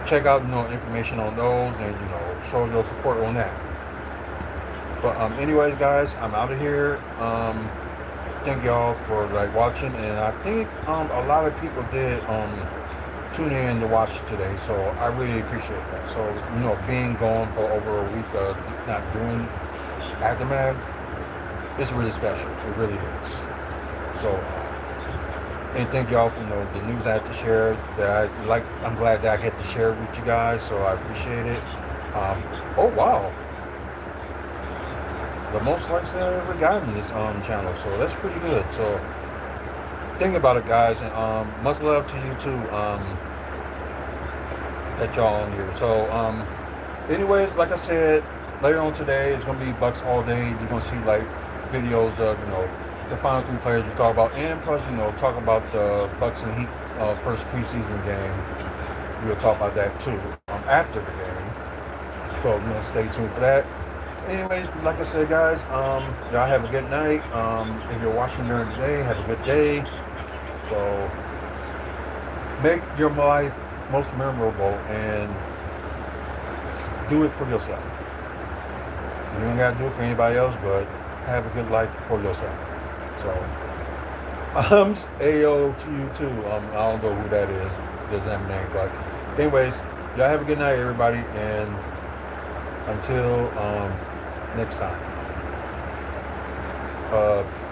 check out information on those, and show your support on that. But anyways, guys, I'm out of here. Thank y'all for watching, and I think a lot of people did tune in to watch today, so I really appreciate that. So being gone for over a week, not doing Aftermath, it's really special. It really is. So, and thank y'all for the news I had to share. I'm glad that I get to share it with you guys. So I appreciate it. Oh wow, the most likes I ever gotten this channel. So that's pretty good. So think about it, guys, and much love to you too. That y'all on here. So anyways, like I said, later on today it's gonna be Bucks all day. You're gonna see like videos of the final 3 players we talk about, and plus talk about the Bucks and Heat first preseason game. We'll talk about that too after the game. So stay tuned for that. Anyways, like I said, guys, y'all have a good night. If you're watching during the day, have a good day. So make your life most memorable and do it for yourself. You don't gotta do it for anybody else, but have a good life for yourself. So I'm AO to you too. I don't know who that is. Doesn't have a name, but anyways, y'all have a good night, everybody, and until next time.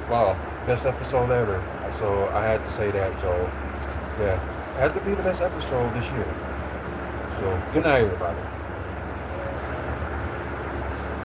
Wow, best episode ever. So I had to say that. So yeah, it had to be the best episode this year. So good night, everybody.